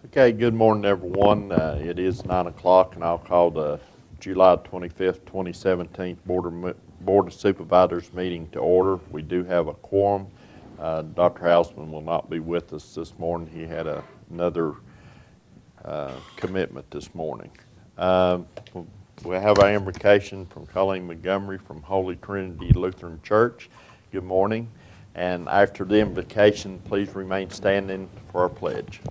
Okay, good morning, everyone. It is 9 o'clock, and I'll call the July 25th, 2017 Board of Supervisors meeting to order. We do have a quorum. Dr. Hausman will not be with us this morning. He had another commitment this morning. We have our invocation from Colleen Montgomery from Holy Trinity Lutheran Church. Good morning. And after the invocation, please remain standing for our pledge.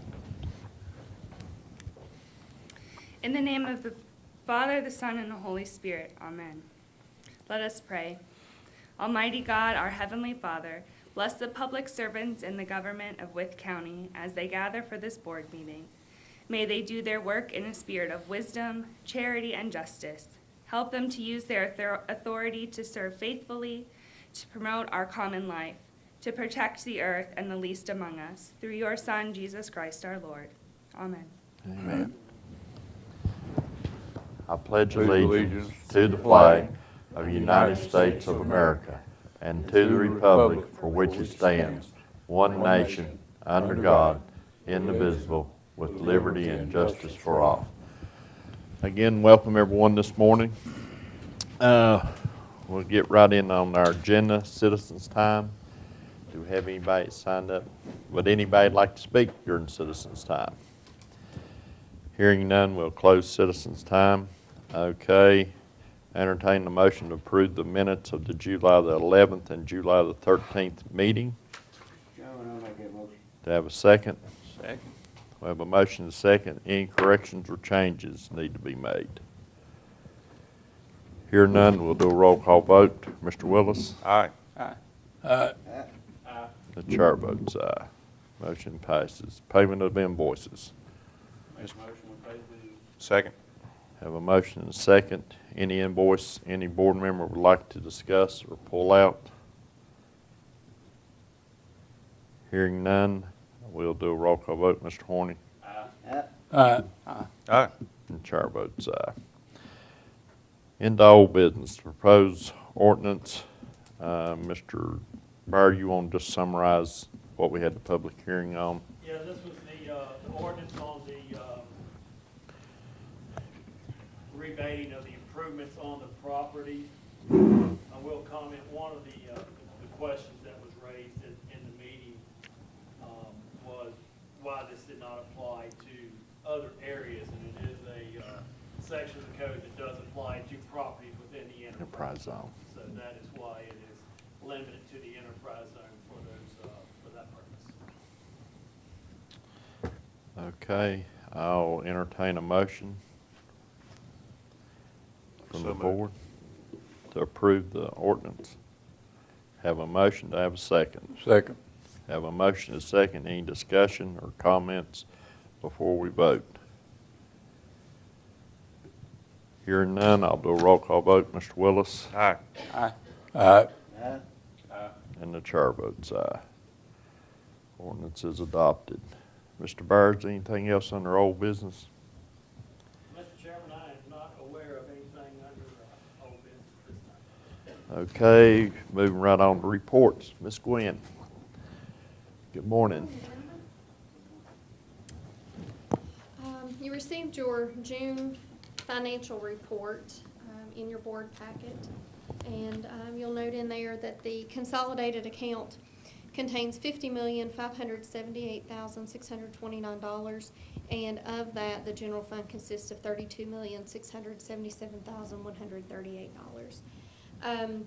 In the name of the Father, the Son, and the Holy Spirit. Amen. Let us pray. Almighty God, our Heavenly Father, bless the public servants in the government of Wythe County as they gather for this board meeting. May they do their work in a spirit of wisdom, charity, and justice. Help them to use their authority to serve faithfully, to promote our common life, to protect the earth and the least among us. Through your Son, Jesus Christ our Lord. Amen. Amen. I pledge allegiance to the flag of the United States of America and to the republic for which it stands, one nation, under God, indivisible, with liberty and justice for all. Again, welcome everyone this morning. We'll get right in on our agenda, citizens' time. Do we have anybody signed up? Would anybody like to speak during citizens' time? Hearing none, we'll close citizens' time. Okay. Entertain the motion to approve the minutes of the July the 11th and July the 13th meeting. Chairman, I'll make that motion. Do I have a second? Second. We have a motion and a second. Any corrections or changes need to be made? Hearing none, we'll do a roll call vote. Mr. Willis? Aye. Aye. Aye. The chair votes aye. Motion passes. Payment of invoices. Make a motion we pay the bills. Second. Have a motion and a second. Any invoice any board member would like to discuss or pull out? Hearing none, we'll do a roll call vote. Mr. Horny? Aye. Aye. Aye. Aye. And chair votes aye. Into old business, proposed ordinance. Mr. Byer, you want to just summarize what we had the public hearing on? Yeah, this was the ordinance on the rebating of the improvements on the property. I will comment, one of the questions that was raised in the meeting was why this did not apply to other areas, and it is a section of the code that does apply to properties within the enterprise zone. So that is why it is limited to the enterprise zone for those for that purpose. Okay, I'll entertain a motion from the board to approve the ordinance. Have a motion, to have a second? Second. Have a motion and a second. Any discussion or comments before we vote? Hearing none, I'll do a roll call vote. Mr. Willis? Aye. Aye. Aye. Aye. Aye. And the chair votes aye. Ordinance is adopted. Mr. Byers, anything else under old business? Mr. Chairman, I am not aware of anything under old business this time. Okay, moving right on to reports. Ms. Gwen. Good morning. You received your June financial report in your board packet, and you'll note in there that the consolidated account contains $50,578,629, and of that, the general fund consists of $32,677,138. Of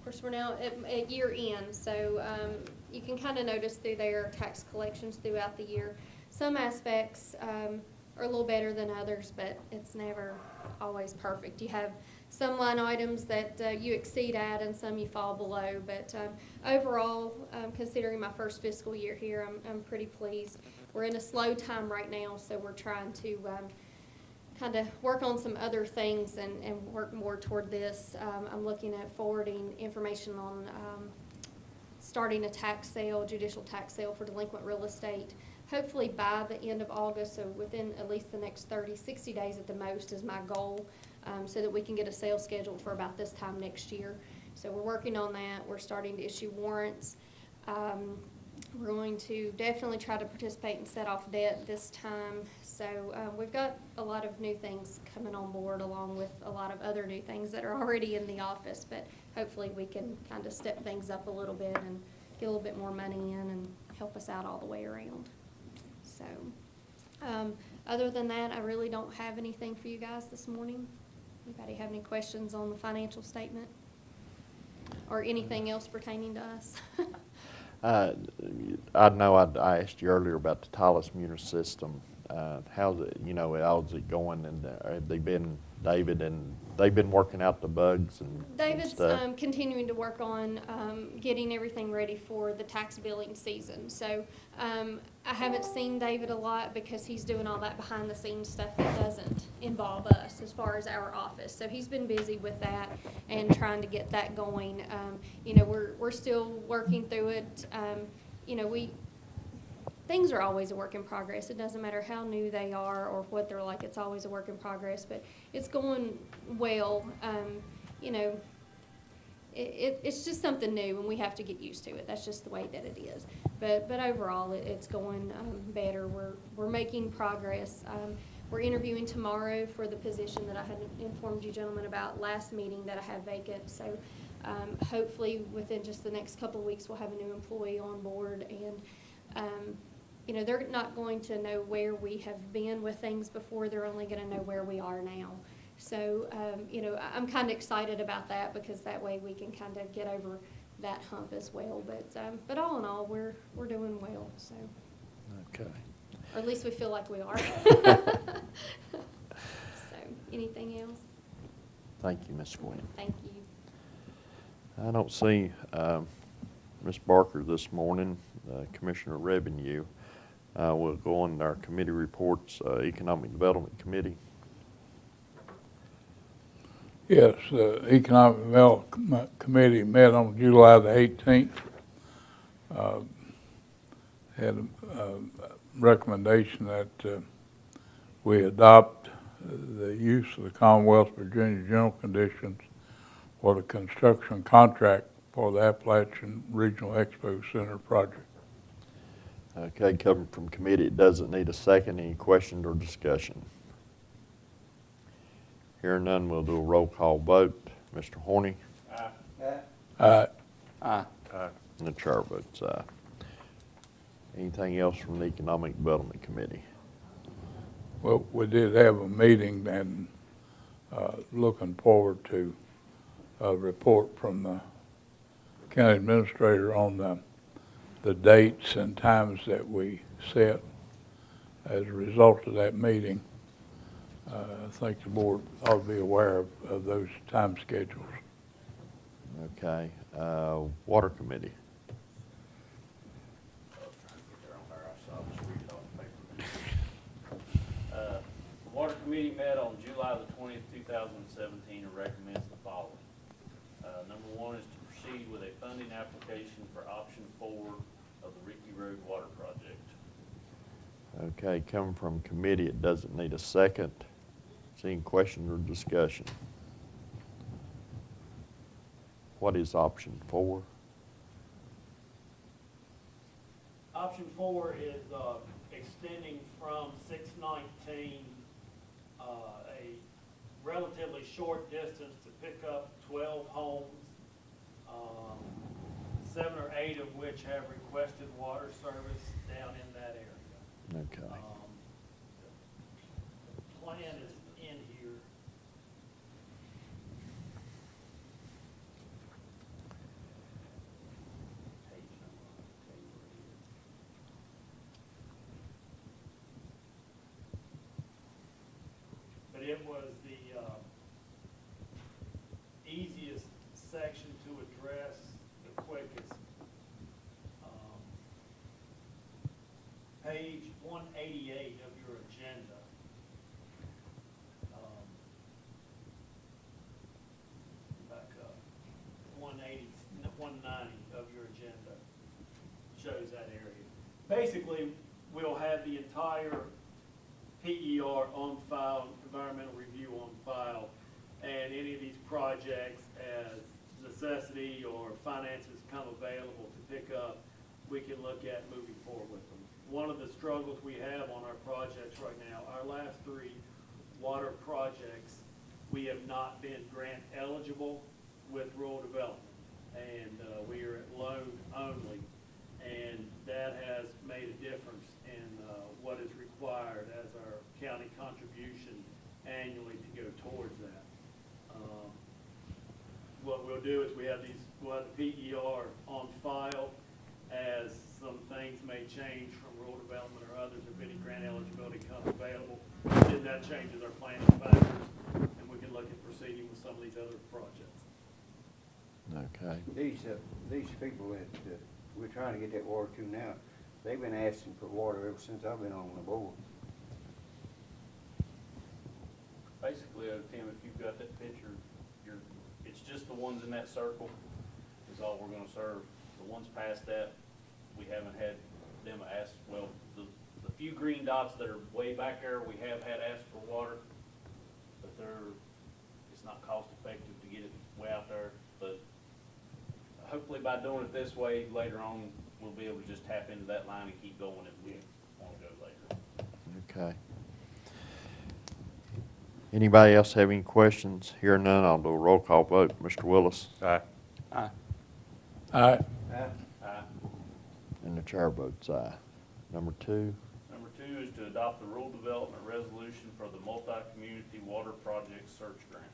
course, we're now at year end, so you can kind of notice through there tax collections throughout the year. Some aspects are a little better than others, but it's never always perfect. You have some line items that you exceed at and some you fall below, but overall, considering my first fiscal year here, I'm pretty pleased. We're in a slow time right now, so we're trying to kind of work on some other things and work more toward this. I'm looking at forwarding information on starting a tax sale, judicial tax sale for delinquent real estate, hopefully by the end of August, so within at least the next 60 days at the most is my goal, so that we can get a sale scheduled for about this time next year. So we're working on that. We're starting to issue warrants. We're going to definitely try to participate and set off debt this time. So we've got a lot of new things coming on board, along with a lot of other new things that are already in the office. But hopefully we can kind of step things up a little bit and get a little bit more money in and help us out all the way around. So other than that, I really don't have anything for you guys this morning. Anybody have any questions on the financial statement or anything else pertaining to us? I know I asked you earlier about the Talus Munis system. How's it, how's it going? And have they been, David, and they've been working out the bugs and David's stuff? continuing to work on getting everything ready for the tax billing season. So I haven't seen David a lot because he's doing all that behind the scenes stuff that doesn't involve us as far as our office. So he's been busy with that and trying to get that going. We're still working through it. Things are always a work in progress. It doesn't matter how new they are or what they're like. It's always a work in progress, but it's going well. It's just something new, and we have to get used to it. That's just the way that it is. But overall, it's going better. We're making progress. We're interviewing tomorrow for the position that I had informed you gentlemen about last meeting that I have vacant. So hopefully within just the next couple of weeks, we'll have a new employee on board. And they're not going to know where we have been with things before. They're only going to know where we are now. So, I'm kind of excited about that because that way we can kind of get over that hump as well. But all in all, we're doing well. So, Okay. or at least we feel like we are. So, anything else? Thank you, Ms. Quinn. Thank you. I don't see Ms. Barker this morning, Commissioner of Revenue. We'll go on to our committee reports, Economic Development Committee. Yes, the Economic Development Committee met on July the 18th. Had a recommendation that we adopt the use of the Commonwealth Virginia General Conditions for the construction contract for the Appalachian Regional Expo Center project. Okay, coming from committee, it doesn't need a second. Any questions or discussion? Hearing none, we'll do a roll call vote. Mr. Horny? Aye. Aye. And the chair votes aye. Anything else from the Economic Development Committee? Well, we did have a meeting and looking forward to a report from the county administrator on the dates and times that we set as a result of that meeting. I think the board ought to be aware of those time schedules. Okay, Water Committee. The Water Committee met on July the 20th, 2017, and recommends the following. Number one is to proceed with a funding application for option 4 of the Ricky Road Water Project. Okay, coming from committee, it doesn't need a second. Any questions or discussion? What is option 4? Option 4 is extending from 619, a relatively short distance to pick up 12 homes, 7 or 8 of which have requested water service down in that area. Okay. The plan is in here. Page number, I'll tell you where it is. But it was the easiest section to address, the quickest. Page 188 of your agenda. Back up. 180, 190 of your agenda shows that area. Basically, we'll have the entire PER on file, environmental review on file, and any of these projects as necessity or finances come available to pick up, we can look at moving forward with them. One of the struggles we have on our projects right now, our last 3 water projects, we have not been grant eligible with rural development. And we are at loan only. And that has made a difference in what is required as our county contribution annually to go towards that. What we'll do is we'll have the PER on file as some things may change from rural development or others, if any grant eligibility comes available. Then that changes our planning factors, and we can look at proceeding with some of these other projects. Okay. These people that we're trying to get that water to now, they've been asking for water ever since I've been on the board. Basically, Tim, if you've got that picture, it's just the ones in that circle is all we're gonna serve. The ones past that, we haven't had them ask, well, the few green dots that are way back there, we have had asked for water, but it's not cost effective to get it way out there. But hopefully by doing it this way, later on, we'll be able to just tap into that line and keep going if we wanna go later. Okay. Anybody else have any questions? Hearing none, I'll do a roll call vote. Mr. Willis? Aye. Aye. Aye. And the chair votes aye. Number 2. Number 2 is to adopt the rural development resolution for the multi-community water project search grant.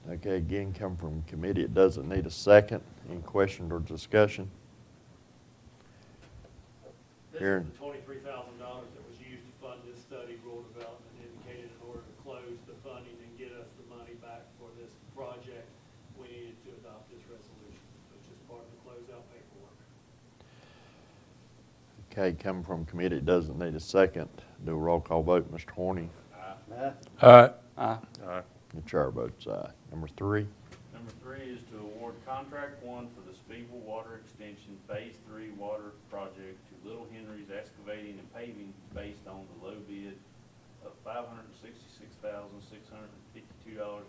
Okay, again, come from committee. It doesn't need a second. Any questions or discussion? This Aaron. is the $23,000 that was used to fund this study, rural development indicated in order to close the funding and get us the money back for this project, we needed to adopt this resolution, which is part of the closeout paperwork. Okay, coming from committee, it doesn't need a second. Do a roll call vote. Mr. Horny? Aye. Aye. Aye. The chair votes aye. Number 3. Number 3 is to award contract 1 for the Speedwell Water Extension Phase 3 water project to Little Henry's Excavating and Paving based on the low bid of $566,652.50.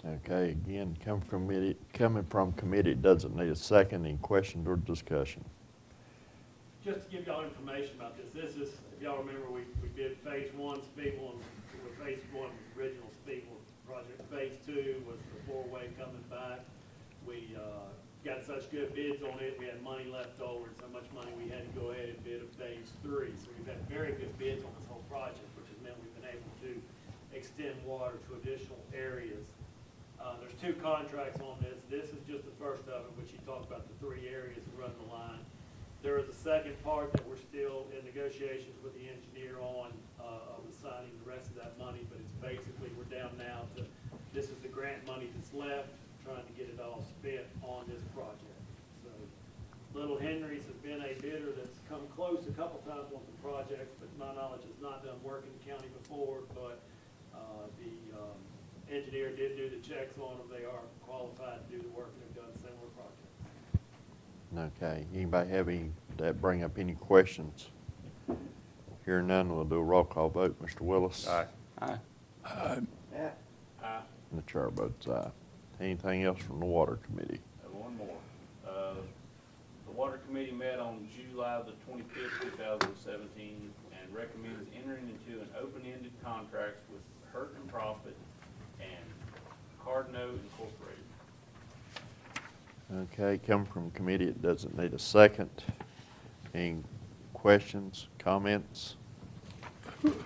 Okay, again, coming from committee, it doesn't need a second. Any questions or discussion? Just to give y'all information about this, if y'all remember, we did phase 1 Speedwell, and phase 1 was the original Speedwell project. Phase 2 was the 4-way coming back. We got such good bids on it, we had money left over, and so much money we had to go ahead and bid a phase 3. So we've had very good bids on this whole project, which has meant we've been able to extend water to additional areas. There's 2 contracts on this. This is just the first of it, which you talked about the 3 areas that run the line. There is a second part that we're still in negotiations with the engineer on, of assigning the rest of that money, but it's basically, we're down now to, this is the grant money that's left, trying to get it all spent on this project. So Little Henry's has been a bidder that's come close a couple times on some projects, but to my knowledge has not done work in the county before, but the engineer did do the checks on them. They are qualified to do the work and have done similar projects. Okay, anybody have any, that bring up any questions? Hearing none, we'll do a roll call vote. Mr. Willis? Aye. Aye. Aye. Aye. And the chair votes aye. Anything else from the water committee? One more. The Water Committee met on July the 25th, 2017, and recommends entering into an open-ended contract with Hurt and Profit and Cardno Incorporated. Okay, coming from committee, it doesn't need a second. Any questions, comments?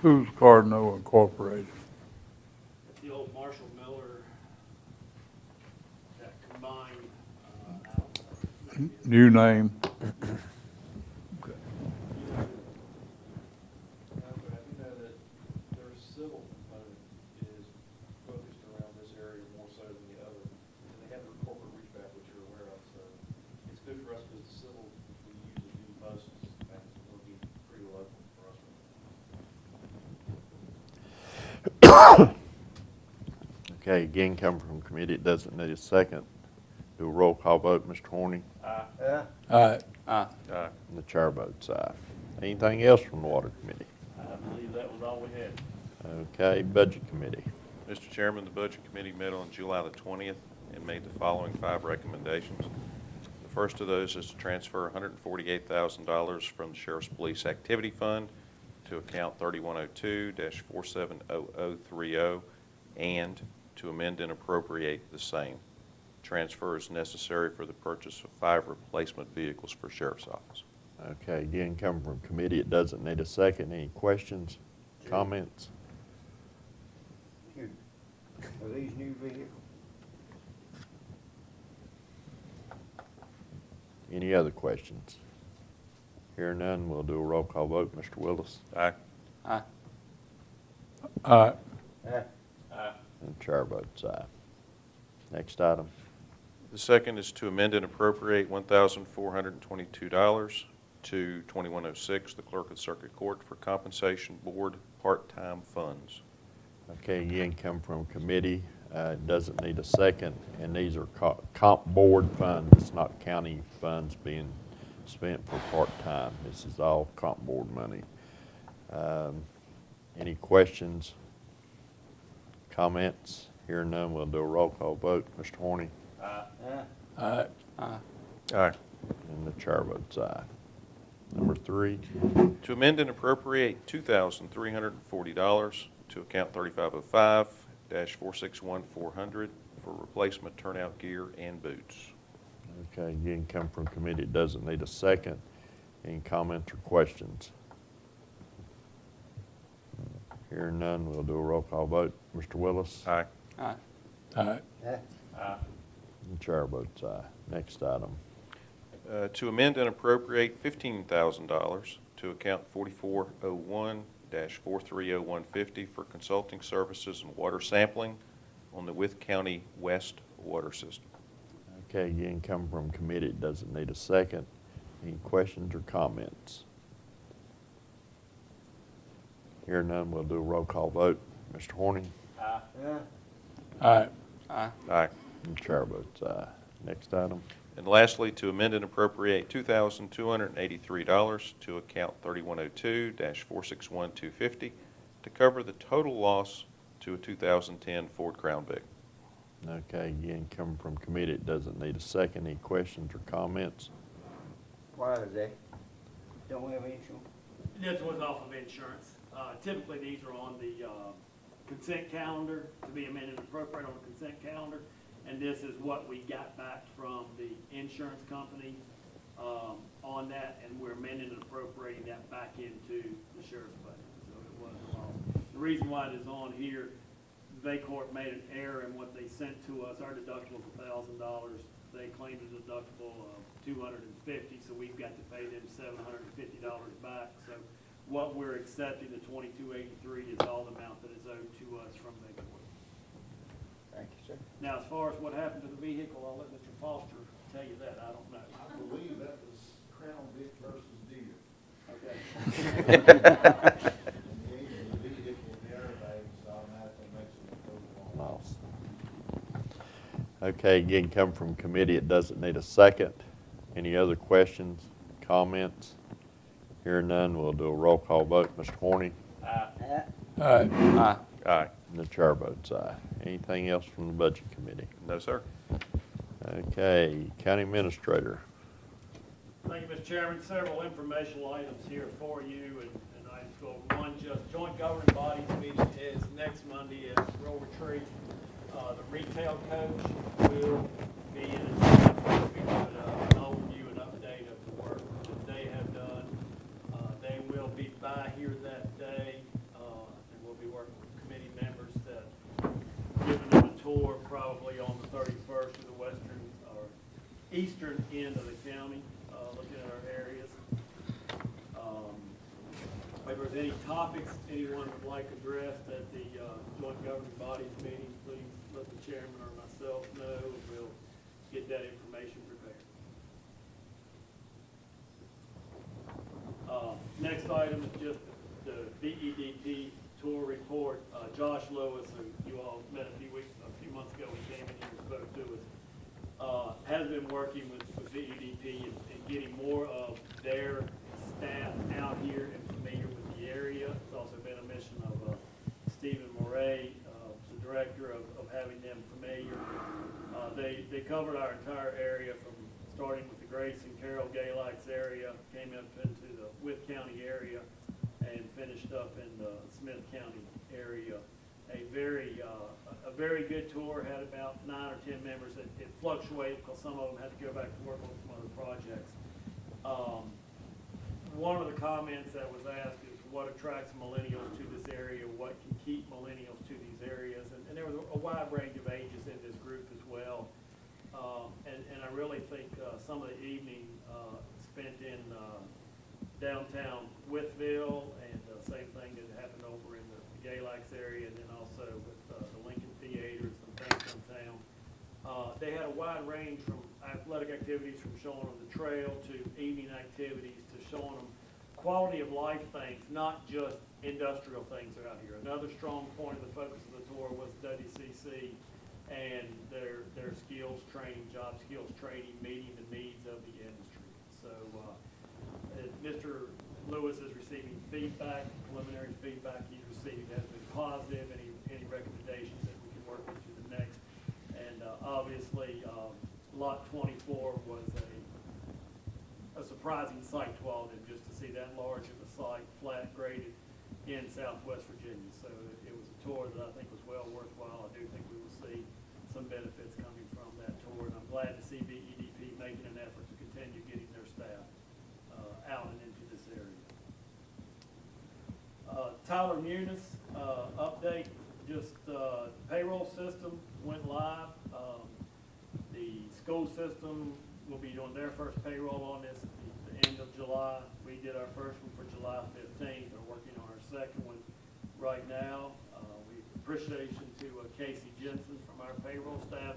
Who's Cardinal Incorporated? It's the old Marshall Miller that combined, New name? But I do know that their civil component is focused around this area more so than the other. And they have their corporate reach back, which you're aware of, so it's good for us because the civil we usually do most, and it'll be pretty local for us. Okay, again, coming from committee, it doesn't need a second. Do a roll call vote. Mr. Horny? Aye. Aye. Aye. Aye. And the chair votes aye. Anything else from the water committee? I believe that was all we had. Okay, budget committee. Mr. Chairman, the Budget Committee met on July the 20th and made the following 5 recommendations. The First of those is to transfer $148,000 from the Sheriff's Police Activity Fund to account 3102-470030, and to amend and appropriate the same. Transfer is necessary for the purchase of 5 replacement vehicles for Sheriff's Office. Okay, again, coming from committee, it doesn't need a second. Any questions, comments? Are these new vehicles? Any other questions? Hearing none, we'll do a roll call vote. Mr. Willis? Aye. Aye. Ah, And the chair votes aye. Next item. The second is to amend and appropriate $1,422 to 2106, the Clerk of Circuit Court, for compensation board part-time funds. Okay, again, come from committee, it doesn't need a second, and these are comp board funds. It's not county funds being spent for part-time. This is all comp board money. Any questions, comments? Hearing none, we'll do a roll call vote. Mr. Horny? Aye. Aye. And the chair votes aye. Number 3, To amend and appropriate $2,340 to account 3505-461400 for replacement turnout gear and boots. okay, again, come from committee, it doesn't need a second. Any comments or questions? Hearing none, we'll do a roll call vote. Mr. Willis? Aye. Aye. ah, The chair votes aye. Next item. To amend and appropriate $15,000 to account 4401-430150 for consulting services and water sampling on the Wythe County West Water System. Okay, again, come from committee, it doesn't need a second. Any questions or comments? Hearing none, we'll do a roll call vote. Mr. Horny? ah, Aye. Aye. And the chair votes aye. Next item. And lastly, to amend and appropriate $2,283 to account 3102-461250 to cover the total loss to a 2010 Ford Crown Vic. Okay, again, coming from committee, it doesn't need a second. Any questions or comments? why is that? Don't we have insurance? This was off of insurance. Typically, these are on the consent calendar, to be amended and appropriate on the consent calendar. And this is what we got back from the insurance company on that, and we're amending and appropriating that back into the sheriff's budget. So it was the reason why it is on here, Court made an error in what they sent to us. Our deductible is $1,000. They claimed a deductible of $250, so we've got to pay them $750 back. So what we're accepting, the $2283, is all the amount that is owed to us from Court. Thank you, sir. Now, as far as what happened to the vehicle, I'll let Mr. Foster tell you that. I don't know. I believe that was Crown Vic versus Deere. Okay. The age of the vehicle and the airbags automatically makes it go on. Lost. Okay, again, come from committee, it doesn't need a second. Any other questions, comments? Hearing none, we'll do a roll call vote. Mr. Horny? Ah, Aye. Aye. And the chair votes aye. Anything else from the budget committee? No, sir. Okay, county administrator. Thank you, Mr. Chairman. Several informational items here for you, and I just go over one. Just joint governing bodies meeting is next Monday at Royal Retreat. The retail coach will be in attendance. We'll be doing an overview and update of the work that they have done. They will be by here that day, and we'll be working with committee members that giving them a tour probably on the 31st of the western or eastern end of the county, looking at our areas. If there's any topics anyone would like addressed at the joint governing bodies meeting, please let the chairman or myself know, and we'll get that information prepared. Next item is just the BEDP tour report. Josh Lewis, who you all met a few months ago, he came in here and spoke to us, has been working with BEDP and getting more of their staff out here and familiar with the area. It's also been a mission of Stephen Moray, the director, of having them familiar. They covered our entire area from starting with the Grayson, Carroll, Galax area, came up into the Wythe County area, and finished up in the Smith County area. A very good tour, had about 9 or 10 members. It fluctuated because some of them had to go back to work on some other projects. One of the comments that was asked is what attracts millennials to this area, what can keep millennials to these areas, and there was a wide range of ages in this group as well. And I really think some of the evening spent in downtown Wytheville, and same thing that happened over in the Galax area, and then also with the Lincoln Theater and some things downtown. They had a wide range from athletic activities, from showing them the trail, to evening activities, to showing them quality of life things, not just industrial things out here. Another strong point of the focus of the tour was WCC and their skills training, job skills training, meeting the needs of the industry. So Mr. Lewis is receiving feedback, preliminary feedback he's received has been positive. Any recommendations that we can work with to the next. And obviously, Lot 24 was a surprising sight to all of them, just to see that large of a site, flat graded in Southwest Virginia. So it was a tour that I think was well worthwhile. I do think we will see some benefits coming from that tour, and I'm glad to see BEDP making an effort to continue getting their staff out and into this area. Tyler Munis, update, just payroll system went live. The school system will be doing their first payroll on this at the end of July. We did our first one for July 15th. They're working on our second one right now. We appreciation to Casey Jensen from our payroll staff.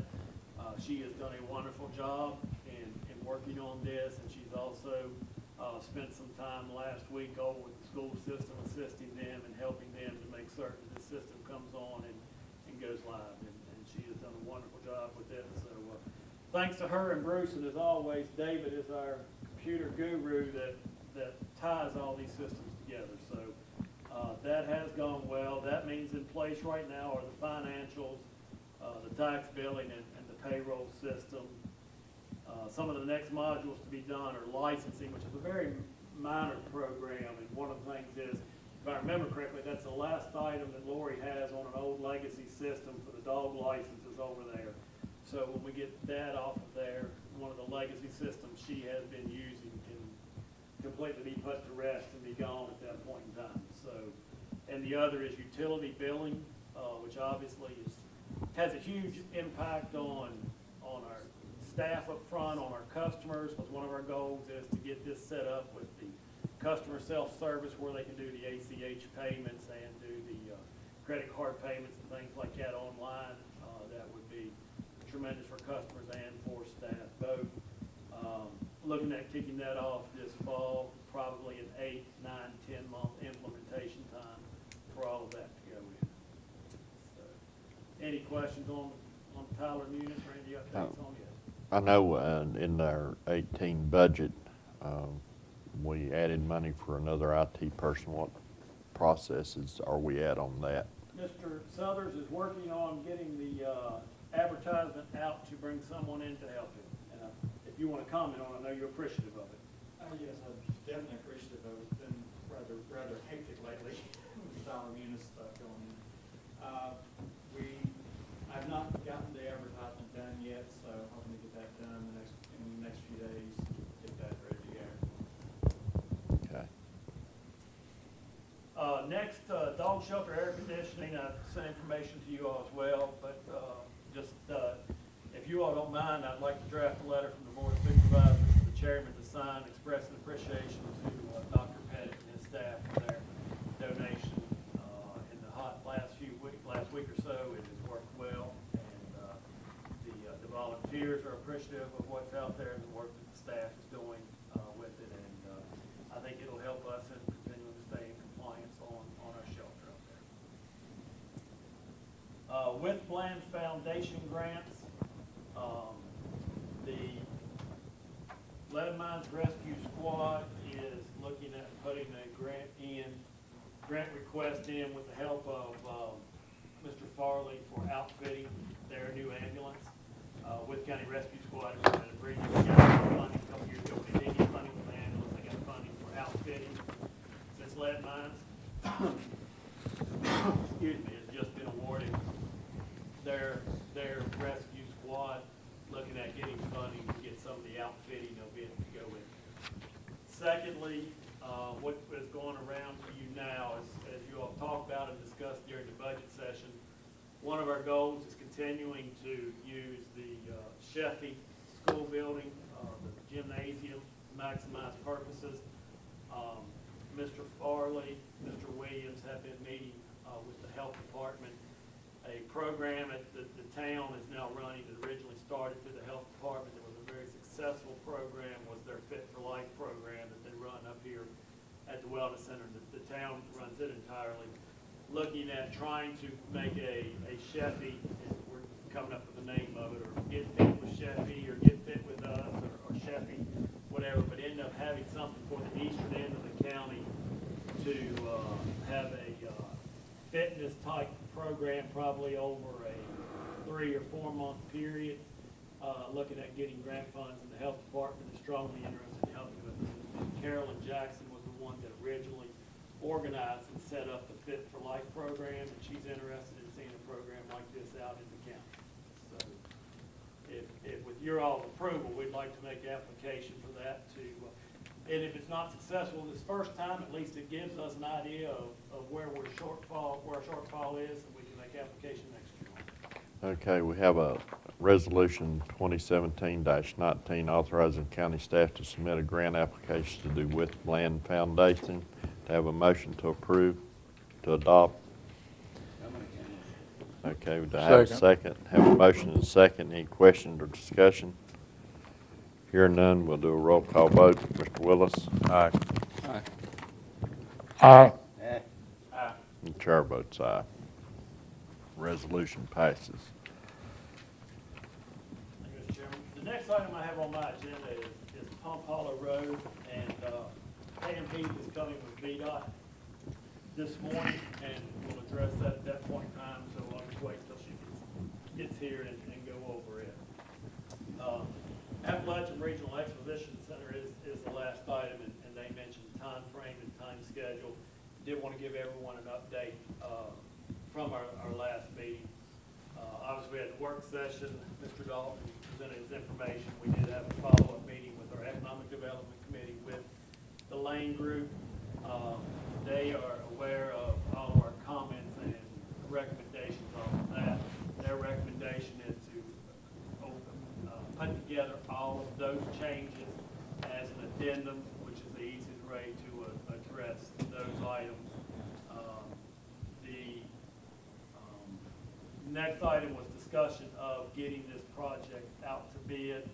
She has done a wonderful job in working on this, and she's also spent some time last week over with the school system, assisting them and helping them to make certain the system comes on and goes live. And she has done a wonderful job with it. So thanks to her and Bruce, and as always, David is our computer guru that ties all these systems together. So that has gone well. That means in place right now are the financials, the tax billing, and the payroll system. Some of the next modules to be done are licensing, which is a very minor program, and one of the things is, if I remember correctly, that's the last item that Lori has on an old legacy system for the dog licenses over there. So when we get that off of there, one of the legacy systems she has been using can completely be put to rest and be gone at that point in time. So, and the other is utility billing, which obviously has a huge impact on our staff up front, on our customers, because one of our goals is to get this set up with the customer self-service where they can do the ACH payments and do the credit card payments and things like that online. That would be tremendous for customers and for staff both. Looking at kicking that off this fall, probably an 8, 9, 10-month implementation time for all of that to go in. So, any questions on Tyler Munis or any updates on it? I know in our 18 budget, we added money for another IT person. What processes are we at on that? Mr. Southers is working on getting the advertisement out to bring someone in to help him. And if you want to comment on it, I know you're appreciative of it. Yes, I'm definitely appreciative of it. It's been rather hectic lately with the Tyler Munis stuff going in. I've not gotten the advertisement done yet, so hoping to get that done in the next few days, get that ready to go. Okay. Next, dog shelter air conditioning. I sent information to you all as well, but just if you all don't mind, I'd like to draft a letter from the Board of Supervisors to the chairman to sign, expressing appreciation to Dr. Pettit and his staff for their donation in the last week or so. It has worked well, and the volunteers are appreciative of what's out there and the work that the staff is doing with it, and I think it'll help us in continuing to stay in compliance on our shelter out there. With Bland Foundation grants, the Lead Mines Rescue Squad is looking at putting a grant request in with the help of Mr. Farley for outfitting their new ambulance. Wythe County Rescue Squad has been agreeing to Lead Mines, excuse me, has just been awarded their rescue squad, looking at getting funding to get some of the outfitting of it to go in. Secondly, what is going around for you now is, as you all talked about and discussed during the budget session, one of our goals is continuing to use the Sheffey School Building, the gymnasium, to maximize purposes. Mr. Farley, Mr. Williams have been meeting with the health department. A program at the town is now running that originally started through the health department. It was a very successful program, was their Fit for Life program that they run up here at the Wellness Center. The town runs it entirely. Looking at trying to make a Sheffey, and we're coming up with the name of it, or Get Fit with Sheffey, or Get Fit with Us, or Sheffey, whatever, but end up having something for the eastern end of the county to have a fitness type program, probably over a 3 or 4 month period, looking at getting grant funds, and the health department is strongly interested in helping with it. And Carolyn Jackson was the one that originally organized and set up the Fit for Life program, and she's interested in seeing a program like this out in the county. So if with your all's approval, we'd like to make application for that to, and if it's not successful this first time, at least it gives us an idea of where our shortfall is, and we can make application next year. Okay, we have a resolution 2017-19 authorizing county staff to submit a grant application to do Wythe Land Foundation. To have a motion to approve, to adopt. Okay, do I have a second? Have a motion and a second. Any questions or discussion? Hearing none, we'll do a roll call vote. Mr. Willis? Aye. Aye. The chair votes aye. Resolution passes. Thank you, Mr. Chairman. The next item I have on my agenda is Pump Hollow Road, and Pam Heath is coming with VDOT this morning, and we'll address that at that point in time, so I'll just wait till she gets here and go over it. Appalachian Regional Exposition Center is the last item, and they mentioned the time frame and time schedule. Did want to give everyone an update from our last meeting. Obviously, we had a work session. Mr. Dalton presented his information. We did have a follow-up meeting with our Economic Development Committee with the Lane Group. They are aware of all of our comments and recommendations on that. Their recommendation is to put together all of those changes as an addendum, which is the easiest way to address those items. The next item was discussion of getting this project out to bid.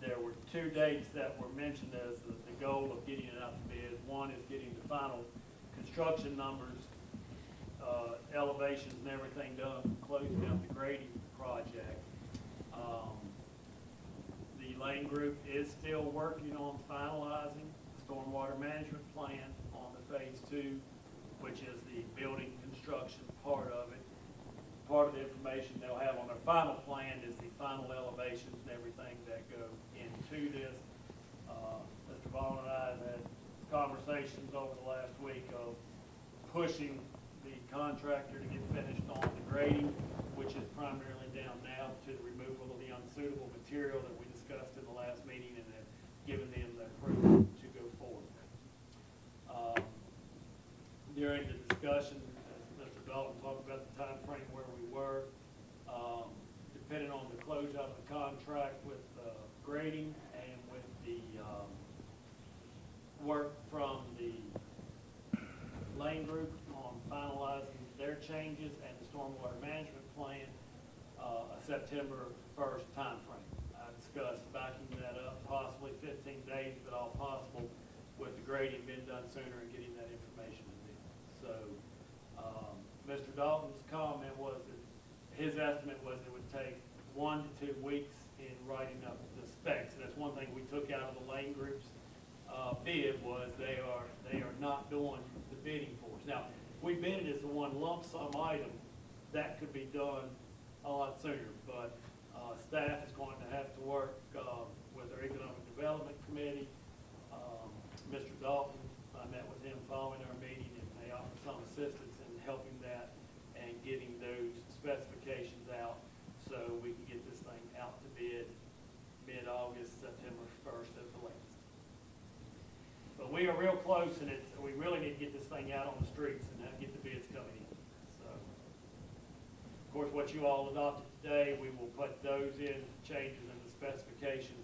There were 2 dates that were mentioned as the goal of getting it out to bid. One is getting the final construction numbers, elevations and everything done, closing out the grading project. The Lane Group is still working on finalizing the stormwater management plan on the phase 2, which is the building construction part of it. Part of the information they'll have on their final plan is the final elevations and everything that go into this. Mr. Vaughn and I have had conversations over the last week of pushing the contractor to get finished on the grading, which is primarily down now to the removal of the unsuitable material that we discussed in the last meeting, and have given them the approval to go forward. During the discussion, as Mr. Dalton talked about the time frame where we were, depending on the closeout of the contract with grading and with the work from the Lane Group on finalizing their changes and the stormwater management plan, a September 1st timeframe. I discussed backing that up, possibly 15 days, if at all possible, with the grading being done sooner and getting that information to them. So, Mr. Dalton's comment was that his estimate was it would take 1 to 2 weeks in writing up the specs. And that's one thing we took out of the Lane Group's bid, was they are not doing the bidding for us. Now, if we bid it as the one lump sum item, that could be done a lot sooner, but staff is going to have to work with our Economic Development Committee. Mr. Dalton, I met we are real close, and we really need to get this thing out on the streets and get the bids coming in. So, of course, what you all adopted today, we will put those in, changes in the specifications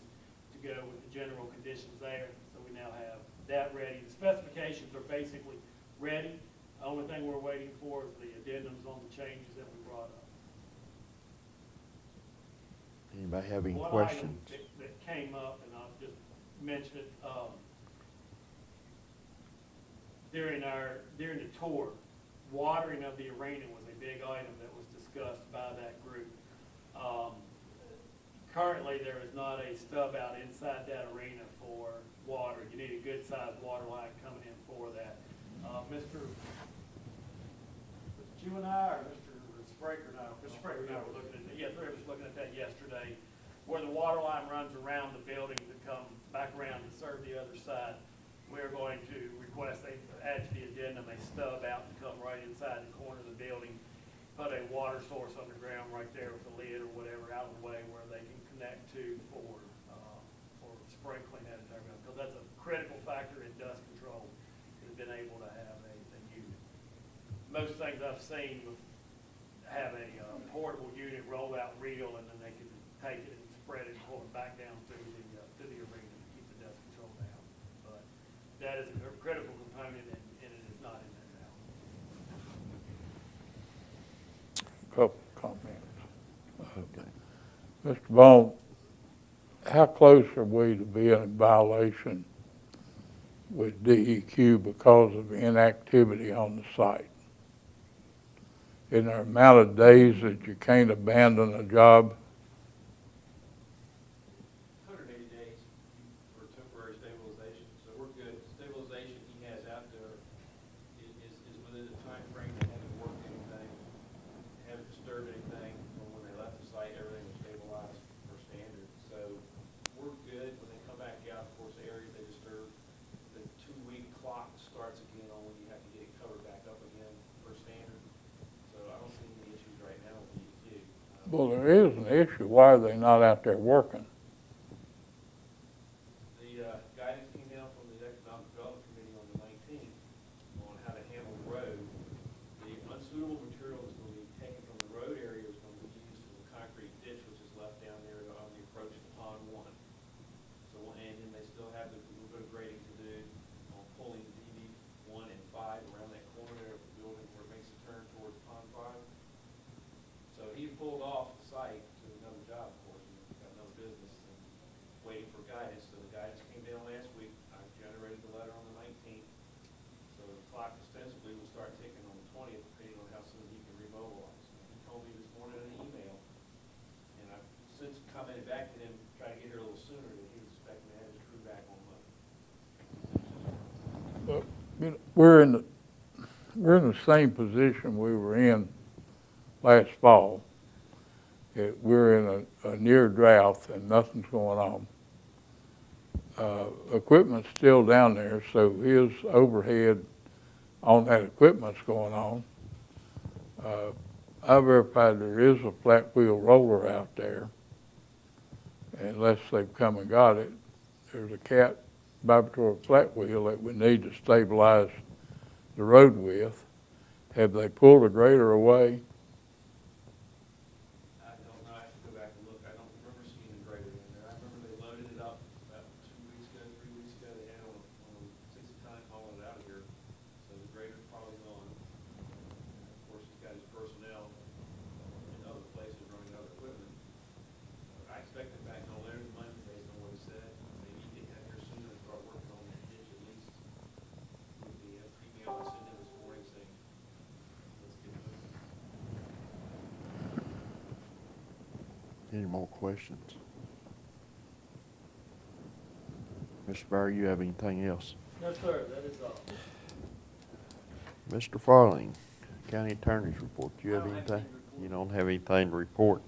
to go with the general conditions there. So we now have that ready. The specifications are basically ready. The only thing we're waiting for is the addendums on the changes that we brought up. Anybody have any One questions? item that came up, and I'll just mention it, during the tour, watering of the arena was a big item that was discussed by that group. Currently, there is not a stub out inside that arena for water. You need a good sized water line coming in for that. Mr. You and I, or Mr. Spraker and I, Mr. Spraker and I were looking at that, yeah, three of us looking at that yesterday, where the water line runs around the building to come back around to serve the other side. We're going to request, add to the addendum, a stub out to come right inside the corner of the building, put a water source underground right there with a lid or whatever out of the way where they can connect to for sprinkling that entire building. Because that's a critical factor in dust control, is being able to have a unit. Most things I've seen have a portable unit roll out reel, and then they can take it and spread it and pull it back down to the arena to keep the dust control down. But that is a critical component, and it is not in there now. Couple comments. Okay. Mr. Bone, how close are we to being in violation with DEQ because of inactivity on the site? In the amount of days that you can't abandon a job? 180 days for temporary stabilization, so we're good. Stabilization he has out there is within the time frame. They haven't worked anything, haven't disturbed anything. From when they left the site, everything was stabilized per standard. So we're good. When they come back out, of course, the areas they disturb, the 2-week clock starts again on when you have to get it covered back up again per standard. So I don't see any issues right now with DEQ. Well, there is an issue. Why are they not out there working? The guidance came down from the Economic Development Committee on the 19th on how to handle the road. The unsuitable material is going to be taken from the road area, is going to be used in the concrete ditch which is left down there on the approach to Pond 1. So, and then they still have a little bit of grading to do on pulling DB 1 and 5 around that corner there of the building where it makes a turn towards Pond 5. So he pulled off the site to another job, of course, and got another business, and waiting for guidance. So the guidance came down last week. I generated the letter on the 19th. So the clock ostensibly will start ticking on the 20th, depending on how soon he can remobilize. He told me this morning in an email, and I've since commented back to him, trying to get here a little sooner, that he was expecting to have his crew back on Monday. Well, you know, we're in the same position we were in last fall. We're in a near drought and nothing's going on. Equipment's still down there, so his overhead on that equipment's going on. I verified there is a flat wheel roller out there. Unless they've come and got it, there's a cat vibratory flat wheel that we need to stabilize the road with. Have they pulled the grader away? I don't know, I have to go back and look. I don't remember seeing the grader in there. I remember they loaded it up about 2 weeks ago, 3 weeks ago. They had on a 60-ton hauling it out of here. So the grader's probably gone. And of course, he's got his personnel in other places running other equipment. I expect it back on there Monday based on what he said. Maybe he get out here sooner and start working on that ditch at least. With the email I sent him this morning saying, let's get moving. Any more questions? Mr. Barr, you have anything else? No, sir, that is all. Mr. Farling, County Attorney's report. Do you have I don't have anything? anything to report. You don't have anything to report?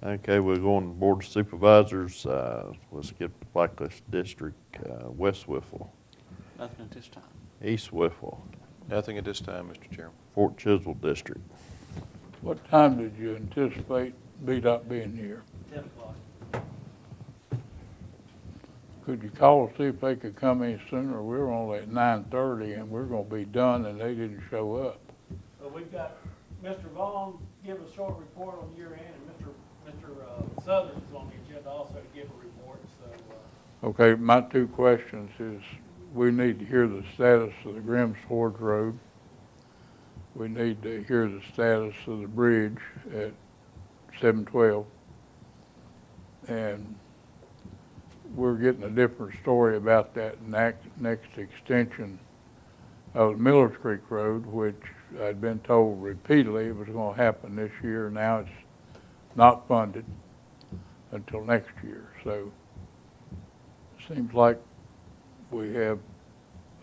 Okay, we'll go on to Board of Supervisors. Let's get the Blacklist District, West Whiffle, Nothing at this time. East Whiffle, Nothing at this time, Mr. Chairman. Fort Chiswell District. What time did you anticipate BDOT being here? 10 o'clock. Could you call to see if they could come any sooner? We're only at 9:30 and we're gonna be done and they didn't show up. So we've got Mr. Vaughn give a short report on year end, and Mr. Southern is on the agenda also to give a report, so, Okay, my two questions is, we need to hear the status of the Grims Forge Road. We need to hear the status of the bridge at 712. And we're getting a different story about that next extension of Millers Creek Road, which I'd been told repeatedly it was gonna happen this year. Now it's not funded until next year. So it seems like we have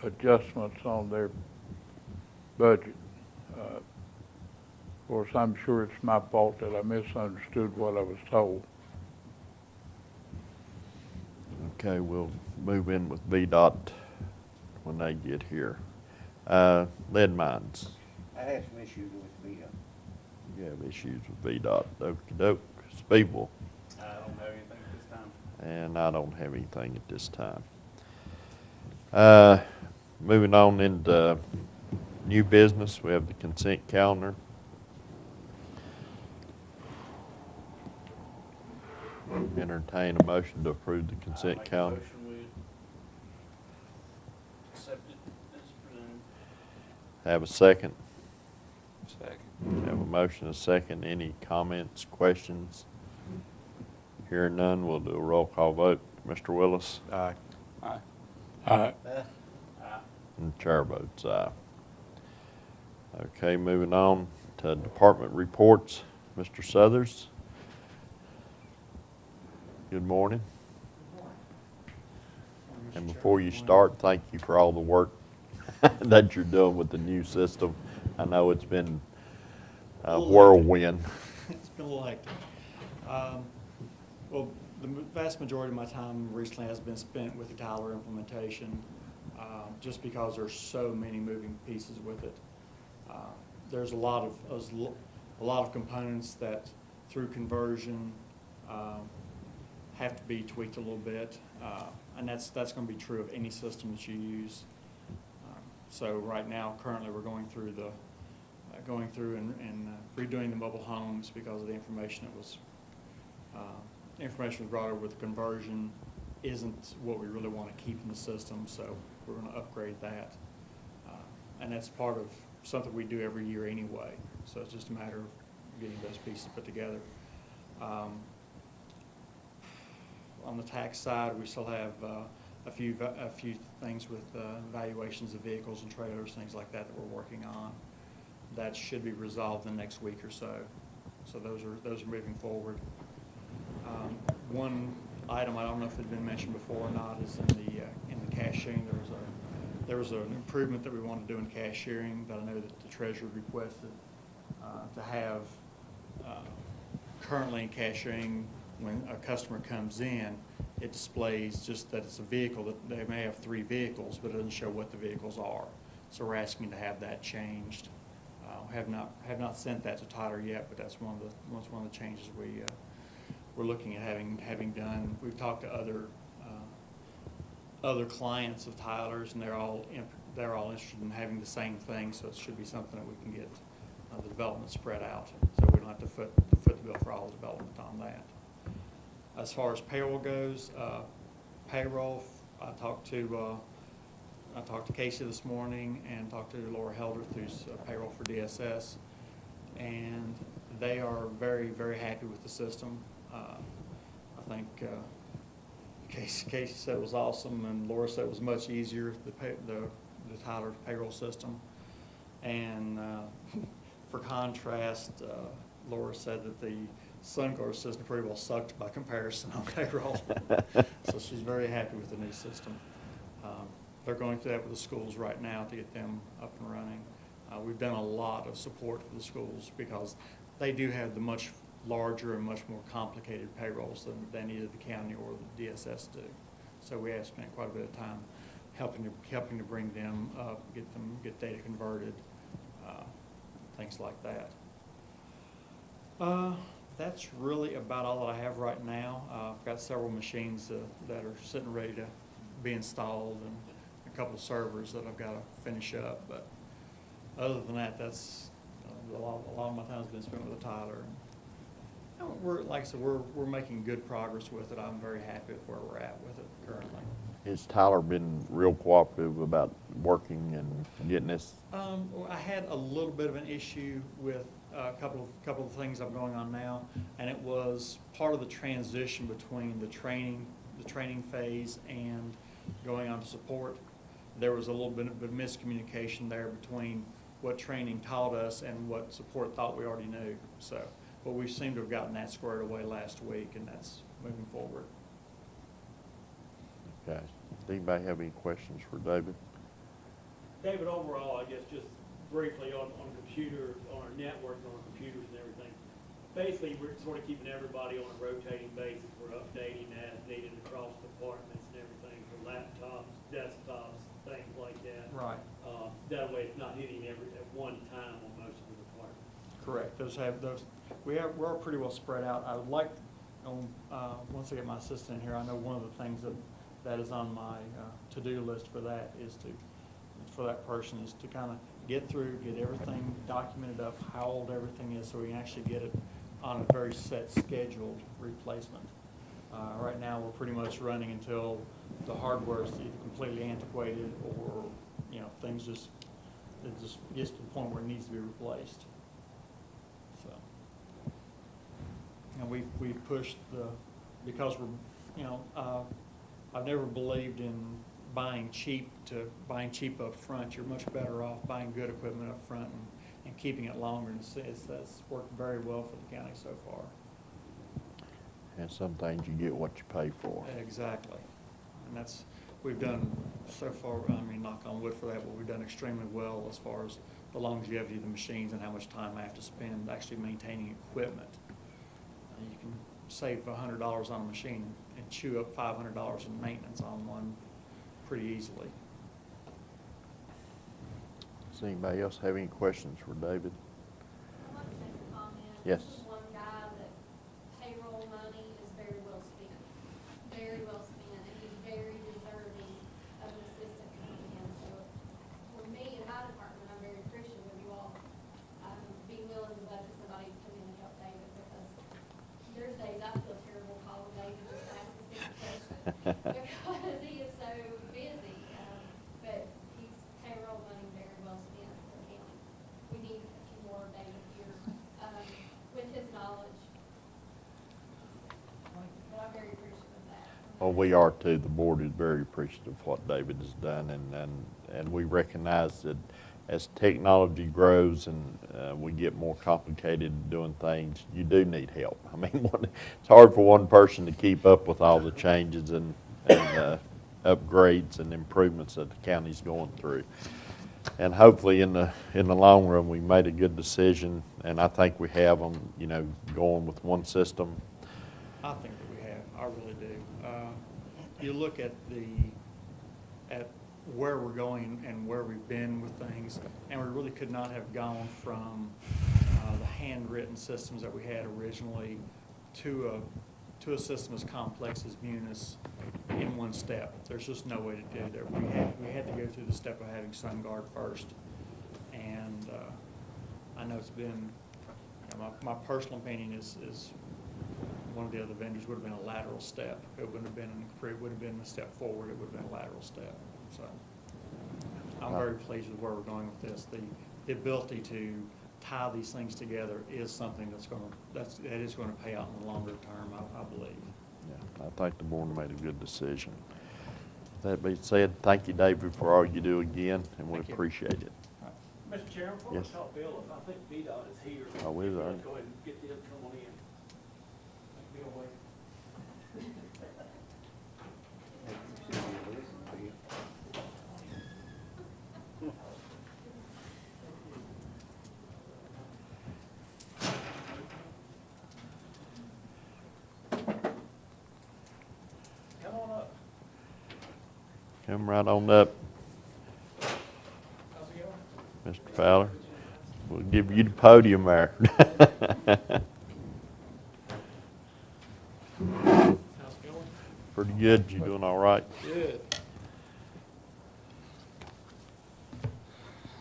adjustments on their budget. Of course, I'm sure it's my fault that I misunderstood what I was told. Okay, we'll move in with VDOT when they get here. Lead mines. I had some issues with VDOT. You have issues with VDOT. Okey-doke. Speedwell. I don't have anything at this time. And I don't have anything at this time. Moving on into new business, we have the consent calendar. Entertain a motion to approve the I consent make a calendar. motion we accept it as presented. Have a second. Second. Have a motion, a second. Any comments, questions? Hearing none, we'll do a roll call vote. Mr. Willis? Aye. Aye. And the chair votes aye. Okay, moving on to department reports. Mr. Southers? Good morning. And before you start, thank you for all the work that you're doing with the new system. I know it's been a whirlwind. It's been a little hectic. Well, the vast majority of my time recently has been spent with the Tyler implementation, just because there's so many moving pieces with it. There's a lot of components that through conversion have to be tweaked a little bit, and that's going to be true of any system that you use. So right now, currently, we're going through and redoing the mobile homes because of the information that was brought over with the conversion isn't what we really want to keep in the system, so we're going to upgrade that. And that's part of something we do every year anyway, so it's just a matter of getting those pieces put together. On the tax side, we still have a few things with valuations of vehicles and trailers, things like that we're working on. That should be resolved in the next week or so. So those are moving forward. One item, I don't know if it had been mentioned before or not, is in the cash sharing. There was an improvement that we want to do in cash sharing that I know that the treasurer requested to have. Currently in cash sharing, when a customer comes in, it displays just that it's a vehicle, that they may have 3 vehicles, but it doesn't show what the vehicles are. So we're asking to have that changed. Have not sent that to Tyler yet, but that's one of the changes we're looking at having done. We've talked to other clients of Tyler's, and they're all interested in having the same thing. So it should be something that we can get the development spread out, so we don't have to foot the bill for all the development on that. As far as payroll goes, payroll, I talked to Casey this morning and talked to Laura Helders, who's payroll for DSS, and they are very, very happy with the system. I think Casey said it was awesome, and Laura said it was much easier, the Tyler payroll system. And for contrast, Laura said that the SunGuard system pretty well sucked by comparison on payroll. So she's very happy with the new system. They're going through that with the schools right now to get them up and running. We've done a lot of support for the schools because they do have the much larger and much more complicated payrolls than either the county or the DSS do. So we have spent quite a bit of time helping to bring them up, get data converted, things like that. That's really about all that I have right now. I've got several machines that are sitting ready to be installed and a couple of servers that I've got to finish up. But other than that, that's a lot of my time's been spent with Tyler. You know, like I said, we're making good progress with it. I'm very happy with where we're at with it currently. Has Tyler been real cooperative about working and getting this? Well, I had a little bit of an issue with a couple of things I'm going on now, and it was part of the transition between the training phase and going on to support. There was a little bit of miscommunication there between what training taught us and what support thought we already knew. So, but we seem to have gotten that squared away last week, and that's moving forward. Okay. Does anybody have any questions for David? David, overall, I guess just briefly on computers, on our networks, on our computers and everything, basically, we're sort of keeping everybody on a rotating basis. We're updating as needed across departments and everything for laptops, desktops, things like that. Right. That way it's not hitting at one time on most of the departments. Correct. We're pretty well spread out. I would like, once I get my assistant in here, I know one of the things that is on my to-do list for that for that person is to kind of get everything documented up, how old everything is, so we can actually get it on a very set scheduled replacement. Right now, we're pretty much running until the hardware is either completely antiquated or, things it just gets to the point where it needs to be replaced. So, and we've pushed because I've never believed in buying cheap up front. You're much better off buying good equipment up front and keeping it longer, and that's worked very well for the county so far. And some things you get what you pay for. Exactly. And we've done so far, knock on wood for that, but we've done extremely well as far as the longevity of the machines and how much time I have to spend actually maintaining equipment. You can save $100 on a machine and chew up $500 in maintenance on one pretty easily. Does anybody else have any questions for David? I'd like to make a comment. Yes. This is one guy that payroll money is very well spent, and he's very deserving of an assistant coming in. So for me in my department, I'm very appreciative of you all being willing to budget somebody to come in and help David, because there's days I feel terrible calling David just to ask a simple question because he is so busy. But he's payroll money very well spent for the county. We need a few more of David here with his knowledge. But I'm very appreciative of that. Well, we are too. The board is very appreciative of what David has done, and we recognize that as technology grows and we get more complicated doing things, you do need help. I mean, it's hard for one person to keep up with all the changes and upgrades and improvements that the county's going through. And hopefully in the long run, we made a good decision, and I think we have them, going with one system. I think that we have. I really do. You look at where we're going and where we've been with things, and we really could not have gone from the handwritten systems that we had originally to a system as complex as Munis in one step. There's just no way to do that. We had to go through the step of having SunGuard first, and I know it's been, my personal opinion is one of the other vendors would have been a lateral step. It wouldn't have been a step forward. It would have been a lateral step. So I'm very pleased with where we're going with this. The ability to tie these things together is something that is going to pay out in the longer term, I believe. Yeah, I think the board made a good decision. That being said, thank you, David, for all you do again, and we Thank you. appreciate it. Mr. Chairman, before we Yes. call Bill, I think VDOT is here. Oh, is Let's there? go ahead and get them to come on in. Bill, wait. Come on up. Come right on up, How's it going? Mr. Fowler. We'll give you the podium there. Pretty good. You doing all right? Good.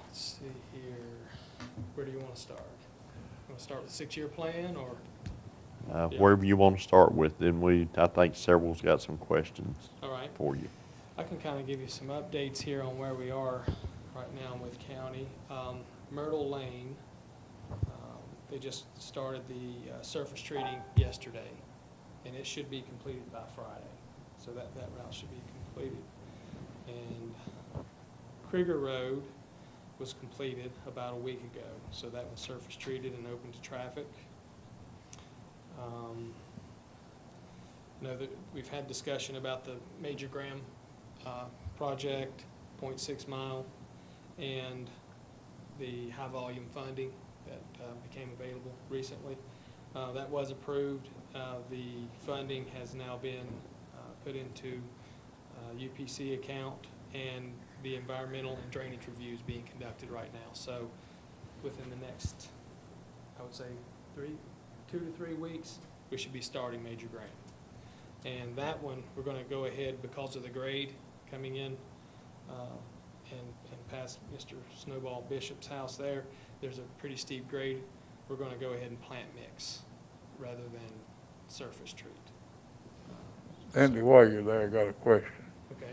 Let's see here. Where do you want to start? Want to start with the 6-year plan or? Yeah. Wherever you want to start with, then I think several's got some questions All right. for you. I can kind of give you some updates here on where we are right now in Wythe County. Myrtle Lane, they just started the surface treating yesterday, and it should be completed by Friday. So that route should be completed. And Krieger Road was completed about a week ago, so that was surface treated and open to traffic. We've had discussion about the Major Graham project, 0.6 mile, and the high volume funding that became available recently. That was approved. The funding has now been put into UPC account, and the environmental and drainage review is being conducted right now. So within the next, I would say 2 to 3 weeks, we should be starting Major Graham. And that one, we're going to go ahead because of the grade coming in and past Mr. Snowball Bishop's house there. There's a pretty steep grade. We're going to go ahead and plant mix rather than surface treat. Andy, while you're there, I got a question. Okay.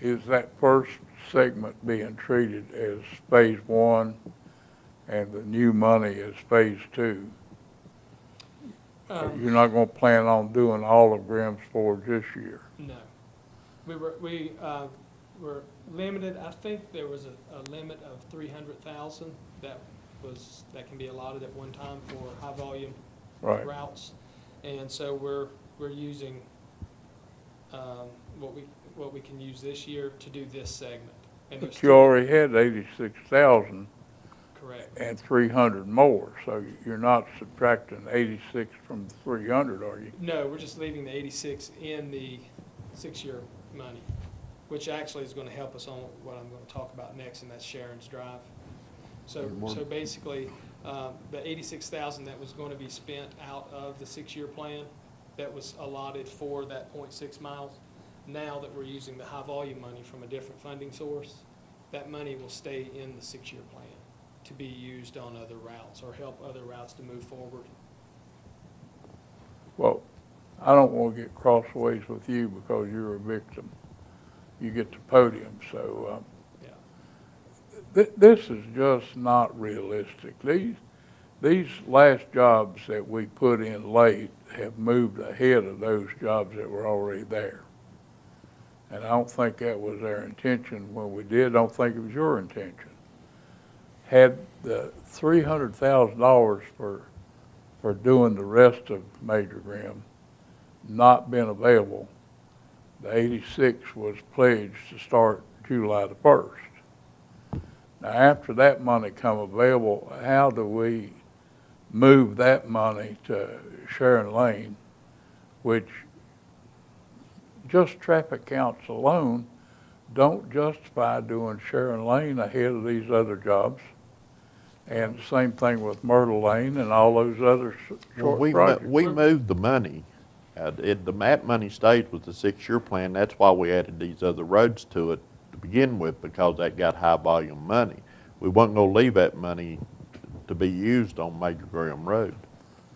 Is that first segment being treated as phase 1 and the new money as phase 2? You're not going to plan on doing all of Graham's Forge this year? No. We were limited. I think there was a limit of 300,000 that can be allotted at one time for high volume Right. routes. And so we're using what we can use this year to do this segment. And there's But you already had 86,000 correct. and 300 more, so you're not subtracting 86 from the 300, are you? No, we're just leaving the 86 in the 6-year money, which actually is going to help us on what I'm going to talk about next, and that's Sharon's Drive. So basically, the 86,000 that was going to be spent out of the 6-year plan that was allotted for that 0.6 miles, now that we're using the high volume money from a different funding source, that money will stay in the 6-year plan to be used on other routes or help other routes to move forward. Well, I don't want to get crossways with you because you're a victim. You get the podium, so Yeah. this is just not realistic. These last jobs that we put in late have moved ahead of those jobs that were already there. And I don't think that was their intention when we did. I don't think it was your intention. Had the $300,000 for doing the rest of Major Graham not been available, the 86 was pledged to start July the 1st. Now, after that money come available, how do we move that money to Sharon Lane, which just traffic counts alone don't justify doing Sharon Lane ahead of these other jobs? And the same thing with Myrtle Lane and all those other short projects. We moved the money. The MAP money stayed with the 6-year plan. That's why we added these other roads to it to begin with, because that got high volume money. We wasn't going to leave that money to be used on Major Graham Road.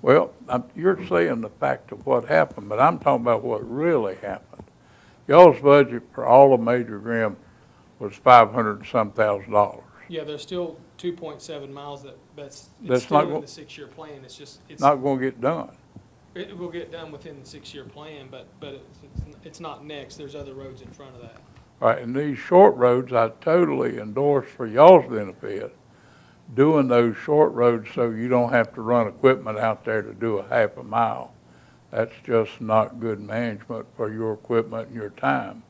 Well, you're saying the fact of what happened, but I'm talking about what really happened. Y'all's budget for all of Major Graham was $500 and some thousand. Yeah, there's still 2.7 miles that's That's still not in go- the 6-year plan. It's Not going to get done. It will get done within the 6-year plan, but it's not next. There's other roads in front of that. All right, and these short roads, I totally endorse for y'all's benefit, doing those short roads so you don't have to run equipment out there to do a half a mile. That's just not good management for your equipment and your time.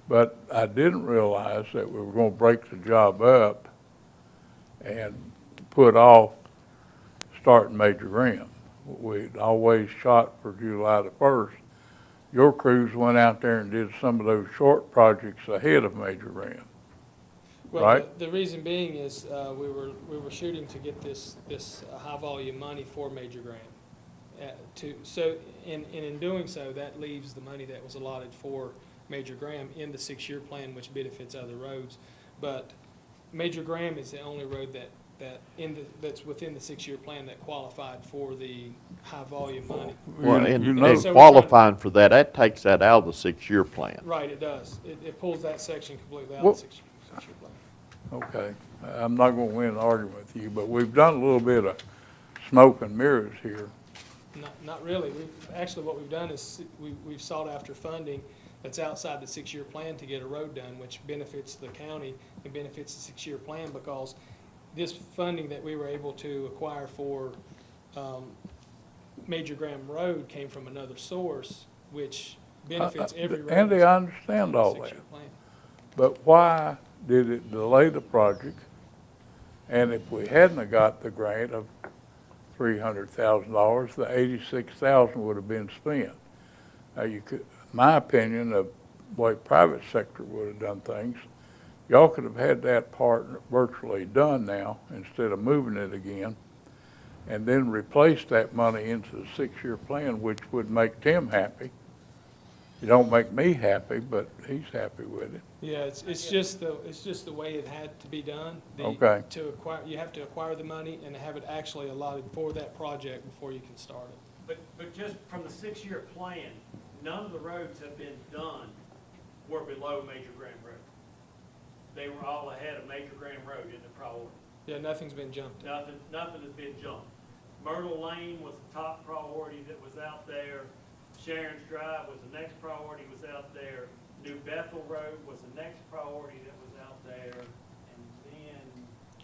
But I didn't realize that we were going to break the job up and put off starting Major Graham. We'd always shot for July the 1st. Your crews went out there and did some of those short projects ahead of Major Graham. Well, Right. the reason being is we were shooting to get this high volume money for Major Graham, So in doing so, that leaves the money that was allotted for Major Graham in the 6-year plan, which benefits other roads. But Major Graham is the only road that's within the 6-year plan that qualified for the high-volume money. Well, You and know- and So we're trying to- qualifying for that, that takes that out of the 6-year plan. Right, it does. It pulls that section completely out Well- of the 6-year plan. Okay, I'm not gonna win an argument with you, but we've done a little bit of smoke and mirrors here. Not really. Actually, what we've done is we've sought after funding that's outside the 6-year plan to get a road done, which benefits the county and benefits the 6-year plan, because this funding that we were able to acquire for Major Graham Road came from another source, which benefits every road. Andy, I understand in the all 6-year that, plan. but why did it delay the project? And if we hadn't have got the grant of $300,000, the $86,000 would have been spent. Now, you could, my opinion of the way private sector would have done things, y'all could have had that part virtually done now instead of moving it again, and then replace that money into the 6-year plan, which would make Tim happy. It don't make me happy, but he's happy with it. Yeah, it's just the way it had to be done. Okay. To acquire, you have to acquire the money and have it actually allotted for that project before you can start it. But just from the 6-year plan, none of the roads have been done were below Major Graham Road. They were all ahead of Major Graham Road in the priority. Yeah, nothing's been jumped. Nothing has been jumped. Myrtle Lane was the top priority that was out there. Sharon's Drive was the next priority was out there. New Bethel Road was the next priority that was out there. And then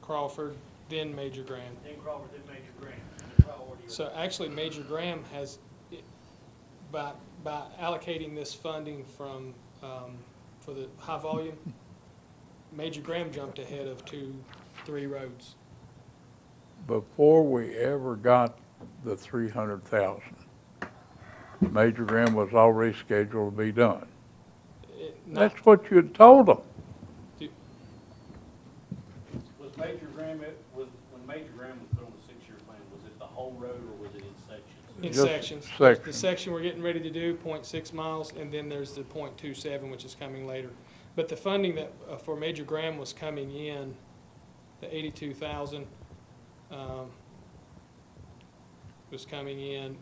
Crawford, then Major Graham. Crawford, then Major Graham. And the priority was- So actually, Major Graham has, by allocating this funding from, for the high volume, Major Graham jumped ahead of 2-3 roads. Before we ever got the 300,000, Major Graham was already scheduled to be done. Not- That's what you'd told them. Was Major Graham, when Major Graham was put on the 6-year plan, was it the whole road or was it in sections? In Just sections. sections. The section we're getting ready to do, 0.6 miles, and then there's the 0.27, which is coming later. But the funding that, for Major Graham was coming in, the 82,000, was coming in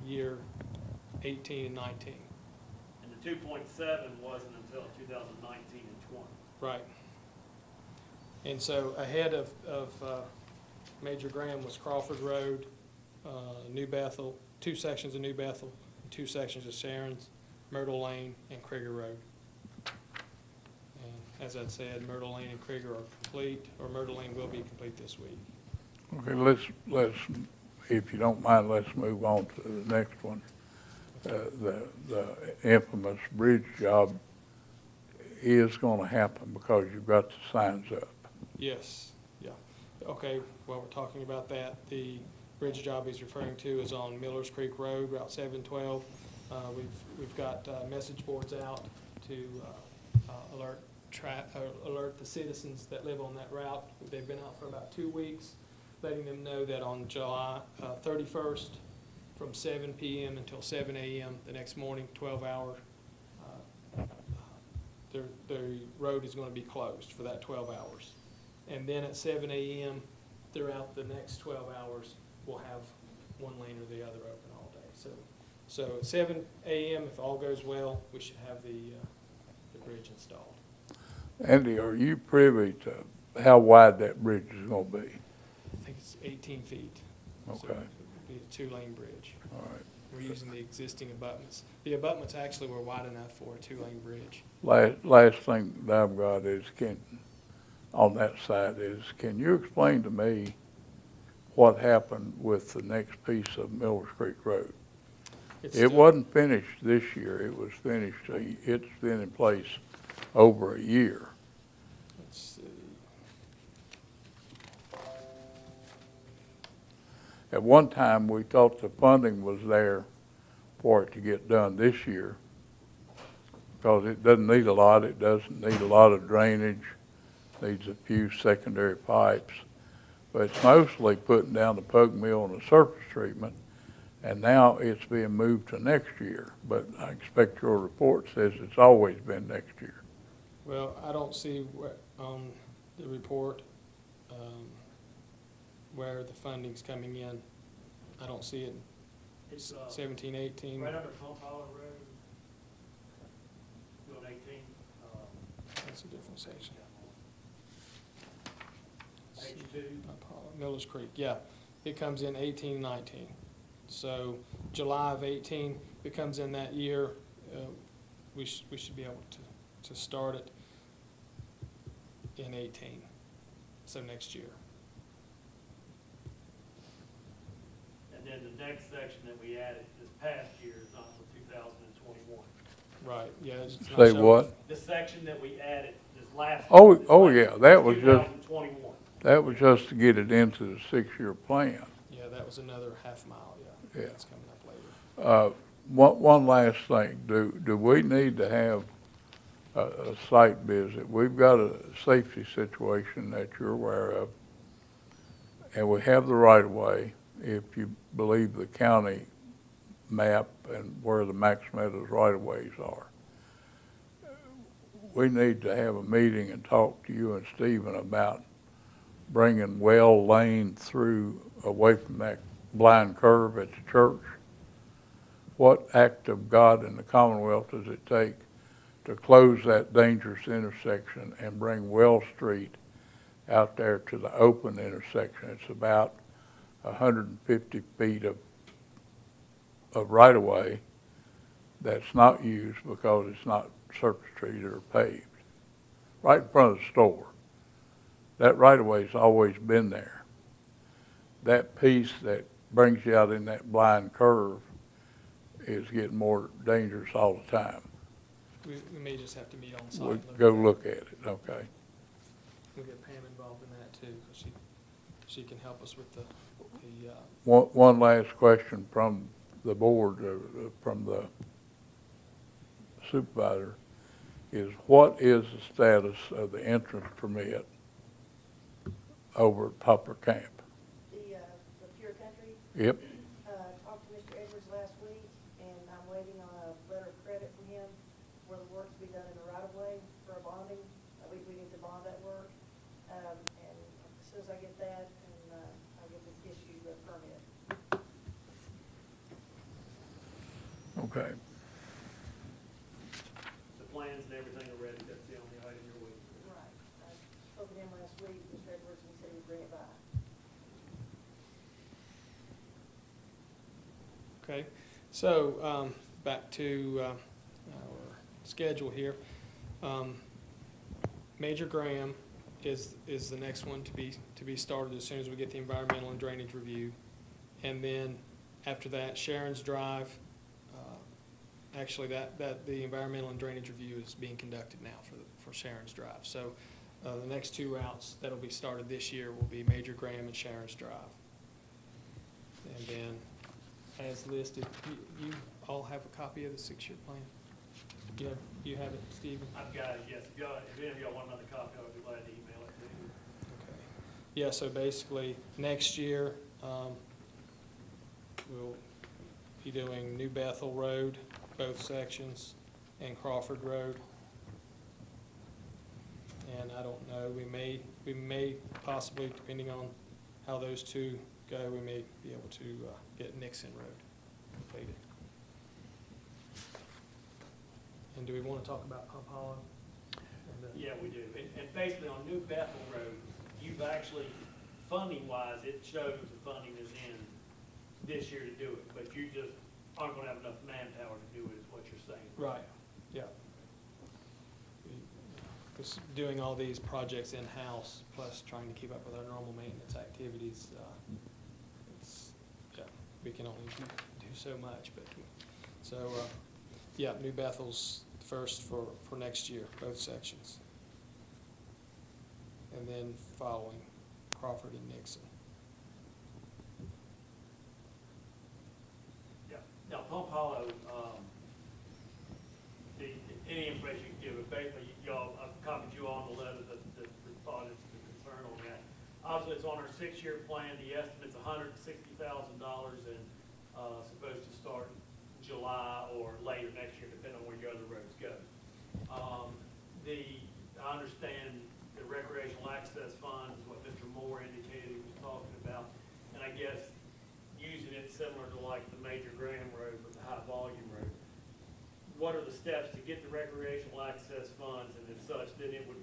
year 18 and 19. And the 2.7 wasn't until 2019 and 20. Right. And so ahead of Major Graham was Crawford Road, New Bethel, 2 sections of New Bethel, and 2 sections of Sharon's, Myrtle Lane, and Krieger Road. And as I said, Myrtle Lane and Krieger are complete, or Myrtle Lane will be complete this week. Okay, let's, if you don't mind, let's move on to the next one. The infamous bridge job is gonna happen because you've got the signs up. Yes, yeah. Okay, while we're talking about that, the bridge job he's referring to is on Millers Creek Road, Route 712. We've got message boards out to alert the citizens that live on that route. They've been out for about 2 weeks, letting them know that on July 31st, from 7 p.m. until 7 a.m. the next morning, 12 hours, the road is going to be closed for that 12 hours. And then at 7 a.m. throughout the next 12 hours, we'll have one lane or the other open all day. So at 7 a.m., if all goes well, we should have the bridge installed. Andy, are you privy to how wide that bridge is gonna be? I think it's 18 feet. So Okay. it'll be a 2-lane bridge. All right. We're using the existing abutments. The abutments actually were wide enough for a 2-lane bridge. Last thing that I've got is, on that side is, can you explain to me what happened with the next piece of Millers Creek Road? It's It still- wasn't finished this year, it was finished, it's been in place over a year. Let's see. At one time, we thought the funding was there for it to get done this year, because it doesn't need a lot, it doesn't need a lot of drainage, needs a few secondary pipes. but it's mostly putting down the pug mill and the surface treatment, and now it's being moved to next year. But I expect your report says it's always been next year. Well, I don't see on the report where the funding's coming in. I don't see it. It's, 17, 18. right under Pump Hollow Road, doing 18, That's a different section. H2. Miller's Creek, yeah. It comes in 18, 19. So July of 18, if it comes in that year, we should be able to start it in 18, so next year. And then the next section that we added this past year is not for 2021. Right, yeah. it's not Say showing- what? The section that we added this last. Oh, this oh, last- yeah, that was just- 2021. That was just to get it into the 6-year plan. Yeah, that was another half mile, yeah. Yeah. That's coming up later. One last thing, do we need to have a site visit? We've got a safety situation that you're aware of, and we have the right-of-way, if you believe the county map and where the Max Meadows right-of-ways are. We need to have a meeting and talk to you and Stephen about bringing Well Lane through, away from that blind curve at the church. What act of God in the Commonwealth does it take to close that dangerous intersection and bring Well Street out there to the open intersection? It's about 150 feet of right-of-way that's not used because it's not surface treated or paved, right in front of the store. That right-of-way's always been there. That piece that brings you out in that blind curve is getting more dangerous all the time. We may just have to meet on site. We'll and go at that. look at it, okay? We'll get Pam involved in that too, because she can help us with the One last question from the board, from the supervisor, is what is the status of the entrance permit over at Poplar Camp? The Pure Country, Yep, talked to Mr. Edwards last week, and I'm waiting on a letter of credit from him for the work to be done in the right-of-way for a bonding. We need to bond that work, and as soon as I get that, and I'll get this issue a permit. okay. The plans and everything are ready, that's the only item you're waiting for. Right. I spoke to him last week, Mr. Edwards, and he said he'd bring it by. Okay, so back to our schedule here. Major Graham is the next one to be started as soon as we get the environmental and drainage review. And then after that, Sharon's Drive, actually that the environmental and drainage review is being conducted now for Sharon's Drive. So the next two routes that'll be started this year will be Major Graham and Sharon's Drive. And then as listed, you all have a copy of the 6-year plan? You have it, Stephen? I've got it, yes. If any of y'all want another copy, I'd be glad to email it to you. Okay. Yeah, so basically, next year, we'll be doing New Bethel Road, both sections, and Crawford Road. And I don't know, we may possibly, depending on how those two go, we may be able to get Nixon Road completed. And do we want to talk about Pump Hollow? Yeah, we do. And basically on New Bethel Road, you've actually, funding-wise, it shows the funding is in this year to do it, but you just aren't gonna have enough manpower to do it, is what you're saying. Right, yeah. Because doing all these projects in-house, plus trying to keep up with our normal maintenance activities, we can only do so much, but, so, yeah, New Bethel's first for next year, both sections. And then following Crawford and Nixon. Yeah. Now, Pump Hollow, any information you can give, but basically, y'all, I've copied you on the letter that responded to the concern on that. Obviously, that's on our 6-year plan, the estimate's $160,000 and supposed to start July or later next year, depending on where your other roads go. I understand the recreational access fund is what Mr. Moore indicated he was talking about, and I guess using it similar to like the Major Graham Road with the high volume road. What are the steps to get the recreational access funds, and as such, then it would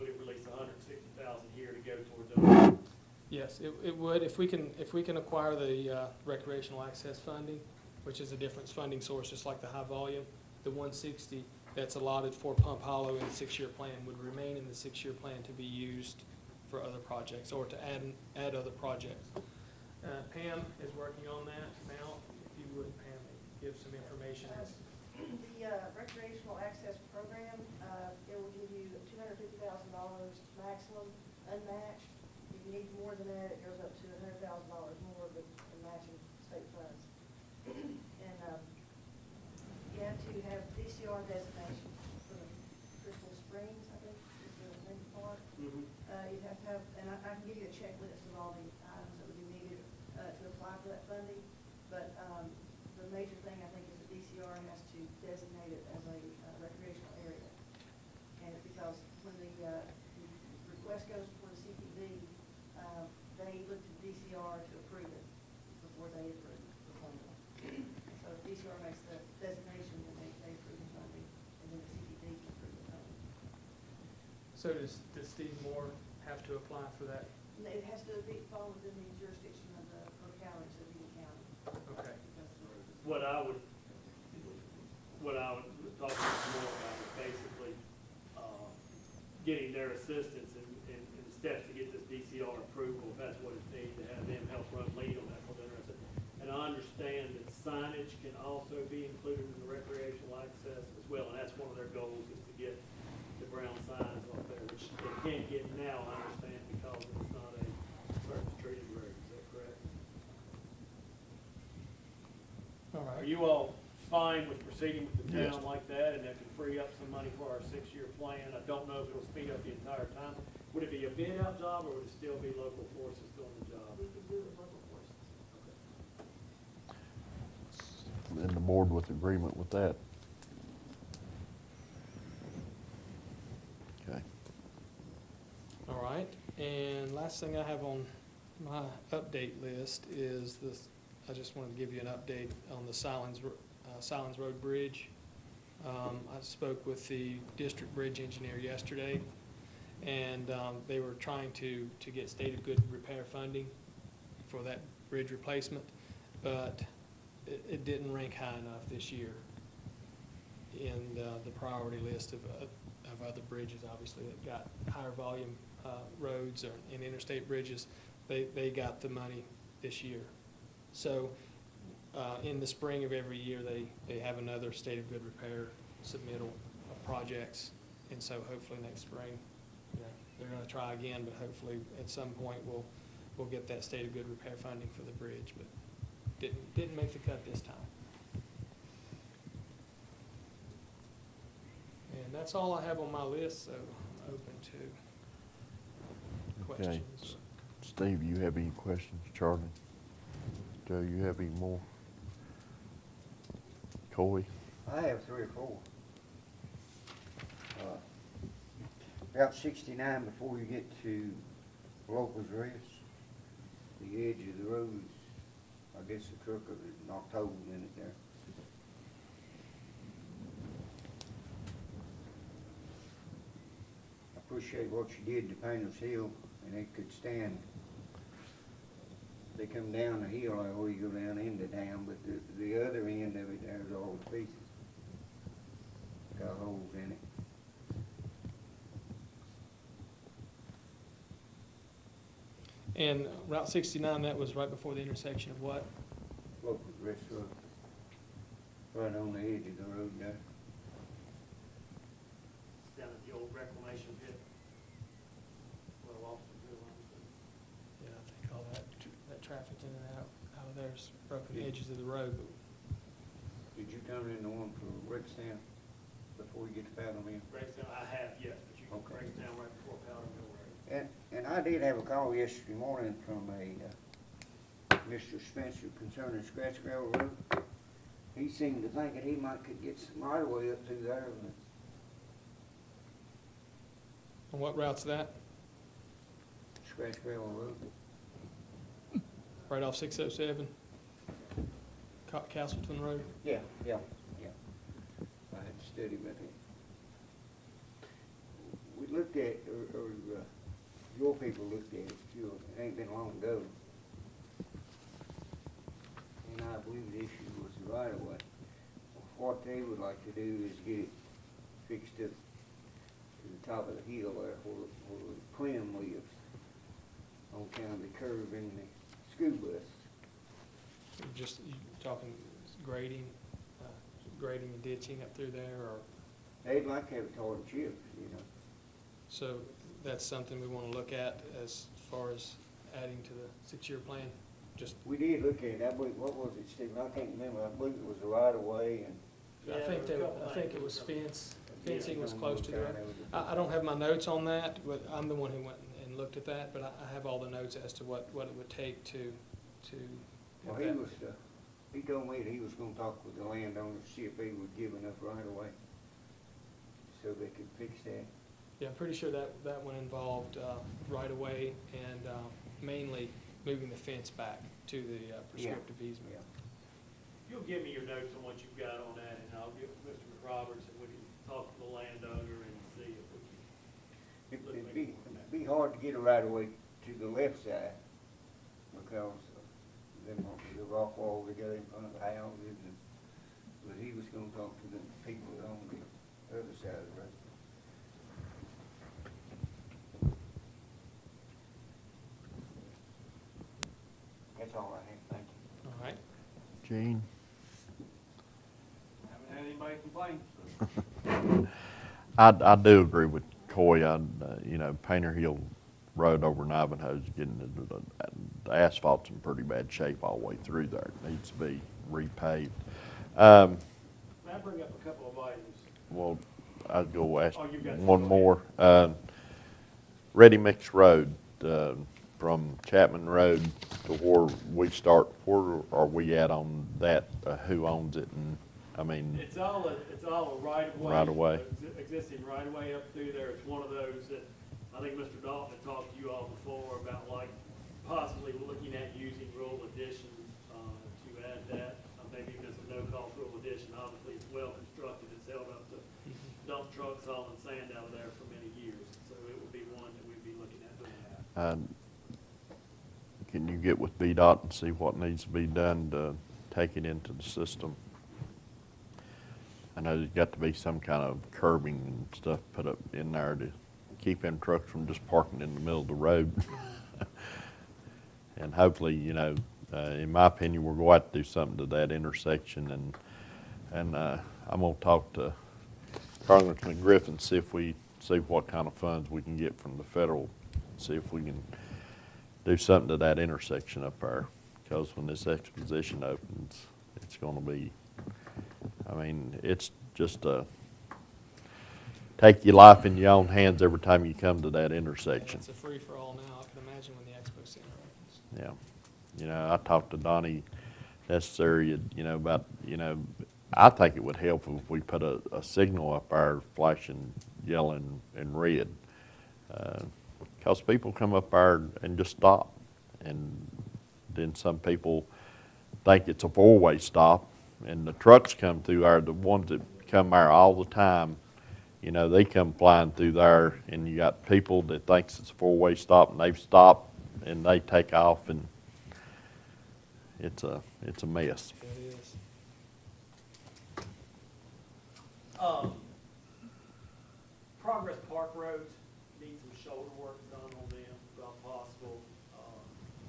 it release $160,000 here to go towards those? Yes, it would, if we can acquire the recreational access funding, which is a different funding source, just like the high volume, the 160 that's allotted for Pump Hollow in the 6-year plan would remain in the 6-year plan to be used for other projects, or to add other projects. Pam is working on that now. If you would, Pam, give some information. The recreational access program, it will give you $250,000 maximum unmatched. If you need more than that, it goes up to $100,000 more with matching state funds. And you have to have DCR designation for the Crystal Springs, I think, is the main part. You'd have to have, and I can give you a checklist of all the items that would be needed to apply for that funding. But the major thing, I think, is the DCR has to designate it as a recreational area. And it's because when the request goes for the CPD, they look to DCR to approve it before they approve the funding. So if DCR makes the designation, then they approve the funding, and then the CPD can approve the funding. So does Steve Moore have to apply for that? And it has to fall within the jurisdiction of the county, so Beaver County. Okay. What I would talk to you more about is basically getting their assistance in the steps to get this DCR approval, if that's what it needs, to have them help run lead on that, because they're interested. And I understand that signage can also be included in the recreational access as well, and that's one of their goals, is to get the brown signs up there, which they can't get now, I understand, because it's not a surface treated road. Is that correct? All right. Are you all fine with proceeding with the Yes. town like that, and that can free up some money for our 6-year plan? I don't know if it'll speed up the entire time. Would it be a bid out job, or would it still be local forces doing the job? We could do it with local forces. And the board with agreement with that? Okay. All right, and last thing I have on my update list is this, I just wanted to give you an update on the Silence Road Bridge. I spoke with the district bridge engineer yesterday, and they were trying to get state of good repair funding for that bridge replacement, but it didn't rank high enough this year in the priority list of other bridges, obviously, that got higher volume roads and interstate bridges. They got the money this year. So in the spring of every year, they have another state of good repair submittal of projects. And so hopefully next spring, they're going to try again, but hopefully at some point we'll get that state of good repair funding for the bridge, but didn't make the cut this time. And that's all I have on my list, so I'm open to Okay. questions. Steve, you have any questions? Charlie? Joe, you have any more? Coy? I have 3 or 4. About 69 before you get to Locals Rest, the edge of the road, I guess the truck of it knocked holes in it there. I appreciate what you did to Painter's Hill, and it could stand. They come down the hill, like, oh, you go down into town, but the other end of it, there's all the pieces. Got holes in it. And Route 69, that was right before the intersection of what? Locals Rest Road. Right on the edge of the road there. Down at the old reclamation pit. Well, Austin Hill, Yeah, I think all that traffic in and out of there's broken edges of the road. Did you turn in the one for Redstown before you get to Powder Mill? Breakdown, I have, yes, but you can Okay. break down right before Powder Mill Road. And I I did have a call yesterday morning from a Mr. Spencer concerning Scratch Gravel Road. He seemed to think that he might could get some right of way up through there. And what route's that? Scratch Gravel Road. Right off 607? Castleton Road? Yeah. I had to study with it. We looked at, your people looked at it, it ain't been long ago. And I believe the issue was the right of way. What they would like to do is get it fixed up to the top of the hill there where Clem lives, on kind of the curve in the school bus. You talking grading, grading and ditching up through there, or? They'd like to have it tarred and chipped, So that's something we want to look at as far as adding to the 6-year plan? Just, We did look at it, I believe, what was it, Stephen? I can't remember, I believe it was the right of way and. I Yeah, think there were a that, couple I think things. it was Yeah, fencing was on close one to side, there. that was a- I don't have my notes on that, but I'm the one who went and looked at that, but I have all the notes as to what it would take to Well, have he that. was, he told me that he was gonna talk with the landowner, see if they would give enough right of way so they could fix that. Yeah, I'm pretty sure that one involved right of way and mainly moving the fence back to the prescriptive easement. You'll give me your notes on what you've got on that, and I'll give Mr. McRoberts, and we can talk to the landowner and see if we can. It'd be hard to get a right of way to the left side because of the rock wall they got in front of the houses and, but he was gonna talk to the people on the other side of the road. That's all I have, thank you. All right. Gene? Haven't had anybody complain, so. I do agree with Coy on, Painter Hill Road over in Ivanhoe's getting, the asphalt's in pretty bad shape all the way through there. It needs to be repaved. May I bring up a couple of items? Well, I'd go ask Oh, you've got one some. more. Ready Mix Road, from Chapman Road to where we start, where are we at on that? Who owns it? And, It's all a right of way. Right of way. Existing right of way up through there. It's one of those that, I think Mr. Dalton had talked to you all before about like possibly looking at using rural addition, to add that. Maybe even as a no-cost rural addition. Obviously, it's well constructed. It's held up to dump trucks hauling sand out of there for many years. So it would be one that we'd be looking at doing that. can you get with VDOT and see what needs to be done to take it into the system? I know there's got to be some kind of curbing and stuff put up in there to keep them trucks from just parking in the middle of the road. And hopefully, in my opinion, we're going to have to do something to that intersection, and I'm going to talk to Carlington and Griffin, see what kind of funds we can get from the federal, see if we can do something to that intersection up there, because when this exposition opens, it's going to be, it's just take your life in your own hands every time you come to that intersection. It's a free-for-all now. I can imagine when the Expo Center opens. Yeah. I talked to Donnie Necessary, about, I think it would help if we put a signal up there flashing yellow and red. Because people come up there and just stop. And then some people think it's a four-way stop. And the trucks come through there, the ones that come there all the time, they come flying through there, and you got people that thinks it's a four-way stop, and they've stopped, and they take off, and it's a mess. It is. Progress Park roads need some shoulder work done on them, if possible,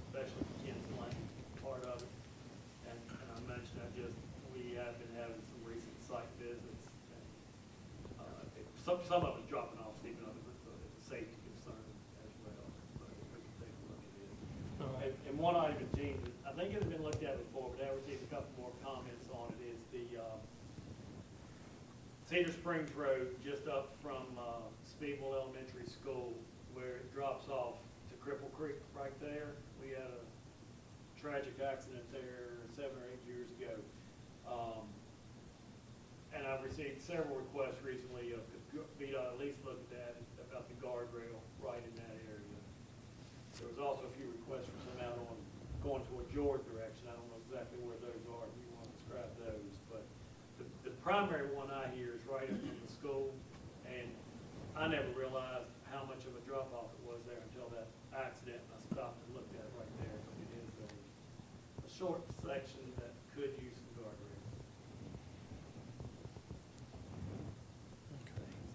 especially Kent's Lane part of it. And I mentioned that we have been having some recent site visits. And, some of it's dropping off, Stephen, of it, but it's a safety concern as well. But we can take a look at it. All right. And one item, Gene, I think it has been looked at before, but I received a couple more comments on it, is the Cedar Springs Road, just up from Speedwell Elementary School, where it drops off to Cripple Creek right there. We had a tragic accident there 7 or 8 years ago. And I've received several requests recently of VDOT at least look at that, about the guardrail right in that area. There was also a few requests from some out on, going toward your direction. I don't know exactly where those are, if you want to describe those. But the primary one I hear is right up from the school, and I never realized how much of a drop-off it was there until that accident, and I stopped and looked at it right there. But it is a short section that could use some guardrails.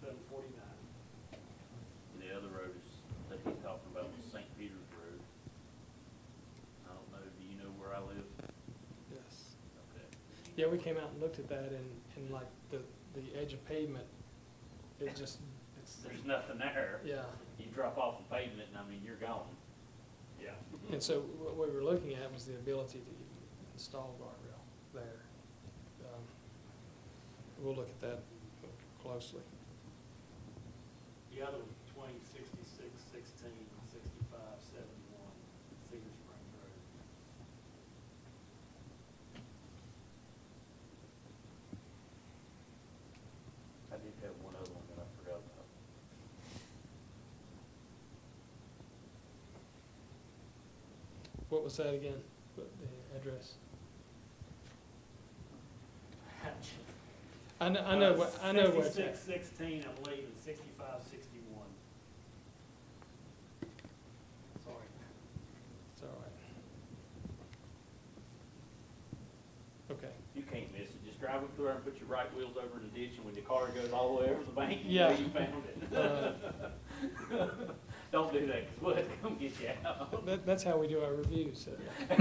749. The other road is, that he's talking about was St. Peter's Road. I don't know, do you know where I live? Yes. Okay. Yeah, we came out and looked at that, and like the edge of pavement, it just, it's, There's nothing there. yeah. You drop off the pavement and I mean, you're gone. Yeah. And so what we were looking at was the ability to even install guardrail there. We'll look at that closely. The other was between 66, 16, 65, 71, Cedar Springs Road. I did have one other one that I forgot about. What was that again? What, the address? I know what. 66, 16, I believe, and 65, 61. Sorry. It's all right. Okay. You can't miss it. Just drive up there and put your right wheels over in the ditch, and when your car goes all the way over the bank, you know Yeah. you found it. Don't do that, 'cause we'll have to come get you out. That's how we do our reviews. So.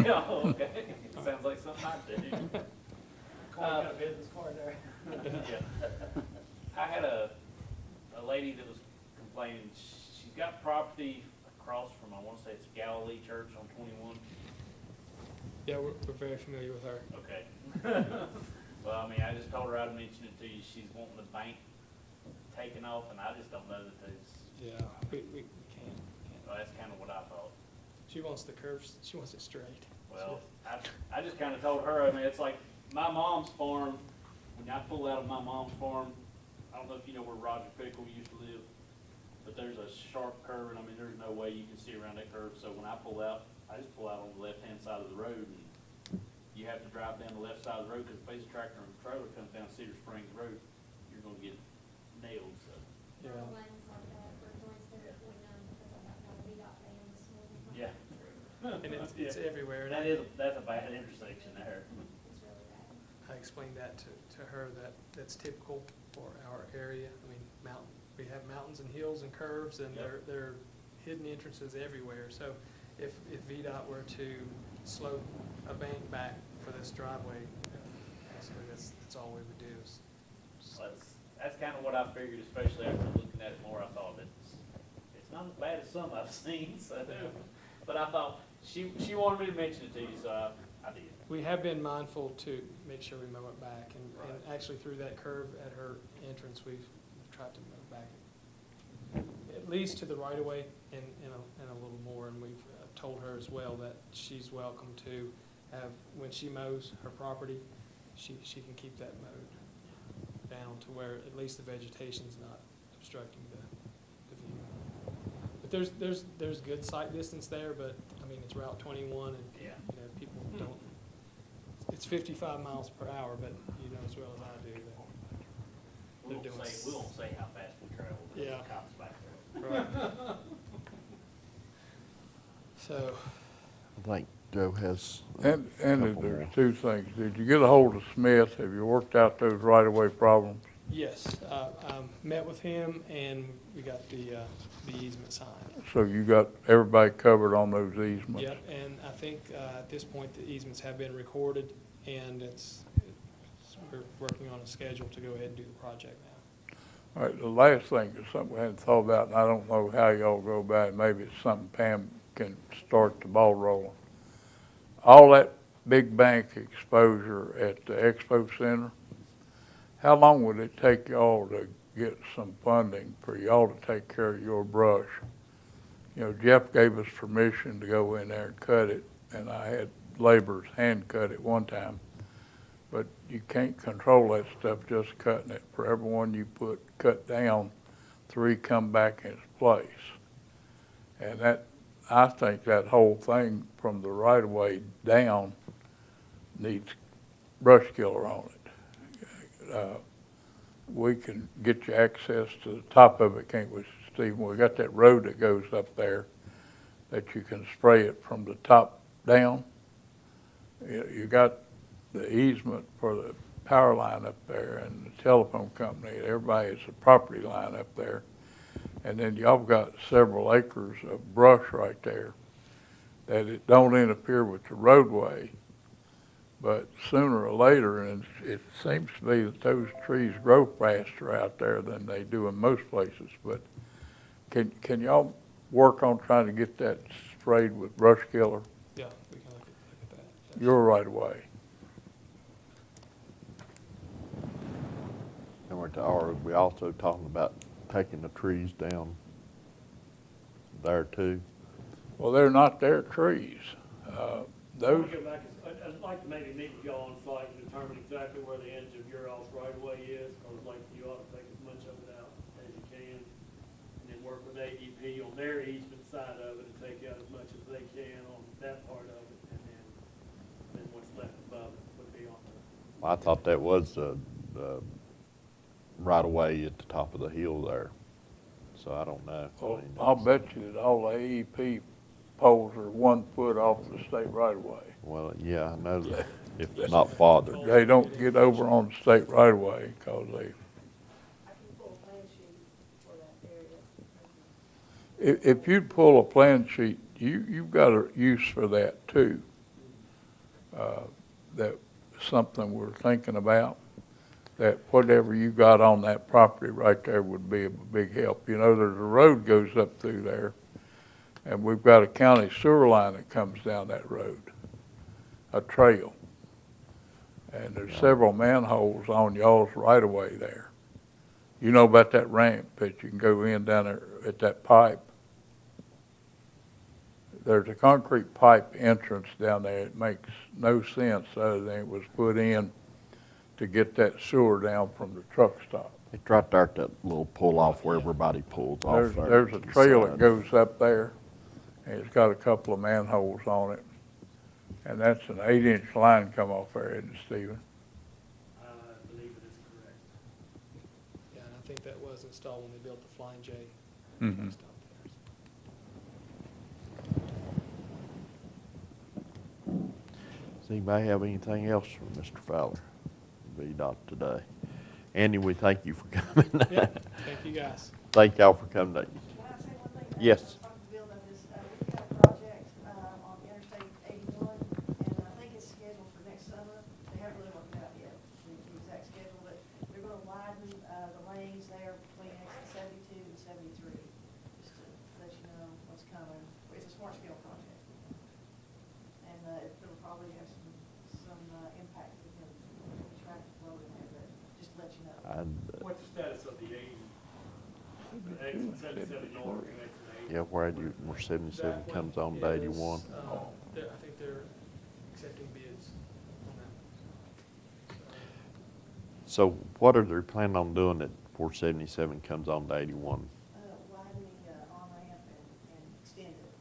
Oh, okay. Sounds like something I do. Carl, got a business card there? Yeah. I had a lady that was complaining, she's got property across from, I wanna say it's Galilee Church on 21. Yeah, we're very familiar with her. Okay. Well, I mean, I just told her I'd mention it to you, she's wanting the bank taken off, and I just don't know that there's, Yeah, we can't. well, that's kinda what I thought. She wants the curves. She wants it straight. Well, I just kinda told her, I mean, it's like my mom's farm, when I pull out of my mom's farm, I don't know if you know where Roger Pickle used to live, but there's a sharp curve, and I mean, there's no way you can see around that curve, so when I pull out, I just pull out on the left-hand side of the road, and you have to drive down the left side of the road, because if a tractor and trailer comes down Cedar Springs Road, you're gonna get nailed, so. Yeah. Lanes like that, where joints there at 49, because I got my VDOT van this morning. Yeah. And it's everywhere. And That's a bad intersection there. It's really bad. I explained that to her, that that's typical for our area. I mean, we have mountains and hills and curves, and Yep. there are hidden entrances everywhere. So if VDOT were to slope a bank back for this driveway, basically that's all we would do. So that's kind of what I figured, especially after looking at it more. I thought it's not as bad as some I've seen, so. But I thought, she wanted me to mention it to you, so I did. We have been mindful to make sure we mow it back, and Right. actually through that curve at her entrance, we've tried to mow back at least to the right of way and a little more, and we've told her as well that she's welcome to have, when she mows her property, she can keep that mowed down to where at least the vegetation's not obstructing the view. But there's good sight distance there, but, I mean, it's Route 21, and, Yeah. you know, people don't, it's 55 miles per hour, but you know as well as I do that We they're doing. won't say how fast we travel. There's Yeah. cops back there. Right. So, I think Joe has. And couple there's more. two things. Did you get a hold of Smith? Have you worked out those right-of-way problems? yes, I met with him, and we got the easement signed. So you got everybody covered on those easements? Yep, and I think at this point, the easements have been recorded, and we're working on a schedule to go ahead and do the project now. All right, the last thing is something we hadn't thought about, and I don't know how y'all go about it. Maybe it's something Pam can start the ball rolling. All that big bank exposure at the Expo Center, how long would it take y'all to get some funding for y'all to take care of your brush? you know, Jeff gave us permission to go in there and cut it, and I had laborers hand cut it one time. But you can't control that stuff just cutting it. For every one you cut down, 3 come back in its place. And that, I think that whole thing from the right of way down needs brush killer on it. We can get you access to the top of it, can't we, Stephen? We got that road that goes up there that you can spray it from the top down. You got the easement for the power line up there and the telephone company. Everybody has a property line up there. And then y'all got several acres of brush right there that it don't interfere with the roadway. But sooner or later, and it seems to be that those trees grow faster out there than they do in most places. But can y'all work on trying to get that sprayed with brush killer? Yeah, we can look at that. You're right away. And we also talking about taking the trees down there too? Well, they're not their trees. I Those, wanna go back, I'd like to maybe meet with y'all on site and determine exactly where the edge of your all's right of way is, because like you ought to take as much of it out as you can. And then work with ADP on their easement side of it and take out as much as they can on that part of it, and then what's left above it would be on the. I thought that was the right of way at the top of the hill there. So I don't know. well, I'll bet you that all the AEP poles are 1 foot off the state right of way. Well, yeah, I know that, if not farther. They don't get over on the state right of way because they, I can pull a plan sheet for that area. if you pull a plan sheet, you've got a use for that too. That's something we're thinking about, that whatever you got on that property right there would be a big help. You know, there's a road goes up through there, and we've got a county sewer line that comes down that road, a trail. And there's several manholes on y'all's right of way there. You know about that ramp that you can go in down there at that pipe? There's a concrete pipe entrance down there. It makes no sense other than it was put in to get that sewer down from the truck stop. It's right there at that little pull off where everybody pulls off there. There's a to the trail that side. goes up there, and it's got a couple of manholes on it. And that's an 8-inch line come off there, isn't it, Stephen? I believe it is correct. Yeah, and I think that was installed when they built the Flying J. Mhm. Stop there. Does anybody have anything else for Mr. Fowler? VDOT today. Andy, we thank you for coming. Yeah, thank you guys. Thank y'all for coming. Can I say one thing? Yes. I was talking to Bill about this, we've got a project, on Interstate 81, and I think it's scheduled for next summer. They haven't really worked it out yet, the exact schedule, but they're gonna widen, the lanes there between exit 72 and 73, just to let you know what's coming. It's a smart scale project. And, it'll probably have some impact with the traffic flow in there, but just to let you know. What's the status of the 80, the exit 77 north and exit 80? Yeah, where 77 comes on to 81. I think they're accepting bids on that. So what are they planning on doing at 477 comes on to 81? Widening, on-ramp and extend it.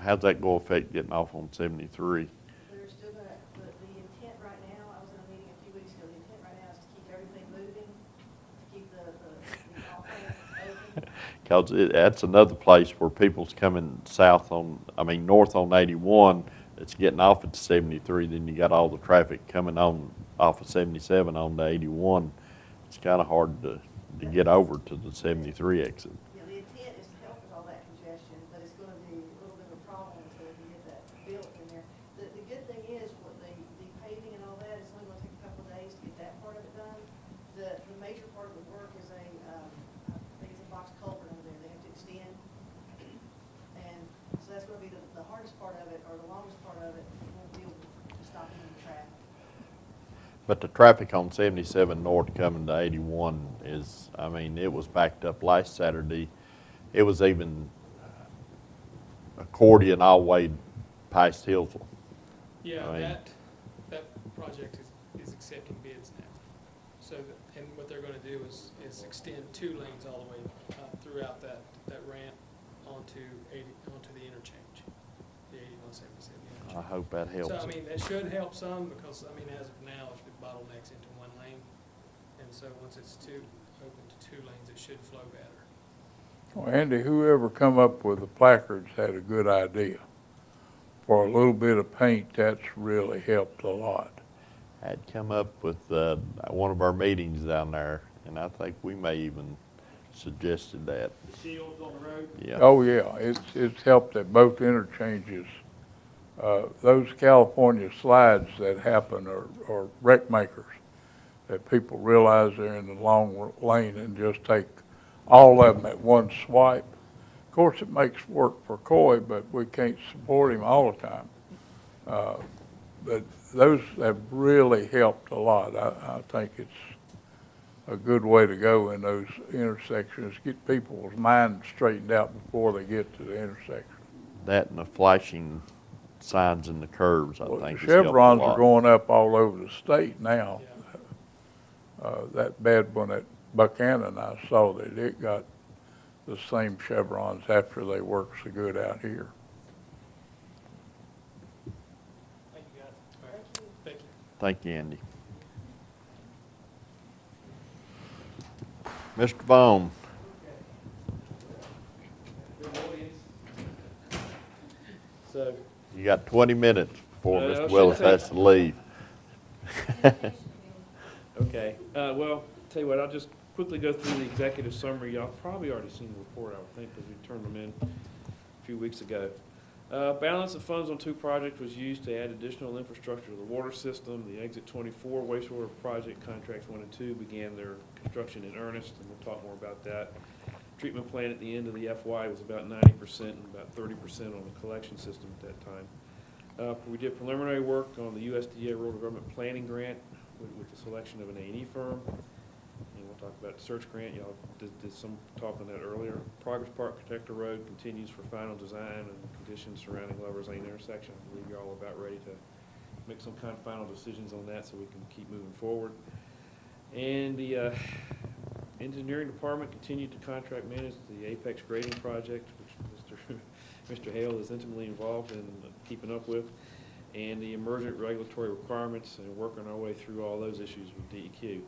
How's that go affect getting off on 73? They're still gonna, the intent right now, I was in a meeting a few weeks ago, the intent right now is to keep everything moving, to keep the off-ramp open. Because that's another place where people's coming north on 81, it's getting off at 73, then you got all the traffic coming on off of 77 on to 81. It's kind of hard to get over to the 73 exit. Yeah, the intent is to help with all that congestion, but it's gonna be a little bit of a problem until we get that built in there. The good thing is, what the paving and all that, is only gonna take a couple of days to get that part of it done. The major part of the work is I think it's a box culvert over there, they have to extend. And so that's gonna be the hardest part of it, or the longest part of it, won't be able to stop any traffic. But the traffic on 77 north coming to 81 is, it was backed up last Saturday, It was even accordion all the way past Hillsville. Yeah, I mean- that project is accepting bids now. So, and what they're gonna do is extend 2 lanes all the way throughout that ramp onto the interchange, the 8177 interchange. I hope that helps. So, I mean, that should help some, because, I mean, as of now, it's been bottlenecks into 1 lane. And so, once it's open to 2 lanes, it should flow better. Well, Andy, whoever come up with the placards had a good idea. For a little bit of paint, that's really helped a lot. Had come up with one of our meetings down there, and I think we may even suggested that. The shields on the road. Yeah. Oh, yeah, it's helped at both interchanges. Those California slides that happen are wreck makers, that people realize they're in the long lane and just take all of them at one swipe. Of course, it makes work for Coy, but we can't support him all the time. But those have really helped a lot. I think it's a good way to go in those intersections, get people's minds straightened out before they get to the intersection. That and the flashing signs in the curves, I Well, think. the has helped a chevrons are lot. going up all over the state now. That bad one at Buchanan, I saw that it got the same chevrons after they worked so good out here. Thank you, guys. Thank you. Thank you, Andy. Mr. Vaughn, So, you got 20 minutes before I Mr. should Willis take- has to leave. okay, well, tell you what, I'll just quickly go through the executive summary. Y'all probably already seen the report, I would think, because we turned them in a few weeks ago. Balance of funds on 2 projects was used to add additional infrastructure to the water system. The Exit 24 wastewater project contracts 1 and 2 began their construction in earnest, and we'll talk more about that. Treatment plant at the end of the FY was about 90% and about 30% on the collection system at that time. We did preliminary work on the USDA Rural Development Planning Grant with the selection of an A&E firm. And we'll talk about the search grant. Y'all did some talk on that earlier. Progress Park Protector Road continues for final design and conditions surrounding Lover's Lane intersection. I believe y'all are about ready to make some kind of final decisions on that so we can keep moving forward. And the engineering department continued to contract manage the Apex grading project, which Mr. Hale is intimately involved in keeping up with, and the emergent regulatory requirements, and working our way through all those issues with DEQ.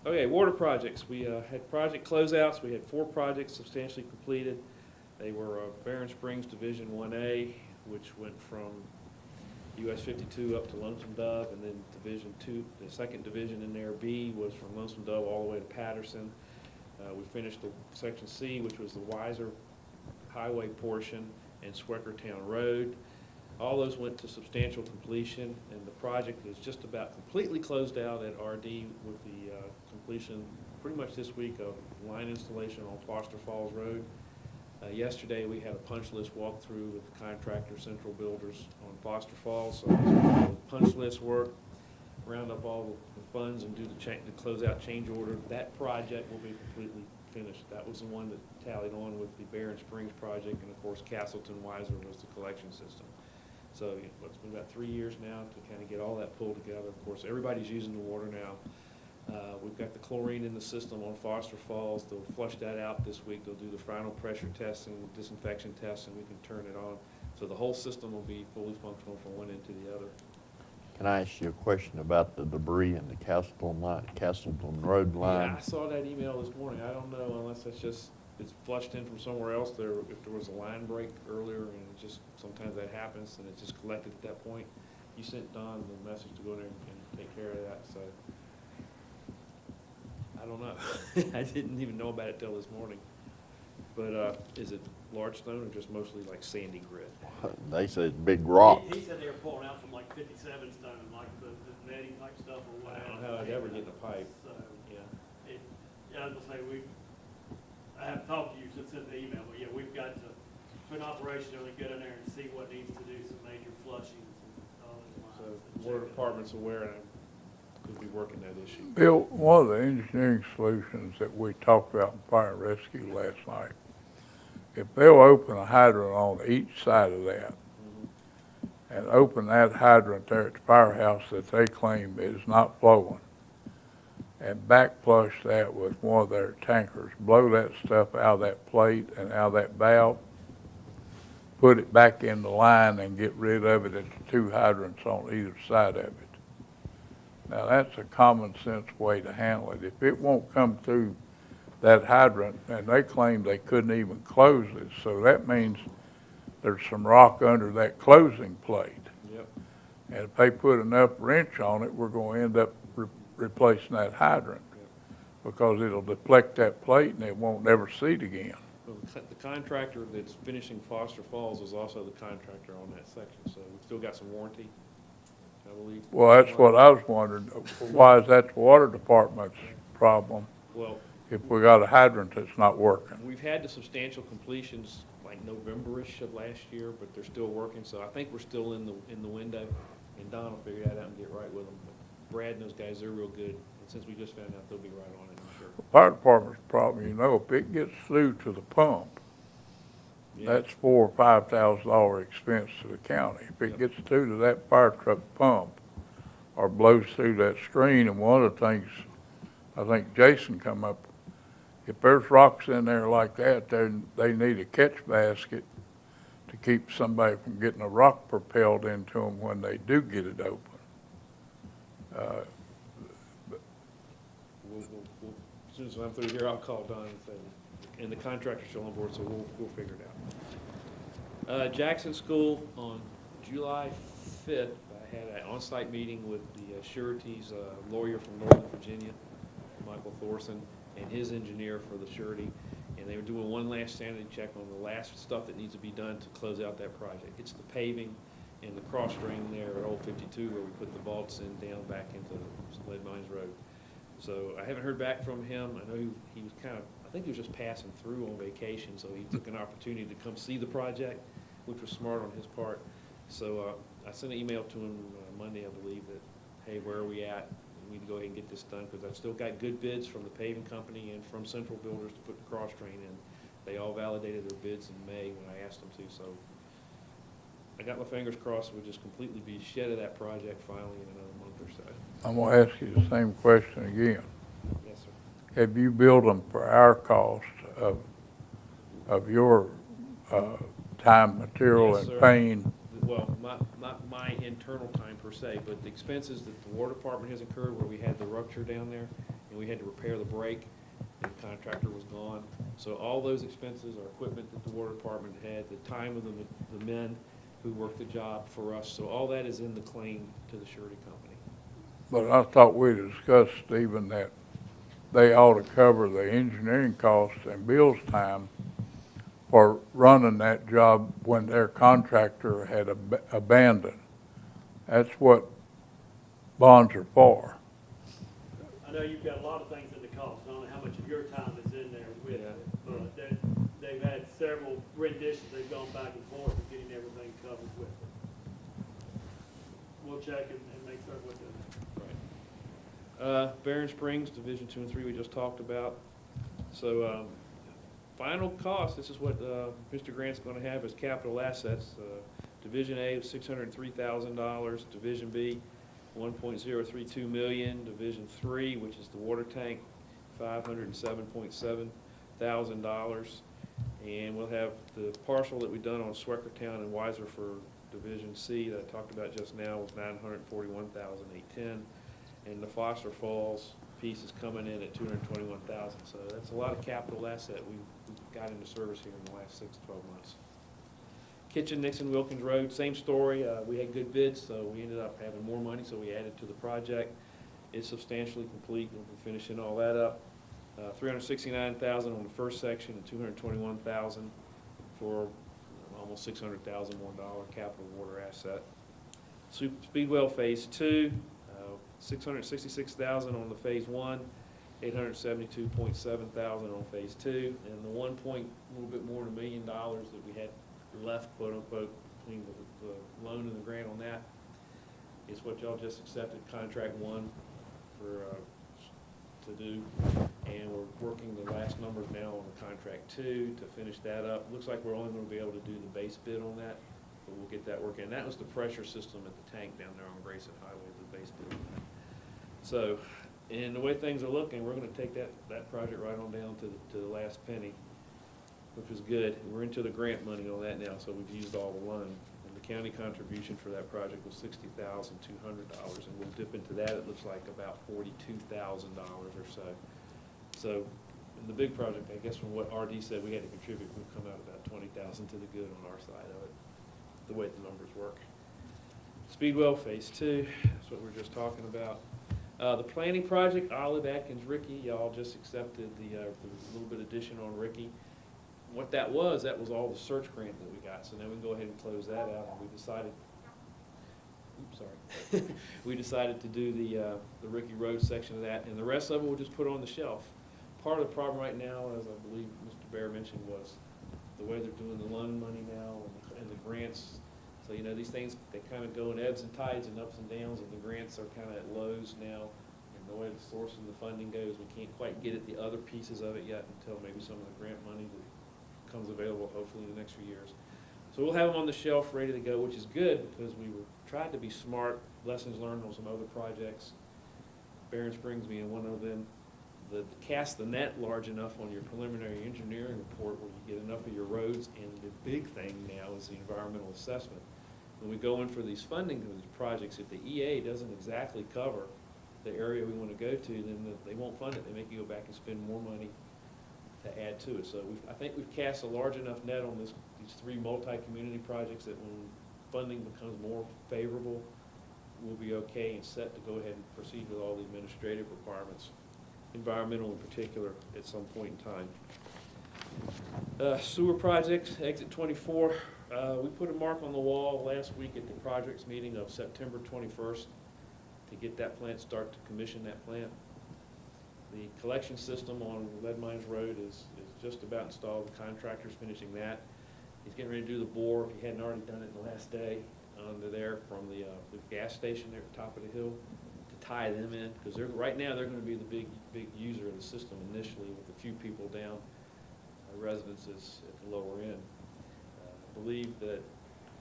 Okay, water projects. We had project closeouts. We had 4 projects substantially completed. They were Barron Springs Division 1A, which went from US 52 up to Lonesome Dove, and then Division 2, the second division in there, B, was from Lonesome Dove all the way to Patterson. We finished the Section C, which was the Weiser Highway portion, and Sweckertown Road. All those went to substantial completion, and the project is just about completely closed out at RD with the completion pretty much this week of line installation on Foster Falls Road. Yesterday, we had a punch list walkthrough with the contractor, Central Builders, on Foster Falls. So the punch list work, round up all the funds and do the closeout change order. That project will be completely finished. That was the one that tallied on with the Barron Springs project, and of course, Castleton Weiser was the collection system. So it's been about 3 years now to kind of get all that pulled together. Of course, everybody's using the water now. We've got the chlorine in the system on Foster Falls. They'll flush that out this week. They'll do the final pressure testing, disinfection tests, and we can turn it on. So the whole system will be fully functional from one end to the other. Can I ask you a question about the debris in the Castleton Road line? Yeah, I saw that email this morning. I don't know unless that's just, it's flushed in from somewhere else. If there was a line break earlier, and it just, sometimes that happens, and it just collected at that point. You sent Don the message to go in there and take care of that, so. I don't know. I didn't even know about it till this morning. But is it large stone or just mostly like sandy grit? They said big rocks. He said they were pulling out from like 57 stone, like the netting type stuff or I whatever. don't know how I'd ever get in a pipe. So, Yeah. I was gonna say, I haven't talked to you since sent the email, but yeah, we've got to put an operation really good in there and see what needs to do, some major flushings and all those lines. So and water check that. department's aware, and could be working that issue. Bill, one of the engineering solutions that we talked about in fire rescue last night if they'll open a hydrant on each side of that, and open that hydrant there at the firehouse that they claim is not flowing, and back flush that with one of their tankers, blow that stuff out of that plate and out of that valve, put it back in the line and get rid of it at the two hydrants on either side of it. Now, that's a common sense way to handle it. If it won't come through that hydrant, and they claim they couldn't even close it, so that means there's some rock under that closing plate. Yep. And if they put enough wrench on it, we're gonna end up replacing that hydrant, because it'll deflect that plate and it won't never seat again. Well, the contractor that's finishing Foster Falls is also the contractor on that section, so we've still got some warranty, I believe. Well, that's what I was wondering, why is that the water department's problem Well, if we got a hydrant that's not working? we've had the substantial completions like November-ish of last year, but they're still working, so I think we're still in the window, and Don will figure that out and get right with them. But Brad and those guys, they're real good, and since we just found out, they'll be right on it, I'm sure. The fire department's problem, you know, if it gets through to the pump, Yeah. that's $4,000 or $5,000 expense to the county. If it gets through to that fire truck pump, or blows through that screen, and one of the things, I think Jason come up, if there's rocks in there like that, they need a catch basket to keep somebody from getting a rock propelled into them when they do get it open. As soon as I'm through here, I'll call Don and say, and the contractor's still on board, so we'll figure it out. Jackson School, on July 5th, I had an on-site meeting with the surety's lawyer from Northern Virginia, Michael Thorson, and his engineer for the surety, and they were doing one last sanity check on the last stuff that needs to be done to close out that project. It's the paving and the cross drain there at Old 52 where we put the vaults in down back into Lead Mines Road. So I haven't heard back from him. I know he was kind of, I think he was just passing through on vacation, so he took an opportunity to come see the project, which was smart on his part. So I sent an email to him Monday, I believe, that, hey, where are we at? We need to go ahead and get this done, because I've still got good bids from the paving company and from Central Builders to put the cross drain in. They all validated their bids in May when I asked them to, so I got my fingers crossed we'll just completely be shed of that project finally in another month or so. I'm gonna ask you the same question again. Yes, sir. Have you billed them for our cost of your time, material, Yes, and sir. pain? Well, not my internal time per se, but the expenses that the War Department has incurred where we had the rupture down there and we had to repair the break and the contractor was gone. So all those expenses are equipment that the War Department had, the time of the men who worked the job for us. So all that is in the claim to the surety company. But I thought we discussed, Stephen, that they ought to cover the engineering costs and Bill's time for running that job when their contractor had abandoned. That's what bonds are for. I know you've got a lot of things in the cost, I don't know how much of your time is in there with Yeah. it, but they've had several renditions, they've gone back and forth of getting everything covered with it. We'll check and make sure we're doing it. Right. Barron Springs, Division 2 and 3 we just talked about. So, final cost, this is what Mr. Grant's going to have as capital assets. Division A was $603,000, Division B, $1.032 million, Division 3, which is the water tank, $507.7 thousand, and we'll have the parcel that we've done on Sweckertown and Wythe for Division C that I talked about just now was $941,810, and the Foster Falls piece is coming in at $221,000. So that's a lot of capital asset we've got into service here in the last 6 to 12 months. Kitchen, Nixon, Wilkins Road, same story. We had good bids, so we ended up having more money, so we added to the project. It's substantially complete. We'll be finishing all that up. $369,000 on the first section and $221,000 for almost $600,000 more capital water asset. Speedwell Phase 2, $666,000 on the Phase 1, $872.7 thousand on Phase 2, and the a little bit more than $1 million that we had left, quote unquote, between the loan and the grant on that is what y'all just accepted, contract 1 for to do. And we're working the last numbers now on the contract 2 to finish that up. Looks like we're only gonna be able to do the base bid on that, but we'll get that working. And that was the pressure system at the tank down there on Grayson Highway, the base bid. So, and the way things are looking, we're gonna take that project right on down to the last penny, which was good. We're into the grant money on that now, so we've used all the loan. And the county contribution for that project was $60,200, and we'll dip into that, it looks like about $42,000 or so. So, in the big project, I guess from what RD said, we had to contribute, we've come out about $20,000 to the good on our side of it, the way the numbers work. Speedwell Phase 2, that's what we were just talking about. The planning project, Olive, Atkins, Ricky, y'all just accepted the little bit addition on Ricky. What that was all the search grant that we got, so now we can go ahead and close that out, and we decided, oops, sorry. We decided to do the Ricky Road section of that, and the rest of it we'll just put on the shelf. Part of the problem right now, as I believe Mr. Bear mentioned, was the way they're doing the loan money now and the grants. So, you know, these things, they kind of go in ebbs and tides and ups and downs, and the grants are kind of at lows now. And the way the source of the funding goes, we can't quite get at the other pieces of it yet until maybe some of the grant money that comes available hopefully in the next few years. So we'll have them on the shelf ready to go, which is good because we were tried to be smart, lessons learned on some other projects. Barron Springs being one of them. The cast the net large enough on your preliminary engineering report where you get enough of your roads, and the big thing now is the environmental assessment. When we go in for these funding of these projects, if the EA doesn't exactly cover the area we want to go to, then they won't fund it. They make you go back and spend more money to add to it. So I think we've cast a large enough net on these 3 multi-community projects that when funding becomes more favorable, we'll be okay and set to go ahead and proceed with all the administrative requirements, environmental in particular, at some point in time. Sewer projects, exit 24. We put a mark on the wall last week at the projects meeting of September 21st to get that plant, start to commission that plant. The collection system on Lead Mines Road is just about installed. The contractor's finishing that. He's getting ready to do the bore, if he hadn't already done it the last day, under there from the gas station there at the top of the hill, to tie them in, because right now they're going to be the big user of the system initially, with a few people down, residences at the lower end. I believe that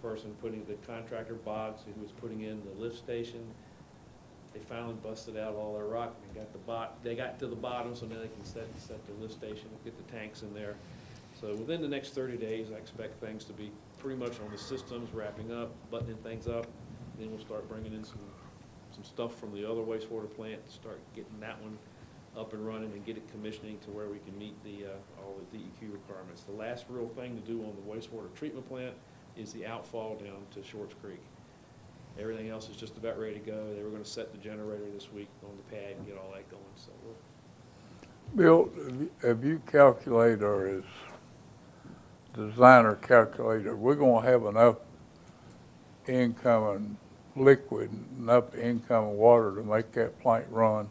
the contractor Boggs, who was putting in the lift station, they finally busted out all their rock. They got to the bottom, so now they can set the lift station and get the tanks in there. So within the next 30 days, I expect things to be pretty much on the systems, wrapping up, buttoning things up. Then we'll start bringing in some stuff from the other wastewater plant to start getting that one up and running and get it commissioning to where we can meet all the DEQ requirements. The last real thing to do on the wastewater treatment plant is the outfall down to Shorts Creek. Everything else is just about ready to go. They were going to set the generator this week on the pad and get all that going. So Bill, have you calculated, or is designer calculated, we're going to have enough incoming liquid, enough incoming water to make that plant run?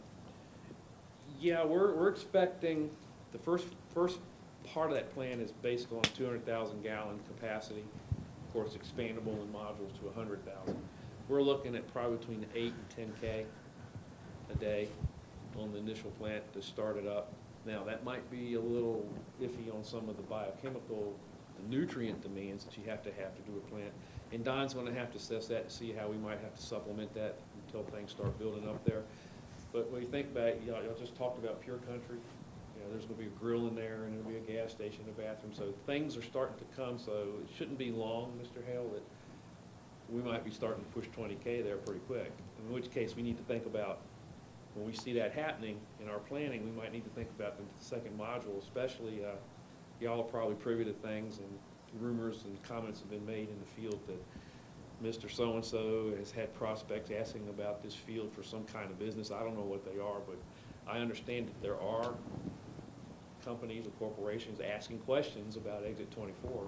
yeah, we're expecting the first part of that plant is basically on 200,000 gallon capacity. Of course, expandable in modules to 100,000. We're looking at probably between 8 and 10K a day on the initial plant to start it up. Now, that might be a little iffy on some of the biochemical, the nutrient demands that you have to do a plant. And Don's going to have to assess that and see how we might have to supplement that until things start building up there. But when you think about it, y'all just talked about Pure Country. You know, there's going to be a grill in there, and there'll be a gas station, a bathroom. So things are starting to come. So it shouldn't be long, Mr. Hale, that we might be starting to push 20K there pretty quick. In which case, we need to think about, when we see that happening in our planning, we might need to think about the second module, especially y'all are probably privy to things, and rumors and comments have been made in the field that Mr. So-and-so has had prospects asking about this field for some kind of business. I don't know what they are, but I understand that there are companies or corporations asking questions about Exit 24.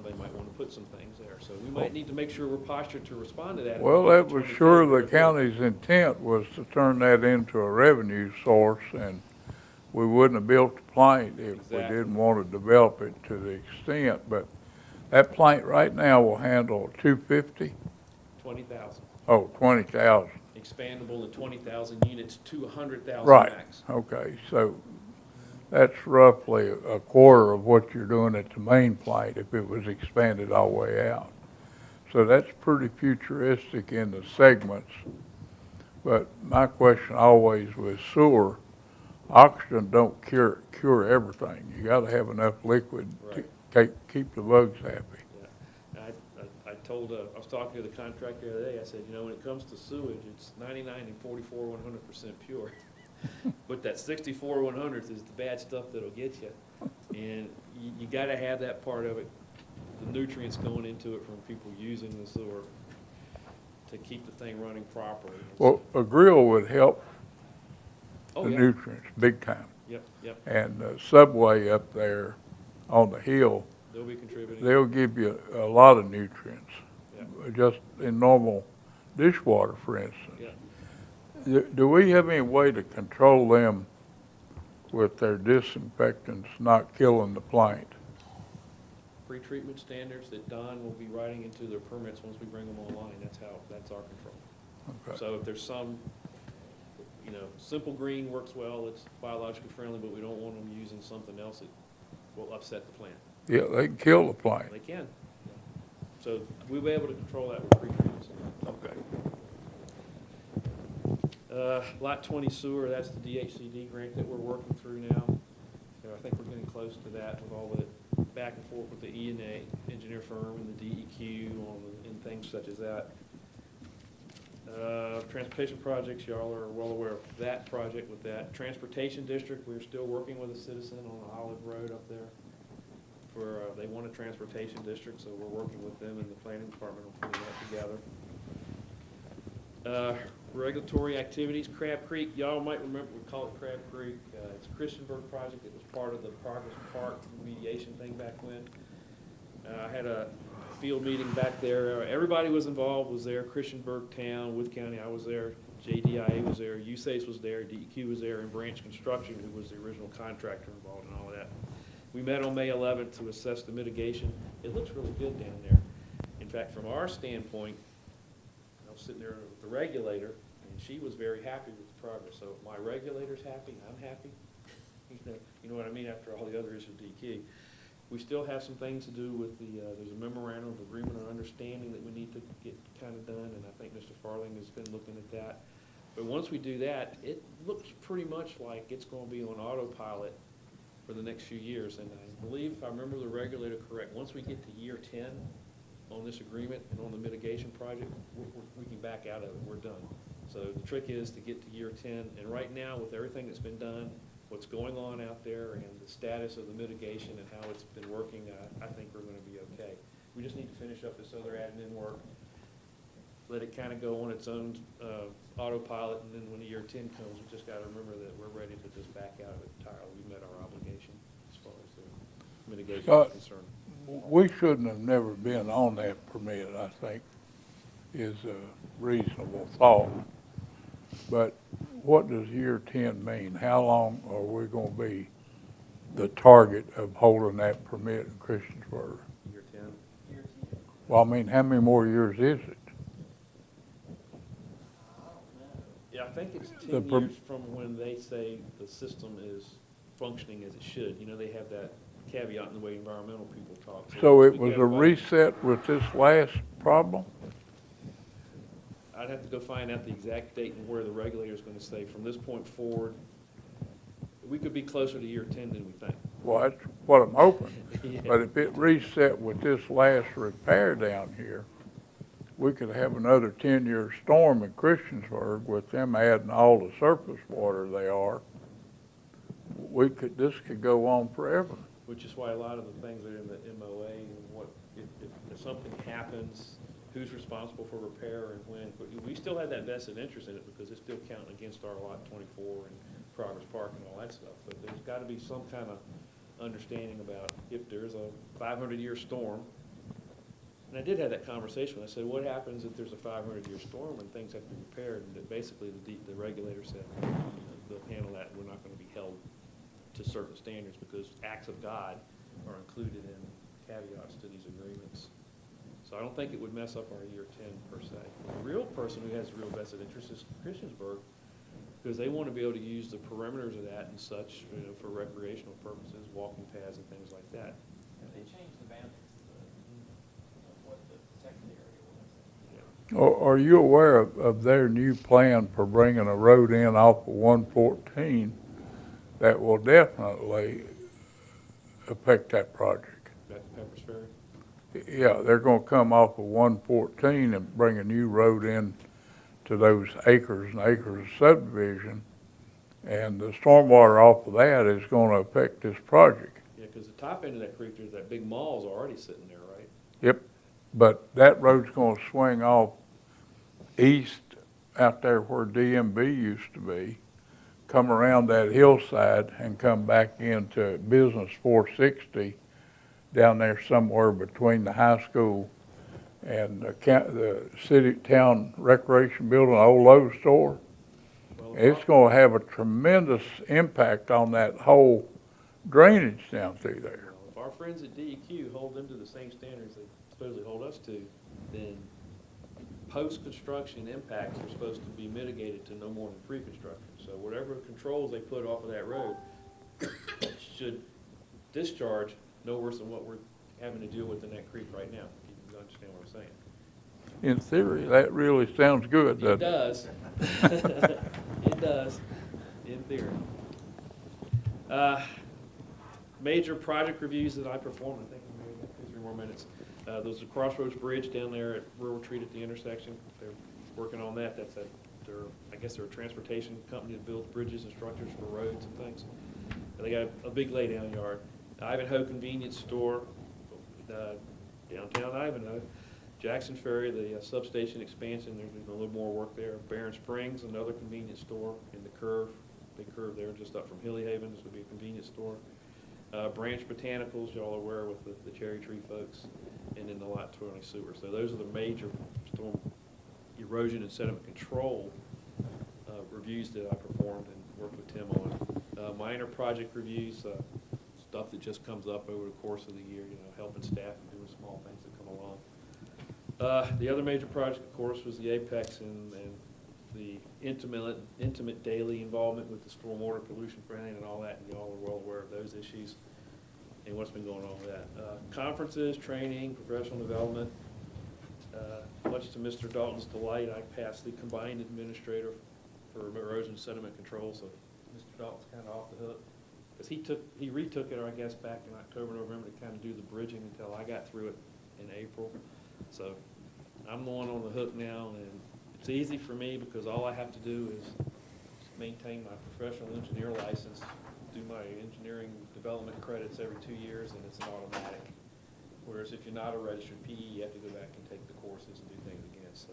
They might want to put some things there. So we might need to make sure we're postured to respond to that. Well, that was sure the county's intent was to turn that into a revenue source, and we wouldn't have built the plant if we didn't want to develop it to the extent. But that plant right now will handle 250? 20,000. Oh, 20,000. expandable in 20,000 units to 100,000 Right, max. okay, so that's roughly a quarter of what you're doing at the main plant if it was expanded all the way out. So that's pretty futuristic in the segments. But my question always was sewer, oxygen don't cure everything. You gotta have enough liquid to keep the bugs happy. Yeah. I told, I was talking to the contractor the other day, I said, you know, when it comes to sewage, it's 99 and 44 100% pure. But that 64 100th is the bad stuff that'll get you. And you gotta have that part of it, the nutrients going into it from people using the sewer to keep the thing running properly. Well, a grill would help Oh, the yeah. nutrients big time. Yep, yep, And Subway up there on the hill, they'll be contributing. they'll give you a lot of nutrients, Yeah. just in normal dishwater, for instance. Yeah. Do we have any way to control them with their disinfectants not killing the plant? Pre-treatment standards that Don will be writing into their permits once we bring them online, that's our control. Okay. So if there's some, you know, simple green works well, it's biologically friendly, but we don't want them using something else that will upset the plant. Yeah, they can kill the plant. They can. So we'll be able to control that with pre-treatment. Okay. Lot 20 sewer, that's the DHCD grant that we're working through now. So I think we're getting close to that with all the back and forth with the E&A engineer firm and the DEQ and things such as that. Transportation projects, y'all are well aware of that project with that. Transportation district, we're still working with a citizen on Olive Road up there. They want a transportation district, so we're working with them and the planning department on putting that together. Regulatory activities, Crab Creek, y'all might remember, we call it Crab Creek. It's a Christiansburg project. It was part of the Progress Park mediation thing back when. I had a field meeting back there. Everybody was involved, was there. Christiansburg Town, Wythe County, I was there. JDIA was there. USACE was there. DEQ was there, and Branch Construction, who was the original contractor involved in all of that. We met on May 11th to assess the mitigation. It looks really good down there. In fact, from our standpoint, I was sitting there with the regulator, and she was very happy with the progress. So if my regulator's happy, I'm happy. You know what I mean, after all the other issues with DEQ. We still have some things to do with there's a memorandum of agreement or understanding that we need to get kind of done, and I think Mr. Farling has been looking at that. But once we do that, it looks pretty much like it's going to be on autopilot for the next few years. And I believe, if I remember the regulator correct, once we get to year 10 on this agreement and on the mitigation project, we can back out of it. We're done. So the trick is to get to year 10. And right now, with everything that's been done, what's going on out there, and the status of the mitigation and how it's been working, I think we're going to be okay. We just need to finish up this other admin work, let it kind of go on its own autopilot, and then when the year 10 comes, we just got to remember that we're ready to just back out of it entirely. We met our obligation as far as the mitigation is concerned. We shouldn't have never been on that permit, I think, is a reasonable thought. But what does year 10 mean? How long are we going to be the target of holding that permit in Christiansburg? Year 10. Well, I mean, how many more years is it? Yeah, I think it's The 10 years from when they say the system is functioning as it should. You know, they have that caveat in the way environmental people talk. So we it was get a everybody- reset with this last problem? I'd have to go find out the exact date and where the regulator's going to say, from this point forward, we could be closer to year 10 than we think. Well, that's what I'm hoping. Yeah. But if it reset with this last repair down here, we could have another 10-year storm in Christiansburg with them adding all the surface water they are. This could go on forever. Which is why a lot of the things that are in the MOA, and what, if something happens, who's responsible for repair and when. But we still have that vested interest in it because it's still counting against our Lot 24 and Progress Park and all that stuff. But there's got to be some kind of understanding about if there's a 500-year storm. And I did have that conversation. I said, what happens if there's a 500-year storm and things have to be repaired? And that basically the regulator said, they'll handle that. We're not going to be held to certain standards because acts of God are included in caveats to these agreements. So So I don't think it would mess up our year 10 per se. The real person who has a real vested interest is Christiansburg, because they want to be able to use the perimeters of that and such, for recreational purposes, walking paths and things like that. And they changed the boundaries of what the protected area was. Yeah. Are you aware of their new plan for bringing a road in off of 114 that will definitely affect that project? Back to Pepper's Ferry. Yeah, they're gonna come off of 114 and bring a new road in to those acres and acres of subdivision. And the stormwater off of that is gonna affect this project. Yeah, because the top end of that creek, there's that big mall's already sitting there, right? Yep, but that road's gonna swing off east out there where DMB used to be, come around that hillside and come back into Business 460 down there somewhere between the high school and the city town recreation building, old Lowe's store. Well, It's gonna have a tremendous impact on that whole drainage down through there. If our friends at DEQ hold them to the same standards they supposedly hold us to, then post-construction impacts are supposed to be mitigated to no more than pre-construction. So whatever controls they put off of that road should discharge no worse than what we're having to deal with in that creek right now, if you understand what I'm saying. In theory, that really sounds good, It doesn't it? does. It does, in theory. Major project reviews that I performed, I think we maybe got 3 more minutes. There's a Crossroads Bridge down there at Rural Retreat at the intersection. They're working on that. I guess they're a transportation company that builds bridges and structures for roads and things. And they got a big laydown yard. Ivanhoe Convenience Store, downtown Ivanhoe. Jackson Ferry, the substation expansion, there's been a little more work there. Barron Springs, another convenience store in the curve, big curve there, just up from Hilly Haven, this would be a convenience store. Branch Botanicals, y'all are aware with the Cherry Tree folks, and then the Lot 20 sewer. So those are the major storm erosion and sediment control reviews that I performed and worked with Tim on. Minor project reviews, stuff that just comes up over the course of the year, helping staff and doing small things that come along. The other major project, of course, was the Apex and the intimate daily involvement with the stormwater pollution planning and all that, and y'all are well aware of those issues and what's been going on with that. Conferences, training, professional development. Much to Mr. Dalton's delight, I passed the combined administrator for erosion sediment control, so Mr. Dalton's kind of off the hook. Because he retook it, I guess, back in October, November to kind of do the bridging until I got through it in April. So I'm the one on the hook now, and it's easy for me because all I have to do is maintain my professional engineer license, do my engineering development credits every 2 years, and it's an automatic. Whereas if you're not a registered PE, you have to go back and take the courses and do things again. So,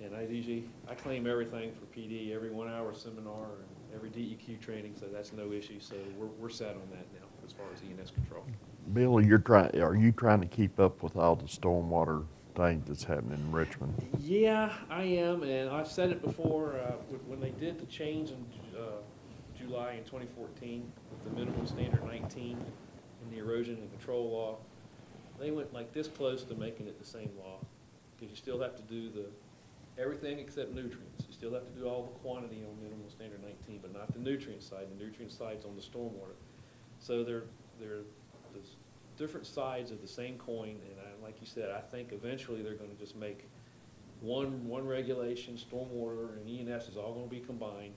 and I claim everything for PD, every 1 hour seminar and every DEQ training, so that's no issue. So we're set on that now as far as ENS control. Bill, are you trying to keep up with all the stormwater things that's happening in Richmond? Yeah, I am, and I've said it before, when they did the change in July in 2014 with the minimum standard 19 in the erosion and control law, they went like this close to making it the same law, because you still have to do everything except nutrients. You still have to do all the quantity on minimum standard 19, but not the nutrient side. The nutrient side's on the stormwater. So they're different sides of the same coin, and like you said, I think eventually they're going to just make one regulation, stormwater and ENS is all going to be combined.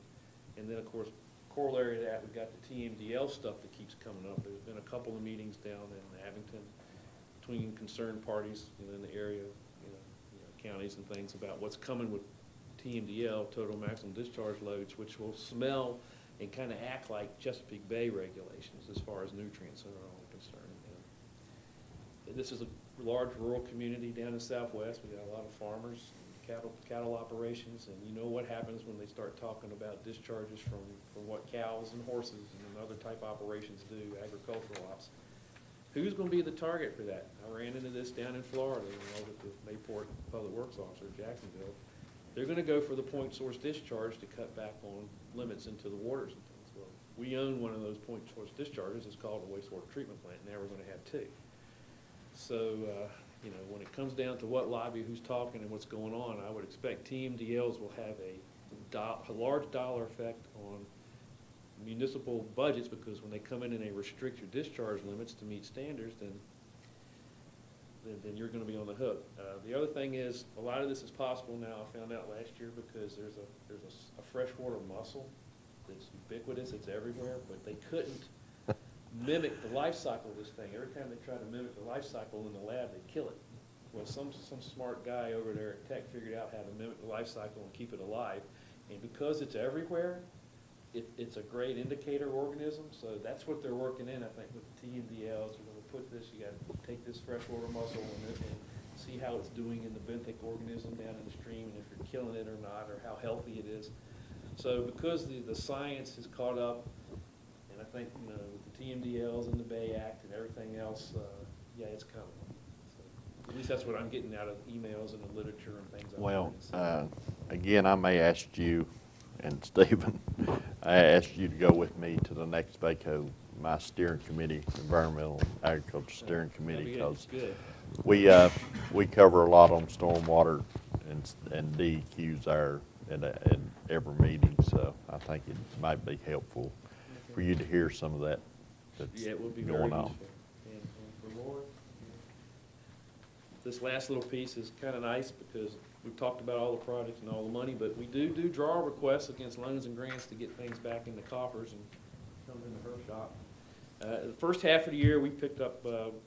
And then, of course, corollary to that, we've got the TMDL stuff that keeps coming up. There's been a couple of meetings down in Abington between concerned parties in the area, counties and things about what's coming with TMDL, total maximum discharge loads, which will smell and kind of act like Chesapeake Bay regulations as far as nutrients are all concerned. This is a large rural community down in Southwest. We got a lot of farmers, cattle operations, and you know what happens when they start talking about discharges from what cows and horses and other type operations do, agricultural ops. Who's going to be the target for that? I ran into this down in Florida, with the Mayport Public Works Officer, Jacksonville. They're going to go for the point source discharge to cut back on limits into the waters and things. Well, we own one of those point source discharges. It's called a wastewater treatment plant. Now we're going to have 2. So, you know, when it comes down to what lobby, who's talking and what's going on, I would expect TMDLs will have a large dollar effect on municipal budgets, because when they come in and they restrict your discharge limits to meet standards, then you're gonna be on the hook. The other thing is, a lot of this is possible now, I found out last year, because there's a freshwater mussel that's ubiquitous, it's everywhere, but they couldn't mimic the life cycle of this thing. Every time they try to mimic the life cycle in the lab, they kill it. Well, some smart guy over there at Tech figured out how to mimic the life cycle and keep it alive. And because it's everywhere, it's a great indicator organism, so that's what they're working in, I think, with the TMDLs. We're gonna put this, you gotta take this freshwater mussel and see how it's doing in the benthic organism down in the stream, and if you're killing it or not, or how healthy it is. So because the science has caught up, and I think, you know, with the TMDLs and the Bay Act and everything else, yeah, it's coming. So, at least that's what I'm getting out of emails and the literature and things. Well, again, I may ask you, and Stephen, I asked you to go with me to the next VACO, my steering committee, Environmental Agriculture Steering Committee, because we cover a lot on stormwater and DEQs there at every meeting, so I think it might be helpful for you to hear some of that that's Yeah, it would be very going on. useful. And for Laura, this last little piece is kind of nice, because we've talked about all the projects and all the money, but we do draw requests against loans and grants to get things back in the coffers, and comes into her shop. The first half of the year, we picked up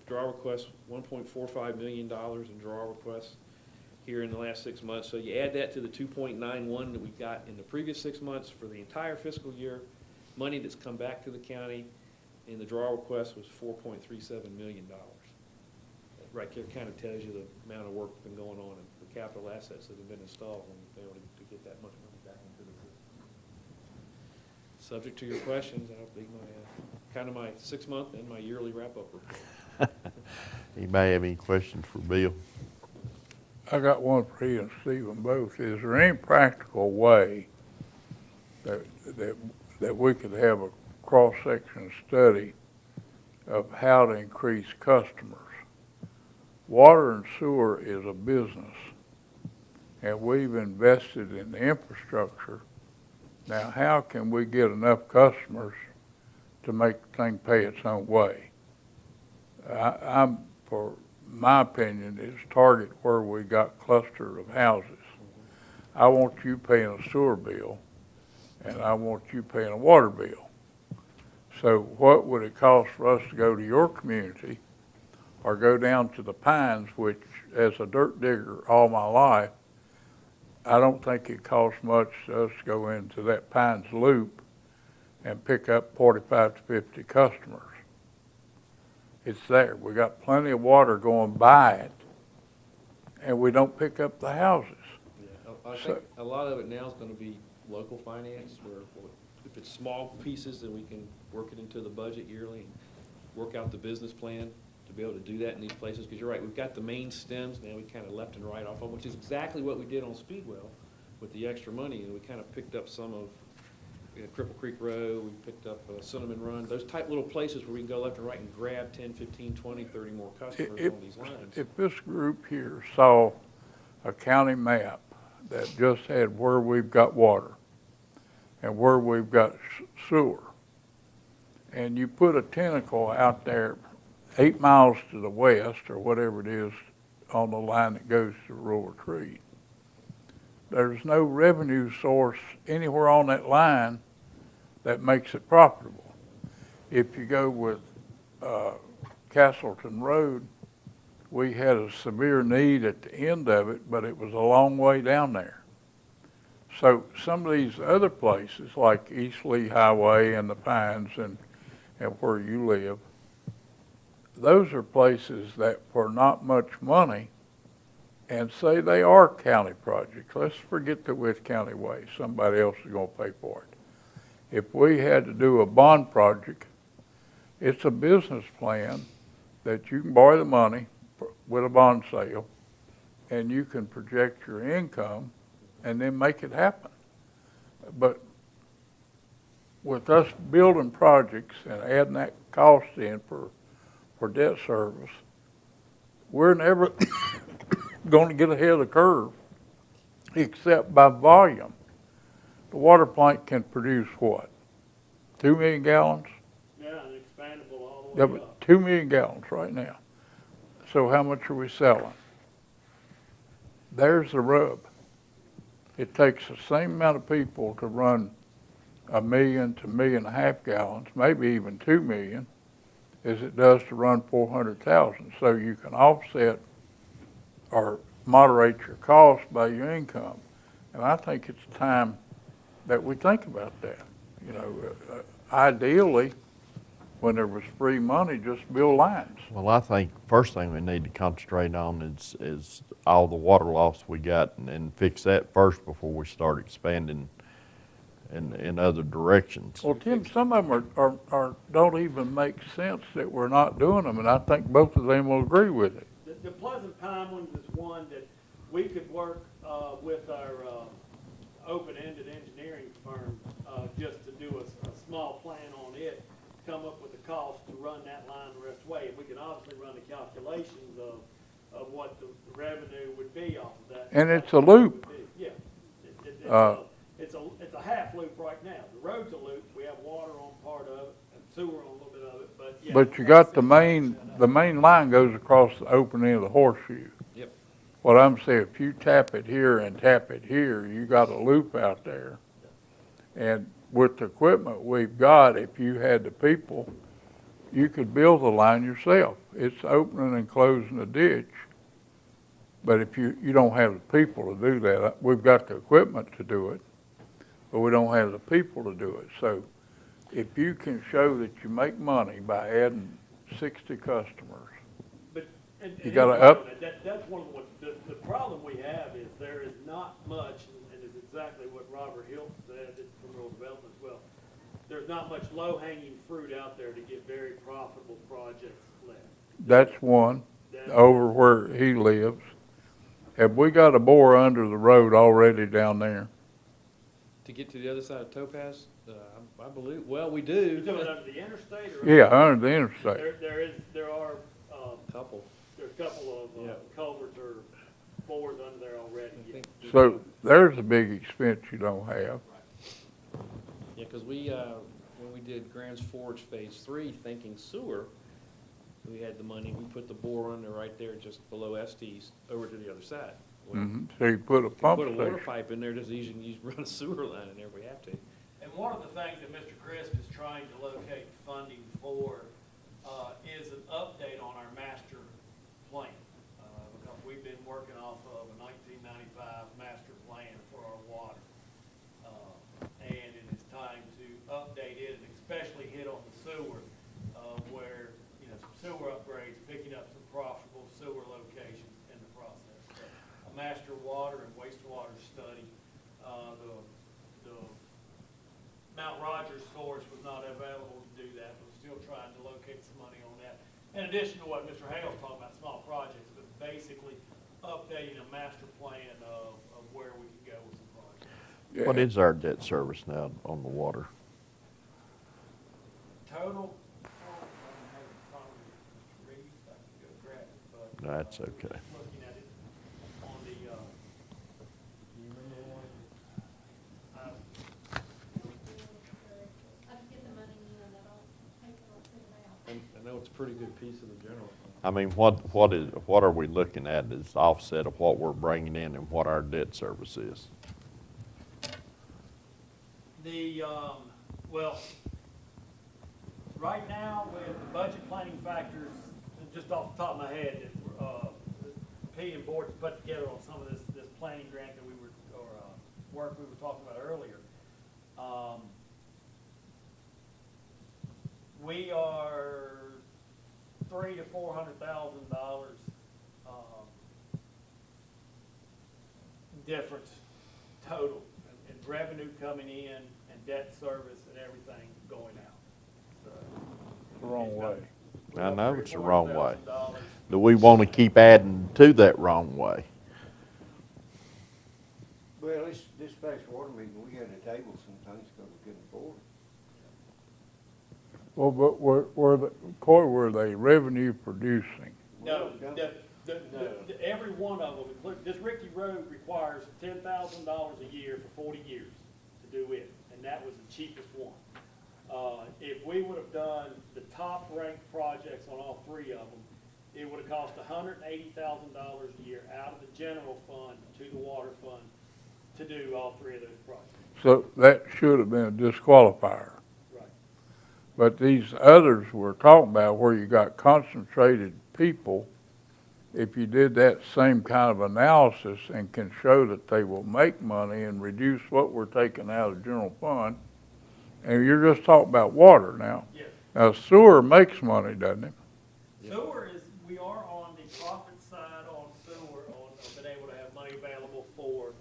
draw requests, $1.45 million in draw requests here in the last 6 months. So you add that to the 2.91 that we got in the previous 6 months for the entire fiscal year, money that's come back to the county in the draw request was $4.37 million. That right there kind of tells you the amount of work that's been going on and the capital assets that have been installed when we've been able to get that much money back into the system. Subject to your questions, that'll be my kind of my 6-month and my yearly wrap-up report. Anybody have any questions for Bill? I got one for you and Stephen both. Is there any practical way that we could have a cross-section study of how to increase customers? Water and sewer is a business, and we've invested in the infrastructure. Now, how can we get enough customers to make the thing pay its own way? For my opinion, is target where we got cluster of houses. I want you paying a sewer bill, and I want you paying a water bill. So what would it cost for us to go to your community or go down to the Pines, which, as a dirt digger all my life, I don't think it costs much to us to go into that Pines loop and pick up 45 to 50 customers. It's there. We got plenty of water going by it, and we don't pick up the houses. Yeah, I think a lot of it now is going to be local finance, where if it's small pieces, then we can work it into the budget yearly and work out the business plan to be able to do that in these places. Because you're right, we've got the main stems, now we kind of left and right off of, which is exactly what we did on Speedwell with the extra money, and we kind of picked up some of Cripple Creek Road, we picked up Cinnamon Run, those type little places where we can go left and right and grab 10, 15, 20, 30 more customers on these lines. If this group here saw a county map that just had where we've got water and where we've got sewer, and you put a tentacle out there 8 miles to the west or whatever it is on the line that goes to rural retreat, there's no revenue source anywhere on that line that makes it profitable. If you go with Castleton Road, we had a severe need at the end of it, but it was a long way down there. So some of these other places, like East Lee Highway and the Pines and where you live, those are places that for not much money, and say they are county projects. Let's forget the Wythe County Way. Somebody else is going to pay for it. If we had to do a bond project, it's a business plan that you can borrow the money with a bond sale, and you can project your income and then make it happen. But with us building projects and adding that cost in for debt service, we're never gonna get ahead of the curve, except by volume. The water plant can produce what? 2 million gallons? Yeah, and expandable all Yeah, the way but up. 2 million gallons right now. So how much are we selling? There's the rub. It takes the same amount of people to run 1 million to 1.5 million gallons, maybe even 2 million, as it does to run 400,000. So you can offset or moderate your cost by your income. And I think it's time that we think about that. You know, ideally, when there was free money, just build lines. Well, I think first thing we need to concentrate on is all the water loss we got and fix that first before we start expanding in other directions. Well, Tim, some of them are don't even make sense that we're not doing them, and I think both of them will agree with it. The Pleasant Pine one is one that we could work with our open-ended engineering firm just to do a small plan on it, come up with a cost to run that line the rest of the way. And we can obviously run the calculations of what the revenue would be off of that. And it's a loop. Yeah. It's a half loop right now. The road's a loop. We have water on part of it and sewer on a little bit of it, but yeah. But you got the main line goes across the open end of the horseshoe. Yep. What I'm saying, if you tap it here and tap it here, you got a loop out there. And with the equipment we've got, if you had the people, you could build the line yourself. It's opening and closing the ditch. But if you don't have the people to do that, we've got the equipment to do it, but we don't have the people to do it. So if you can show that you make money by adding 60 customers, But, and You he's gotta right up- on that. That's one of the problem we have is there is not much, and it's exactly what Robert Hilton said from Rural Development as well. There's not much low-hanging fruit out there to get very profitable projects left. that's one, That- over where he lives. Have we got a bore under the road already down there? To get to the other side of Topaz, I believe, well, we You do. doing it under the interstate or? Yeah, under the interstate. There are, Couple. there's a couple of Yeah. culverts or bores under there already. I think. So there's a big expense you don't have. Yeah, because when we did Grants Forge Phase 3, thinking sewer, we had the money, we put the bore under right there just below Estes over to the other side. Well, So you put a we pump Put a water station. pipe in there, just easy, you run a sewer line in there if we have to. And one of the things that Mr. Crisp is trying to locate funding for is an update on our master plan. Because we've been working off of a 1995 master plan for our water. And it is time to update it and especially hit on the sewer, where, some sewer upgrades, picking up some profitable sewer locations in the process. So, a master water and wastewater study, the Mount Rogers source was not available to do that, but we're still trying to locate some money on that. In addition to what Mr. Hale's talking about, small projects, but basically updating a master plan of where we can go with some projects. What is our debt service now on the water? Total, I don't have it in front of me, Mr. Reeves, I can go grab it, but. That's okay. Looking at it on the, you remember one? I just get the money in and I don't take it or send it out. And I know it's a pretty good piece of the general fund. I mean, what are we looking at as offset of what we're bringing in and what our debt service is? Well, right now with the budget planning factors, just off the top of my head, the P and board's put together on some of this planning grant that work we were talking about earlier. We are $300,000 to $400,000 difference total in revenue coming in and debt service and everything going out. So, The wrong way. I know it's the wrong way. $300,000 to $400,000. Do we want to keep adding to that wrong way? Well, this past water meeting, we had a table sometimes because we couldn't afford it. Well, but were they revenue producing? No, Every one of them, including, this Ricky Road requires $10,000 a year for 40 years to do it, and that was the cheapest one. If we would have done the top ranked projects on all three of them, it would have cost $180,000 a year out of the general fund to the water fund to do all three of those projects. So that should have been a disqualifier. Right. But these others we're talking about where you got concentrated people, if you did that same kind of analysis and can show that they will make money and reduce what we're taking out of the general fund, and you're just talking about water now. Yes. Now sewer makes money, doesn't it? Sewer is, we are on the profit side on sewer, on being able to have money available for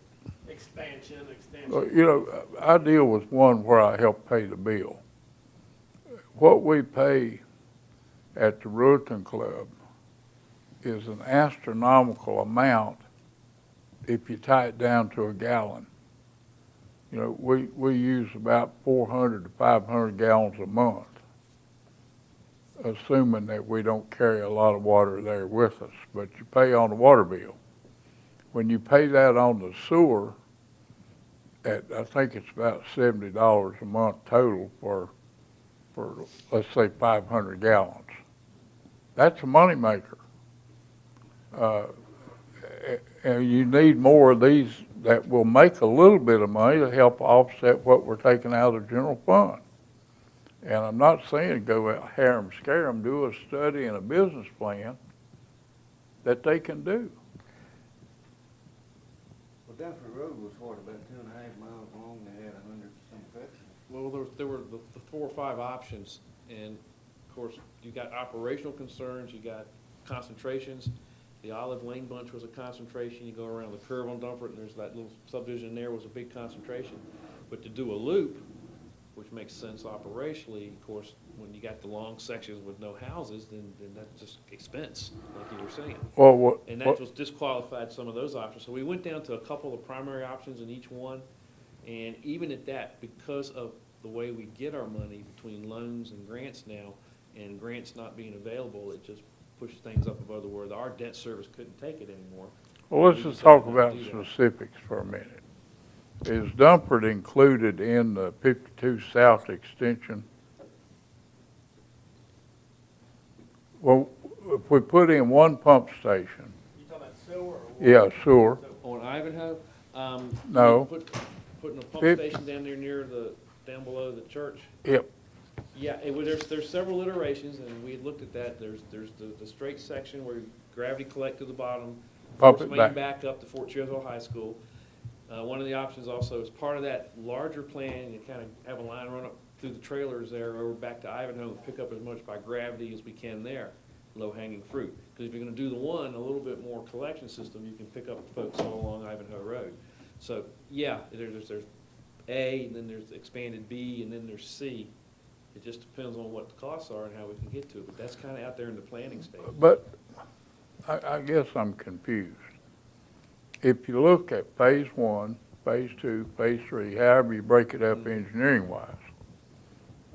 expansion, extension. Well, you know, I deal with one where I help pay the bill. What we pay at the Ruritan Club is an astronomical amount if you tie it down to a gallon. You know, we use about 400 to 500 gallons a month, assuming that we don't carry a lot of water there with us, but you pay on the water bill. When you pay that on the sewer, I think it's about $70 a month total for let's say 500 gallons. That's a moneymaker. And you need more of these that will make a little bit of money to help offset what we're taking out of the general fund. And I'm not saying go out harem scare them, do a study and a business plan that they can do. Well, Dunford Road was what, about 2.5 miles long, they had 100-some sections. Well, there were the 4 or 5 options, and of course, you got operational concerns, you got concentrations. The Olive Lane bunch was a concentration. You go around the curve on Dunford, and there's that little subdivision there was a big concentration. But to do a loop, which makes sense operationally, of course, when you got the long sections with no houses, then that's just expense, like you were saying. Well, And that was disqualified some of those options. So we went down to a couple of primary options in each one. And even at that, because of the way we get our money between loans and grants now, and grants not being available, it just pushed things up above where our debt service couldn't take it anymore. Well, let's just talk about specifics for a minute. Is Dunford included in the 52 South extension? Well, if we put in one pump station, You talking about sewer or what? yeah, sewer, On Ivanhoe, No. Putting a pump Fif- station down there down below the church. yep, Yeah, there's several iterations, and we had looked at that. There's the straight section where gravity collect to the bottom, Pump force it main back. back up to Fort Churchill High School. One of the options also is part of that larger plan, you kind of have a line run up through the trailers there over back to Ivanhoe and pick up as much by gravity as we can there, low-hanging fruit. Because if you're gonna do the one, a little bit more collection system, you can pick up folks all along Ivanhoe Road. So, yeah, there's A, and then there's expanded B, and then there's C. It just depends on what the costs are and how we can get to it, but that's kind of out there in the planning stage. but I guess I'm confused. If you look at phase 1, phase 2, phase 3, however you break it up engineering-wise,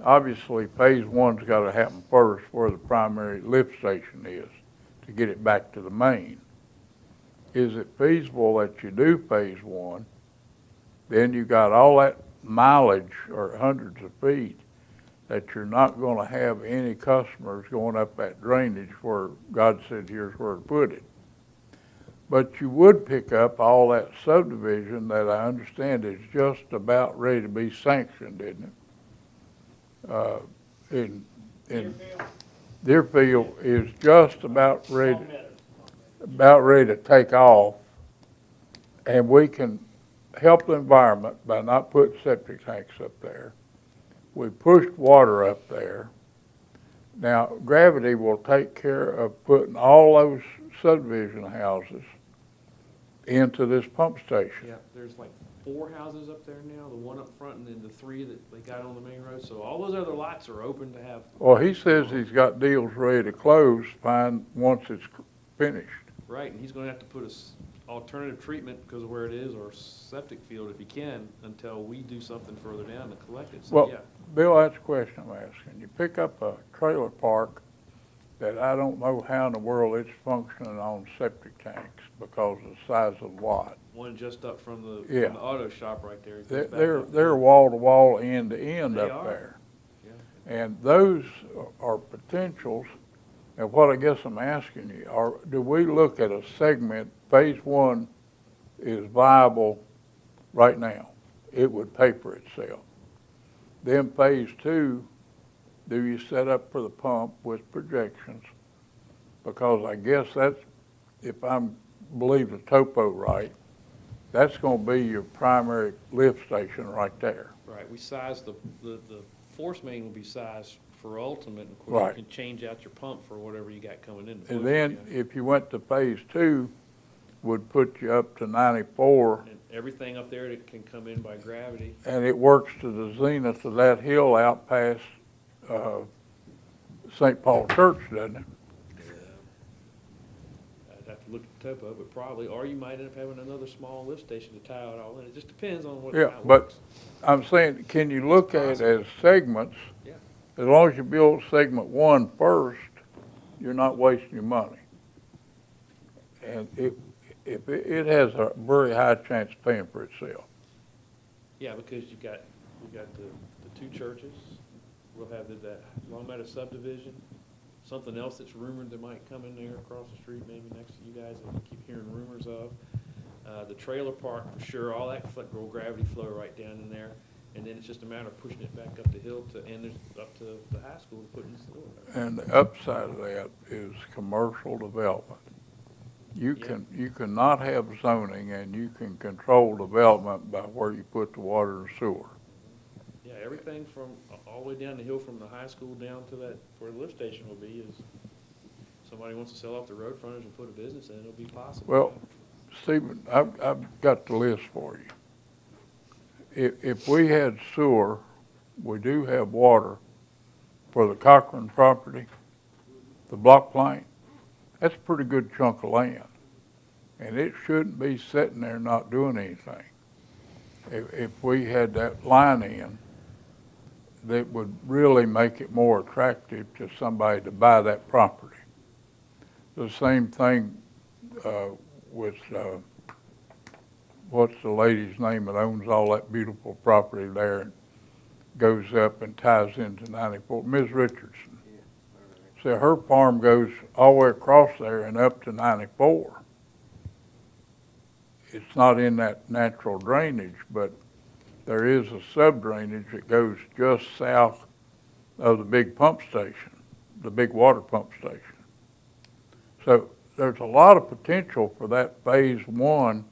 obviously phase 1's got to happen first where the primary lift station is to get it back to the main. Is it feasible that you do phase 1, then you got all that mileage or hundreds of feet that you're not going to have any customers going up that drainage where God said here's where to put it. But you would pick up all that subdivision that I understand is just about ready to be sanctioned, isn't it? In Deerfield is just about ready to take off, and we can help the environment by not putting septic tanks up there. We pushed water up there. Now, gravity will take care of putting all those subdivision houses into this pump station. Yeah, there's like 4 houses up there now, the one up front and then the 3 that they got on the main road. So all those other lots are open to have. Well, he says he's got deals ready to close once it's finished. Right, and he's gonna have to put alternative treatment because of where it is, or septic field if he can, until we do something further down to collect it. So, Well, yeah. Bill, that's the question I'm asking. You pick up a trailer park that I don't know how in the world it's functioning on septic tanks because of the size of the lot. One just up from the, Yeah. from the auto shop right there. It They're, goes back they're, up they're there. wall to wall, end to end They up are. there. Yeah. And those are potentials. And what I guess I'm asking you, do we look at a segment, phase one is viable right now? It would pay for itself. Then phase two, do you set up for the pump with projections? Because I guess that's, if I'm believe the topo right, that's gonna be your primary lift station right there. Right, we sized the force main will be sized for ultimate, and of course Right. you can change out your pump for whatever you got coming in. And then if you went to phase two, would put you up to 94, And everything up there that can come in by gravity. and it works to the zenith of that hill out past St. Paul Church, doesn't it? I'd have to look at the topo, but probably, or you might end up having another small lift station to tie it all in. It just depends on what, how Yeah, it but works. I'm saying, can you look at it as segments? Yeah. As long as you build segment one first, you're not wasting your money. And it has a very high chance of paying for itself. Yeah, because we've got the two churches, we'll have that Long Meadow subdivision, something else that's rumored that might come in there across the street, maybe next to you guys, that we keep hearing rumors of. The trailer park, for sure, all that will gravity flow right down in there, and then it's just a matter of pushing it back up the hill and there's up to the high school, putting the sewer there. And the upside of that is commercial development. You cannot have zoning and you can control development by where you put the water and sewer. Yeah, everything from, all the way down the hill from the high school down to that, where the lift station will be, is somebody wants to sell off the road frontage and put a business in, it'll be possible. Well, Stephen, I've got the list for you. If we had sewer, we do have water for the Cochran property, the block plant, that's a pretty good chunk of land. And it shouldn't be sitting there not doing anything. If we had that line in, that would really make it more attractive to somebody to buy that property. The same thing with, what's the lady's name that owns all that beautiful property there and goes up and ties into 94, Ms. Richardson. See, her farm goes all the way across there and up to 94. It's not in that natural drainage, but there is a sub-drainage that goes just south of the big pump station, the big water pump station. So there's a lot of potential for that phase one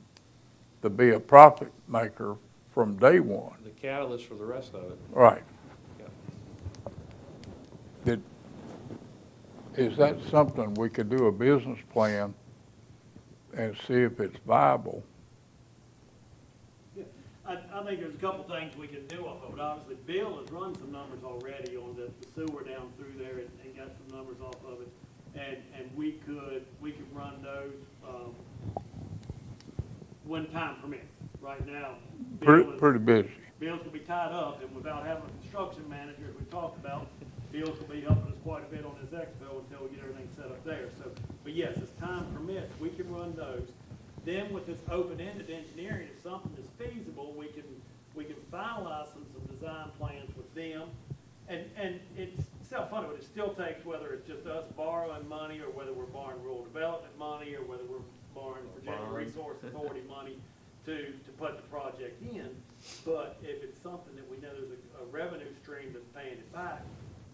to be a profit maker from day one. The catalyst for the rest of it. Right. Yeah. Is that something we could do a business plan and see if it's viable? Yeah, I think there's a couple things we can do off of it. Obviously, Bill has run some numbers already on the sewer down through there and got some numbers off of it. And we could run those, when time permits. Right now, Pretty busy. Bill's gonna be tied up, and without having a construction manager, as we talked about, Bill's gonna be helping us quite a bit on this expo until we get everything set up there. So, but yes, as time permits, we can run those. Then with this open-ended engineering, if something is feasible, we can finalize some design plans with them. And it's self-funded, but it still takes, whether it's just us borrowing money, or whether we're borrowing rural development money, or whether we're borrowing Virginia Resource Authority money to put the project in. But if it's something that we know there's a revenue stream that's paying it back,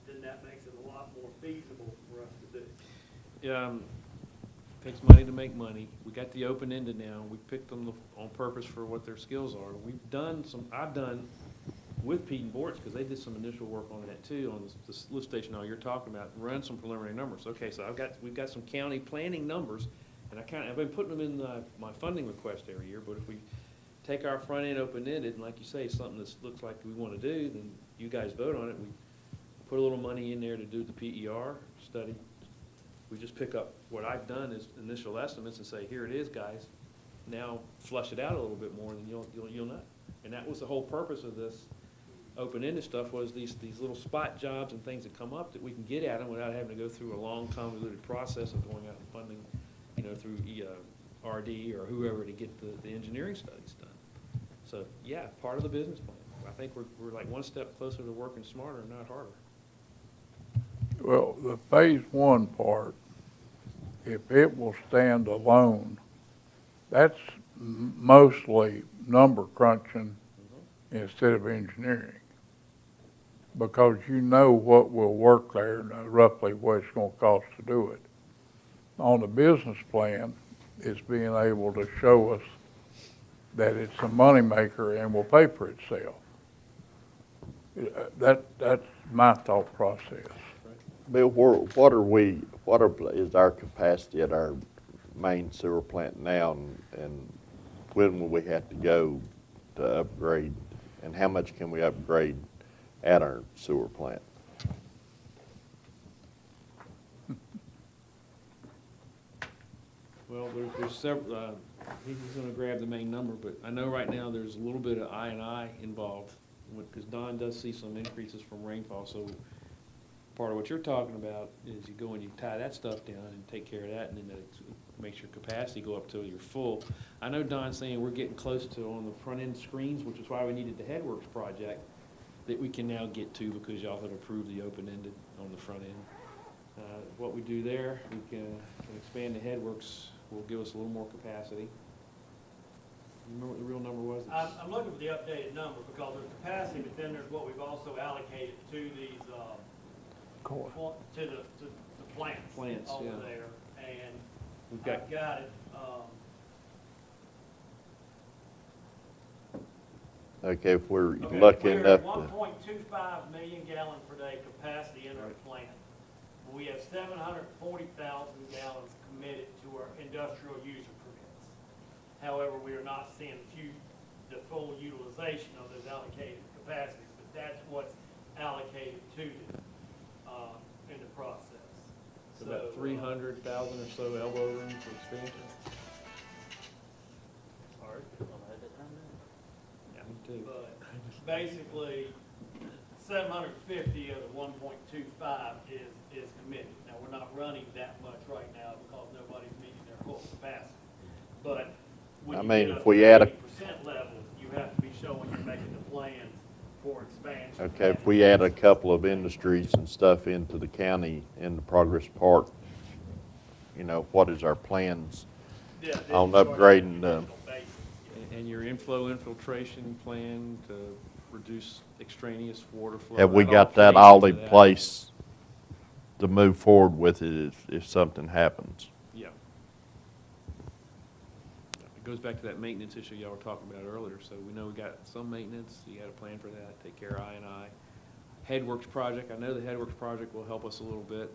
then that makes it a lot more feasible for us to do. Yeah, takes money to make money. We got the open-ended now. We picked them on purpose for what their skills are. I've done with Pete and Bortz, because they did some initial work on that too, on this lift station now you're talking about, run some preliminary numbers. Okay, so we've got some county planning numbers, and I've been putting them in my funding request every year, but if we take our front end open-ended, and like you say, something that looks like we want to do, then you guys vote on it. We put a little money in there to do the PER study. We just pick up what I've done as initial estimates and say, here it is, guys. Now flush it out a little bit more, and you'll know. And that was the whole purpose of this open-ended stuff was these little spot jobs and things that come up that we can get at them without having to go through a long convoluted process of going out and funding, through RD or whoever to get the engineering studies done. So, yeah, part of the business plan. I think we're like one step closer to working smarter and not harder. Well, the phase one part, if it will stand alone, that's mostly number crunching instead of engineering. Because you know what will work there and roughly what it's gonna cost to do it. On the business plan, it's being able to show us that it's a moneymaker and will pay for itself. That's my thought process. Bill, is our capacity at our main sewer plant now, and when will we have to go to upgrade, and how much can we upgrade at our sewer plant? Well, there's several, he's gonna grab the main number, but I know right now there's a little bit of I&I involved, because Don does see some increases from rainfall, so part of what you're talking about is you go and you tie that stuff down and take care of that, and then that makes your capacity go up till you're full. I know Don's saying we're getting close to on the front end screens, which is why we needed the Headworks project, that we can now get to because y'all had approved the open-ended on the front end. What we do there, we can expand the Headworks, will give us a little more capacity. You remember what the real number was? I'm looking for the updated number because there's capacity, but then there's what we've also allocated to these, to the plants. Plants, over yeah. there, and We've got, I've got it, Okay, if we're okay, looking we're at up one to, point 2.5 million gallon per day capacity in our Right. plant. We have 740,000 gallons committed to our industrial user permits. However, we are not seeing the full utilization of those allocated capacities, but that's what's allocated to them, in the process. so about 300,000 or so elbow room for expansion. Sorry. Yeah, me too. But basically, 750 of the 1.25 is committed. Now, we're not running that much right now because nobody's meeting their full capacity. But when I you mean, get if up we to add a- 80% level, you have to be showing you're making the plans for expansion. okay, if we add a couple of industries and stuff into the county in the Progress Park, what is our plans Yeah, this on is on an upgrading the, individual basis, yeah. And your inflow infiltration plan to reduce extraneous water flow. have we all got that plays all into in that. place to move forward with it if something happens? Yeah. It goes back to that maintenance issue y'all were talking about earlier, so we know we got some maintenance, you got a plan for that, take care of I&I. Headworks project, I know the Headworks project will help us a little bit,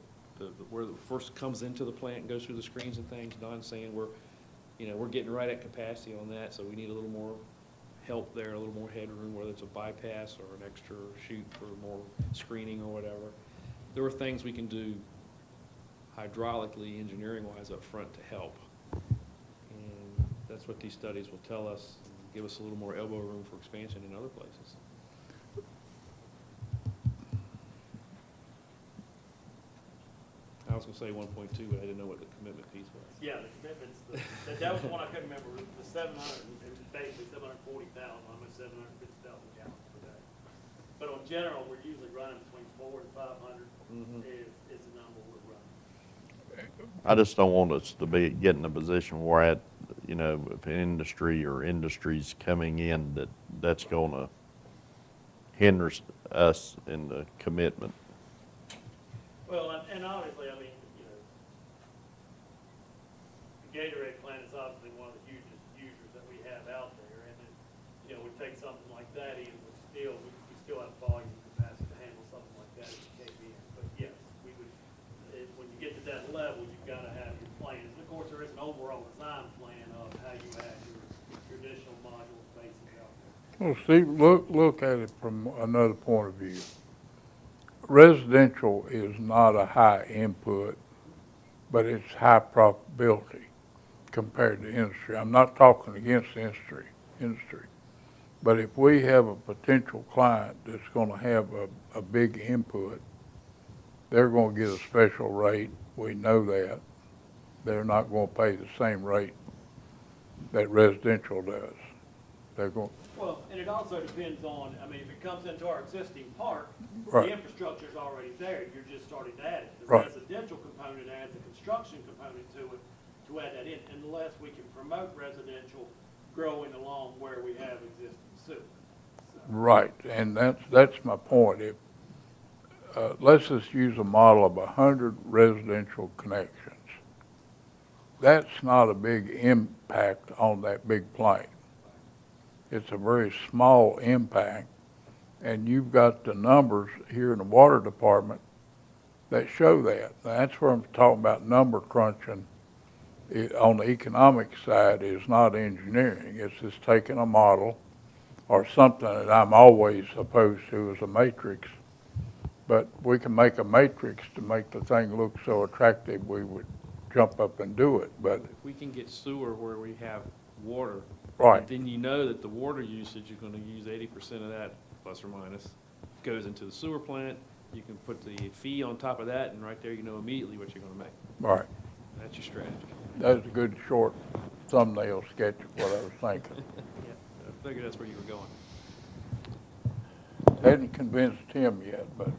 where the first comes into the plant and goes through the screens and things, Don's saying we're getting right at capacity on that, so we need a little more help there, a little more headroom, whether it's a bypass or an extra chute for more screening or whatever. There are things we can do hydraulically, engineering-wise up front to help. And that's what these studies will tell us, and give us a little more elbow room for expansion in other places. I was gonna say 1.2, but I didn't know what the commitment piece was. Yeah, the commitments, that was the one I couldn't remember, the 700, it was basically 740,000, almost 750,000 gallons per day. But on general, we're usually running between 400 and 500 is the number we're running. I just don't want us to be getting in a position where if an industry or industries coming in that's gonna hinder us in the commitment. Well, and obviously, I mean, the Gatorade plant is obviously one of the hugest users that we have out there, and then, we take something like that in, we still have volume capacity to handle something like that if it came in. But yes, we would, when you get to that level, you've gotta have your plans. And of course, there is an overall design plan of how you have your additional module spaces out there. Well, Steve, look at it from another point of view. Residential is not a high input, but it's high probability compared to industry. I'm not talking against industry. But if we have a potential client that's gonna have a big input, they're gonna get a special rate. We know that. They're not gonna pay the same rate that residential does. They're going, Well, and it also depends on, I mean, if it comes into our existing park, Right. the infrastructure's already there, you're just starting to add it. The Right. residential component adds a construction component to it, to add that in, unless we can promote residential growing along where we have existing sewer. So, right, and that's my point. If, let's just use a model of 100 residential connections. That's not a big impact on that big plane. It's a very small impact, and you've got the numbers here in the water department that show that. That's where I'm talking about number crunching. On the economic side is not engineering. It's just taking a model or something that I'm always opposed to as a matrix. But we can make a matrix to make the thing look so attractive, we would jump up and do it, but, If we can get sewer where we have water. right, Then you know that the water usage, you're gonna use 80% of that, plus or minus, goes into the sewer plant. You can put the fee on top of that, and right there you know immediately what you're gonna make. right. That's your strategy. That was a good short thumbnail sketch of what I was thinking. Yeah, I figured that's where you were going. Hadn't convinced Tim yet, but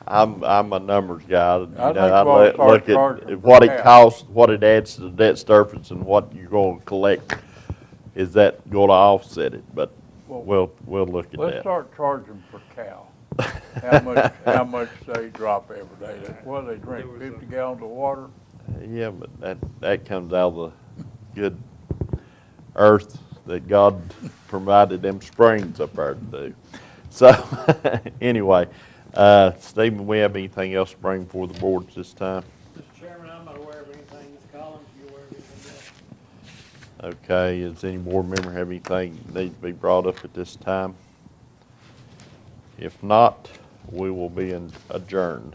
I'm a numbers guy. You I know, think I we'll start look charging at for what it gas. costs, what it adds to the debt surface, and what you're going to collect. Is that going to offset it? But Well, we'll look at let's that. start charging per cow. How much they drop every day? What, they drink 50 gallons of water? Yeah, but that comes out of the good earth that God provided them springs up there to do. So, anyway, Stephen, we have anything else to bring before the board this time? Mr. Chairman, I'm not aware of anything. Ms. Collins, you aware of anything else? Okay, does any board member have anything that needs to be brought up at this time? If not, we will be adjourned.